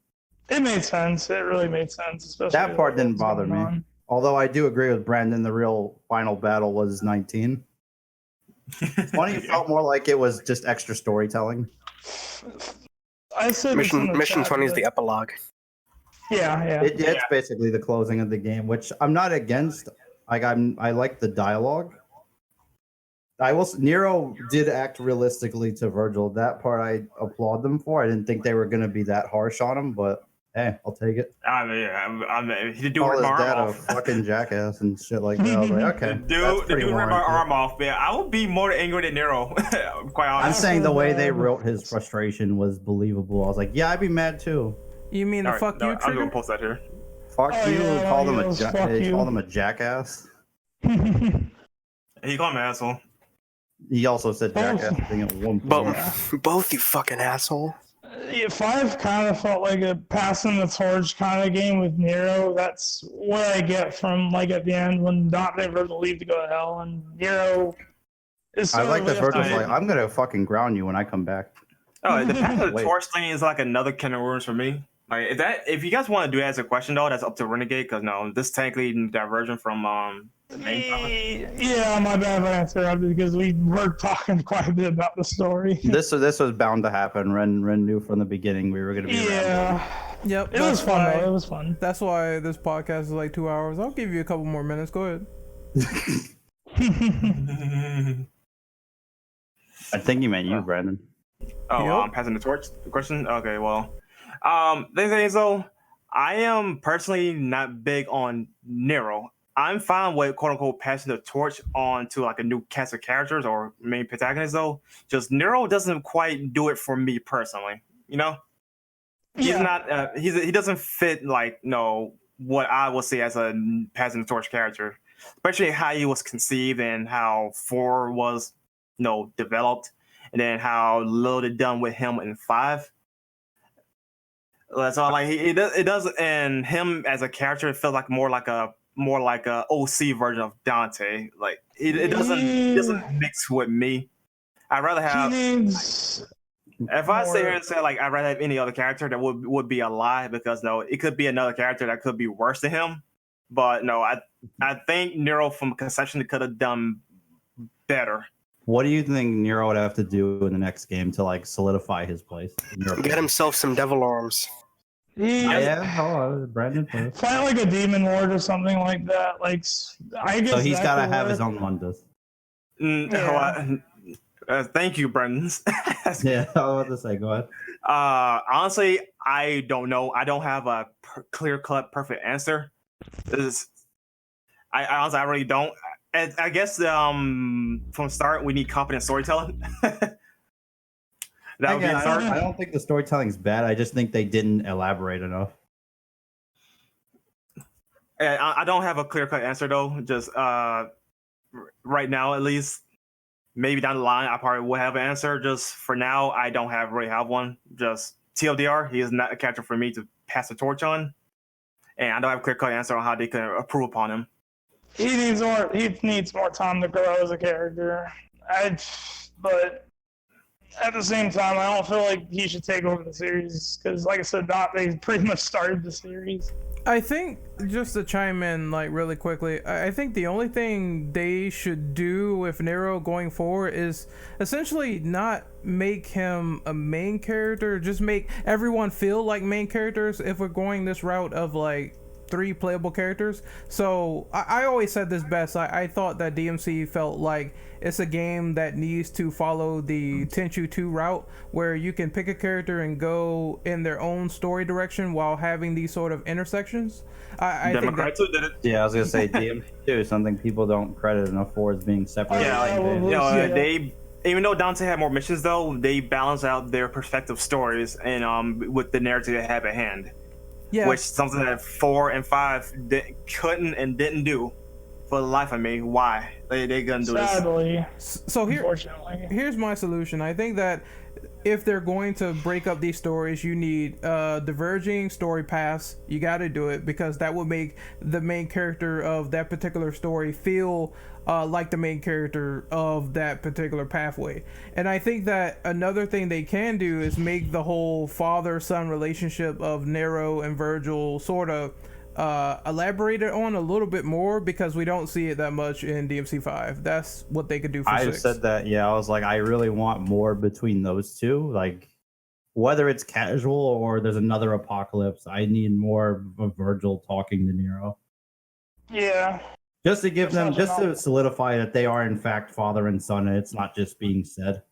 It made sense. It really made sense. Especially that part didn't bother me. Although I do agree with Brandon, the real final battle was 19. 20 felt more like it was just extra storytelling. I said Mission 20 is the epilogue. Yeah. It's basically the closing of the game, which I'm not against. I like the dialogue. Nero did act realistically to Virgil. That part I applaud them for. I didn't think they were going to be that harsh on him, but hey, I'll take it. I mean, he did do Call rip his my dad arm a off. fucking jackass and shit like that. I was like, okay, the dude ripped my arm off, man. I would be more angry than Nero. Quite honestly. I'm saying the way they wrote his frustration was believable. I was like, yeah, I'd be mad too. You mean the fuck you trigger? I'm gonna post that here. Fuck you. Call them a jackass. He called him an asshole. He also said jackass thing at one point. Both, you fucking asshole. Yeah, 5 kind of felt like a passing the torch kind of game with Nero. That's what I get from like at the end when Dante and Virgil leave to go to hell, and Nero is. I like that Virgil's like, I'm gonna fucking ground you when I come back. Oh, the passing the torch thing is like another can of worms for me. Like if you guys want to do it as a question though, that's up to Renegade, because no, this technically diversion from the main topic. Yeah, my bad for answer because we were talking quite a bit about the story. This was bound to happen. Ren knew from the beginning we were gonna be around. Yep. It was fun though. It was fun. That's why this podcast is like 2 hours. I'll give you a couple more minutes. Go ahead. I think you meant you, Brandon. Oh, I'm passing the torch. The question. Okay, well. The thing is though, I am personally not big on Nero. I'm fine with quote unquote passing the torch on to like a new cast of characters or main protagonists though. Just Nero doesn't quite do it for me personally. You know, he's not. He doesn't fit like what I would say as a passing the torch character, especially how he was conceived and how 4 was developed, and then how little they done with him in 5. So like it does, and him as a character, it felt like more like a more like a OC version of Dante. Like it doesn't mix with me. I'd rather have. He needs If I sit more- here and say like I'd rather have any other character, that would be a lie, because no, it could be another character that could be worse than him. But no, I think Nero from Conception could have done better. What do you think Nero would have to do in the next game to like solidify his place? Get himself some devil arms. Brandon. Fight like a demon lord or something like that. Like I guess. So he's that got to could have work. his own Mundus. Thank you, Brendan. Yeah, I was about to say, go ahead. Honestly, I don't know. I don't have a clear-cut perfect answer. I really don't. I guess from start we need competent storytelling. That would be Again, a start. I don't think the storytelling's bad. I just think they didn't elaborate enough. I don't have a clear-cut answer though. Just right now, at least. Maybe down the line, I probably will have an answer. Just for now, I don't really have one. Just TLDR, he is not a character for me to pass the torch on, and I don't have a clear-cut answer on how they can improve upon him. He needs more time to grow as a character. But at the same time, I don't feel like he should take over the series because, like I said, they pretty much started the series. I think, just to chime in like really quickly, I think the only thing they should do with Nero going forward is essentially not make him a main character, just make everyone feel like main characters if we're going this route of like 3 playable characters. So I always said this best. I thought that DMC felt like it's a game that needs to follow the Tenchu 2 route, where you can pick a character and go in their own story direction while having these sort of intersections. I think Democrat too did it. Yeah, I was gonna say DMC too. Something people don't credit enough for is being separate. They even though Dante had more missions though, they balance out their perspective stories and with the narrative they have at hand. Yeah. Which something that 4 and 5 couldn't and didn't do for the life of me. Why they gonna do Sadly, So unfortunately. here's my solution. I think that if they're going to break up these stories, you need diverging story paths. You got to do it because that will make the main character of that particular story feel like the main character of that particular pathway. And I think that another thing they can do is make the whole father-son relationship of Nero and Virgil sort of elaborated on a little bit more, because we don't see it that much in DMC5. That's what they could do for I 6. said that. Yeah, I was like, I really want more between those two. Like, whether it's casual or there's another apocalypse, I need more of Virgil talking to Nero. Yeah. Just to give them, just to solidify that they are in fact father and son, and it's not just being said.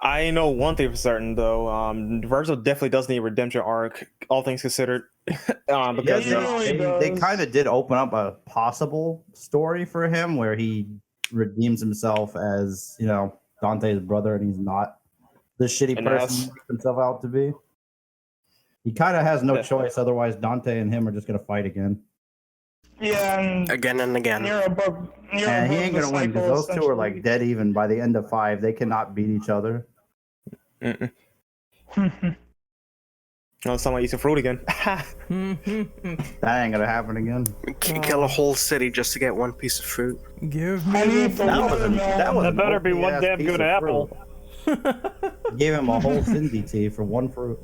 I know one thing for certain though. Virgil definitely does need a redemption arc, all things considered. Because they kind of did open up a possible story for him where he redeems himself as, you know, Dante's brother, and he's not the shitty person he makes himself out to be. He kind of has no choice, otherwise Dante and him are just gonna fight again. Yeah, and Again and again. And he ain't gonna win because those two are like dead even by the end of 5. They cannot beat each other. Oh, someone eats a fruit again. That ain't gonna happen again. Kill a whole city just to get one piece of fruit. Give me That better be one damn good apple. Gave him a whole Cindy tea for one fruit.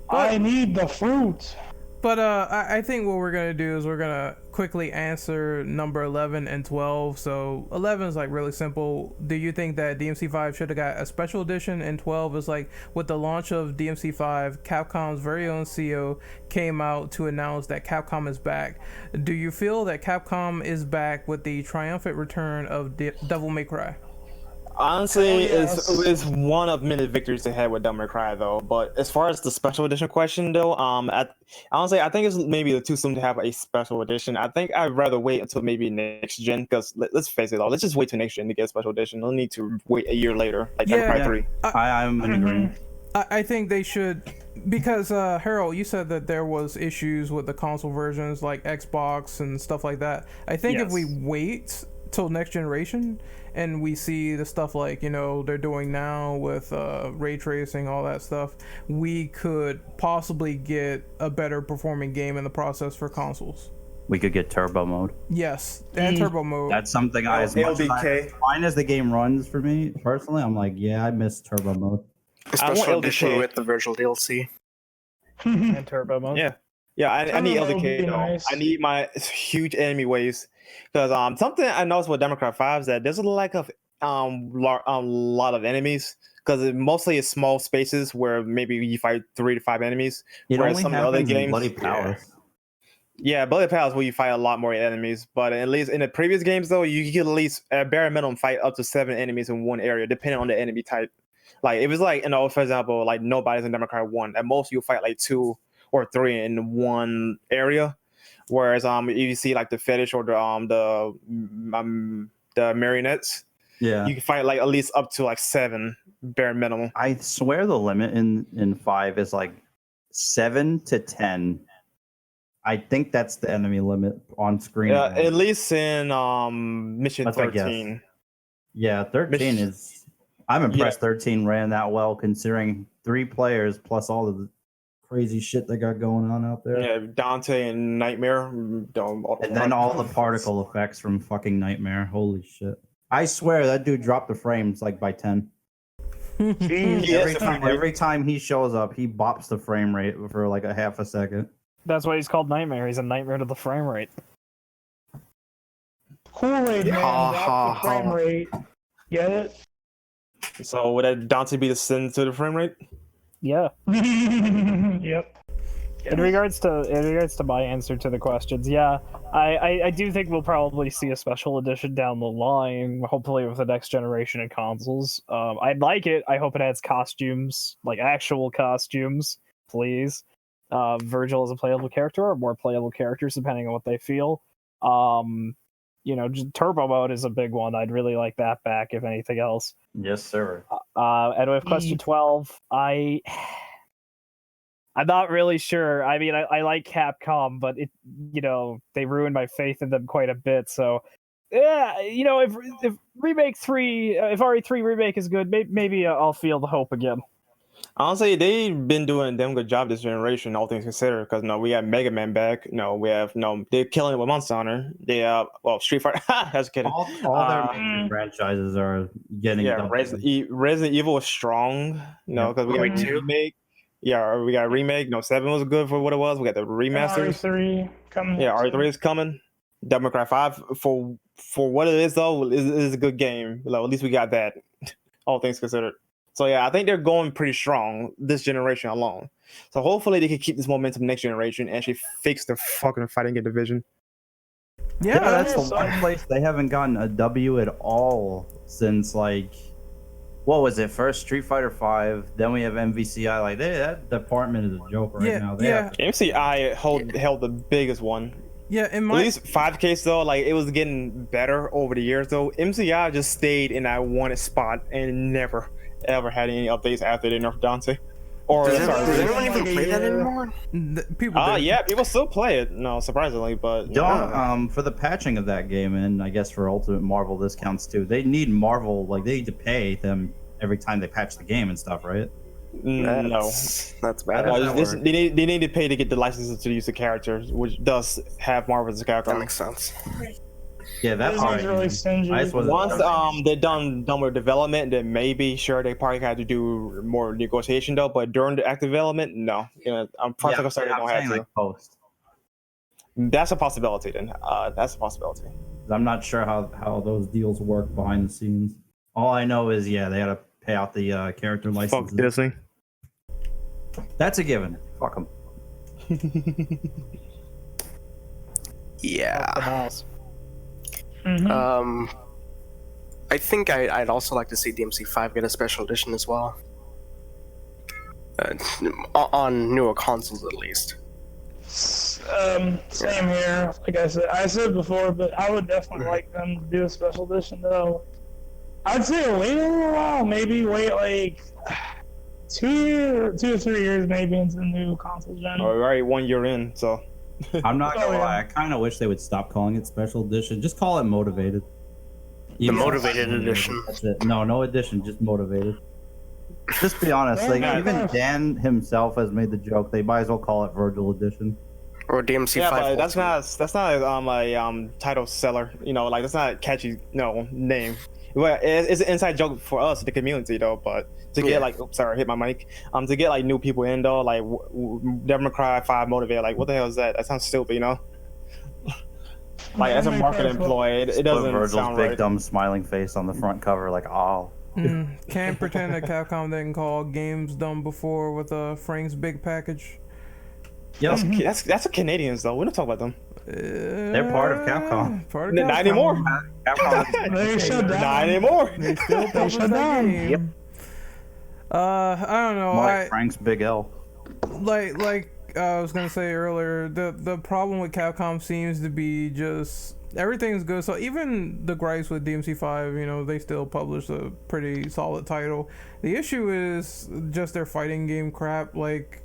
I need the fruit. But I think what we're gonna do is we're gonna quickly answer number 11 and 12. So 11 is like really simple. Do you think that DMC5 should have got a special edition? And 12 is like, with the launch of DMC5, Capcom's very own CEO came out to announce that Capcom is back. Do you feel that Capcom is back with the triumphant return of Devil May Cry? Honestly, it's one of many victories they had with Devil May Cry, though. But as far as the special edition question, though, honestly, I think it's maybe too soon to have a special edition. I think I'd rather wait until maybe next gen, because let's face it, though, let's just wait till next gen to get a special edition. No need to wait a year later, like Devil May Cry 3. I'm in agreement. I think they should, because Harold, you said that there was issues with the console versions, like Xbox and stuff like that. I think if we wait till next generation and we see the stuff like, you know, they're doing now with ray tracing, all that stuff, we could possibly get a better performing game in the process for consoles. We could get turbo mode. Yes, and turbo mode. That's something I, as much as fine as the game runs for me personally, I'm like, yeah, I miss turbo mode. A special edition with the virtual DLC. And turbo mode. Yeah, I need LDK though. Nice. I need my huge enemy waves because something I noticed with Democrat 5 is that there's a lack of lot of enemies because mostly it's small spaces where maybe you fight 3 to 5 enemies. It whereas only some happens other games, in Bloody Palace. Yeah, Bloody Palace where you fight a lot more enemies. But at least in the previous games though, you could at least at bare minimum fight up to 7 enemies in one area, depending on the enemy type. Like it was like for example, like nobody's in Democrat 1. At most you'll fight like 2 or 3 in one area, whereas if you see like the fetish or the marionettes, you can fight like at least up to like 7 bare minimum. I swear the limit in 5 is like 7 to 10. I think that's the enemy limit on screen. Yeah, at least in mission 13. Yeah, 13 is. I'm impressed. 13 ran that well considering 3 players plus all of the crazy shit they got going on out there. Yeah, Dante and Nightmare. And then all the particle effects from fucking Nightmare. Holy shit. I swear that dude dropped the frames like by 10. Every time he shows up, he bops the frame rate for like a half a second. That's why he's called Nightmare. He's a nightmare to the frame rate. Kool-Aid man, drop the frame rate. Get it? So would that Dante be the sin to the frame rate? Yeah. Yep. In regards to my answer to the questions, yeah, I do think we'll probably see a special edition down the line, hopefully with the next generation of consoles. I'd like it. I hope it adds costumes, like actual costumes, please. Virgil as a playable character or more playable characters, depending on what they feel. Just turbo mode is a big one. I'd really like that back, if anything else. Yes, sir. And with question 12, I'm not really sure. I mean, I like Capcom, but they ruined my faith in them quite a bit. So, yeah, if Remake 3, if RE3 Remake is good, maybe I'll feel the hope again. Honestly, they've been doing a damn good job this generation, all things considered. Because we have Mega Man back. We have they're killing it with Monster Hunter. They have Street Fighter. That's kidding. All their major franchises are getting. Yeah, Resident Evil is strong. Because we got a remake. Yeah, we got a remake. 7 was good for what it was. We got the remasters. RE3 coming. Yeah, RE3 is coming. Democrat 5 for what it is though is a good game. At least we got that. All things considered. So yeah, I think they're going pretty strong this generation alone. So hopefully they can keep this momentum next generation and actually fix the fucking fighting game division. Yeah, that's the one place they haven't gotten a W at all since like, what was it? First Street Fighter 5, then we have MVCI. Like that department is a joke right now. MVCI held the biggest one. Yeah, at least 5K though, like it was getting better over the years though. MCI just stayed in that one spot and never ever had any updates after they nerfed Dante. Does anyone even play that anymore? People still play it. No, surprisingly, but for the patching of that game, and I guess for Ultimate Marvel discounts too, they need Marvel, like they need to pay them every time they patch the game and stuff, right? That's bad. They need to pay to get the licenses to use the characters, which does have Marvel as a character. That makes sense. Yeah, that part. Really stingy. Once they're done with development, then maybe they probably had to do more negotiation though. But during the active development, no. I'm probably they don't have to. Like post. That's a possibility. Then that's a possibility. I'm not sure how those deals work behind the scenes. All I know is they gotta pay out the character licenses. Fuck Disney. That's a given. Fuck them. Yeah. Mm-hmm. I think I'd also like to see DMC5 get a special edition as well. On newer consoles at least. Same here. Like I said before, but I would definitely like them to do a special edition though. I'd say wait a little while, maybe wait like 2 or 3 years maybe into the new console gen. All right, 1 year in, so. I'm not gonna lie, I kind of wish they would stop calling it special edition. Just call it motivated. The motivated edition. That's it. No edition, just motivated. Just be honest, even Dan himself has made the joke. They might as well call it Virgil edition. Or DMC Yeah, 5 but that's Ultimate. not a title seller. You know, like that's not a catchy name. Well, it's an inside joke for us, the community, though. But to get like, oops, sorry, I hit my mic. To get like new people in though, like Devil May Cry 5 Motivated, like what the hell is that? That sounds stupid, you know. Like as a marketing ploy, it doesn't Virgil's sound big right. dumb smiling face on the front cover, like oh. Can't pretend that Capcom didn't call games dumb before with Frank's big package. Yep. That's the Canadians though. We don't talk about them. They're part of Capcom. Part of Not Capcom. anymore. Capcom. They shut down. Not anymore. They still publish shut that down. game. I don't know. Like Frank's big L. Like I was gonna say earlier, the problem with Capcom seems to be just everything's good. So even the gripes with DMC5, you know, they still publish a pretty solid title. The issue is just their fighting game crap. Like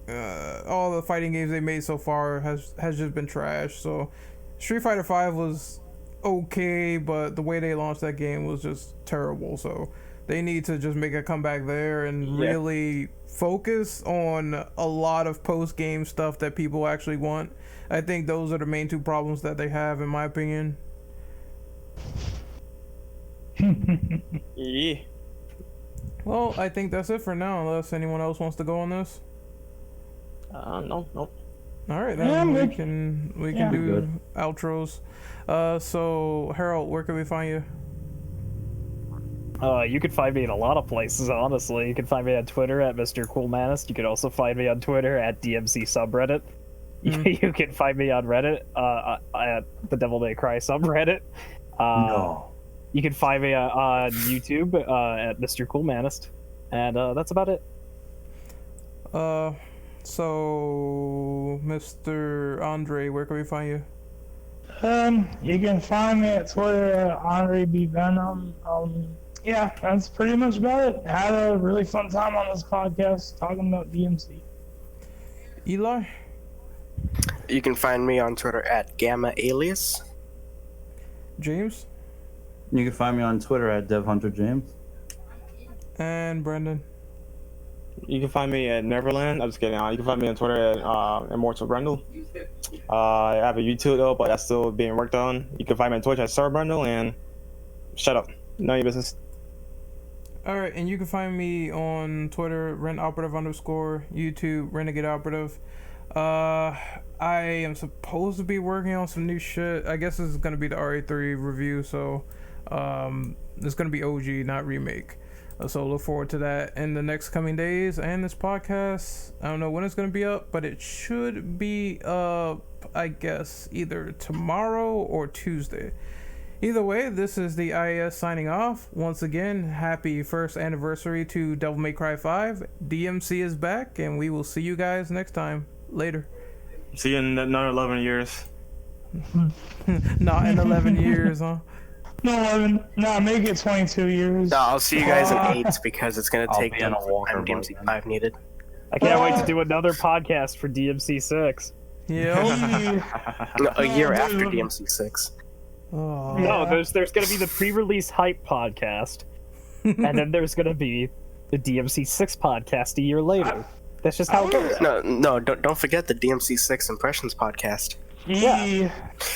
all the fighting games they made so far has just been trash. So Street Fighter V was okay, but the way they launched that game was just terrible. So they need to just make a comeback there and really focus on a lot of post-game stuff that people actually want. I think those are the main two problems that they have, in my opinion. Yeah. Well, I think that's it for now, unless anyone else wants to go on this. No. All right, then Yeah, we can do Good. outros. So Harold, where can we find you? You can find me in a lot of places, honestly. You can find me on Twitter at Mr. Coolmanist. You can also find me on Twitter at DMC subreddit. You can find me on Reddit at the Devil May Cry subreddit. No. You can find me on YouTube at Mr. Coolmanist. And that's about it. So Mr. Andre, where can we find you? You can find me at Twitter at Andre B Venom. Yeah, that's pretty much about it. Had a really fun time on this podcast talking about DMC. Eli? You can find me on Twitter at Gamma Alias. James? You can find me on Twitter at DevHunterJames. And Brendan? You can find me at Neverland. I'm just kidding. You can find me on Twitter at Immortal Brundle. I have a YouTube though, but that's still being worked on. You can find me on Twitch at Sir Brundle, and shut up. None of your business. Alright, and you can find me on Twitter, RentOperative_, YouTube, Renegade Operative. I am supposed to be working on some new shit. I guess this is going to be the RA3 review, so it's going to be OG, not remake. So look forward to that in the next coming days. And this podcast, I don't know when it's going to be up, but it should be up, I guess, either tomorrow or Tuesday. Either way, this is the IAS signing off. Once again, happy first anniversary to Devil May Cry 5. DMC is back, and we will see you guys next time. Later. See you in another 11 years. Not in 11 years, huh? No, 11. Nah, make it 22 years. No, I'll see you guys in 8 because it's going to I'll take be in a walker time by DMC then. 5 needed. I can't wait to do another podcast for DMC 6. Yeah. No, a year after DMC 6. Oh. No, there's going to be the pre-release hype podcast, and then there's going to be the DMC 6 podcast a year later. That's just how it goes. No, don't forget the DMC 6 Impressions podcast. Yeah,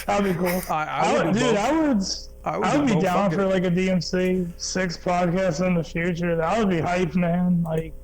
that'd be cool. I would do Dude, both. I would be both. down Fuck for it. like a DMC 6 podcast in the future. That would be hype, man. Like,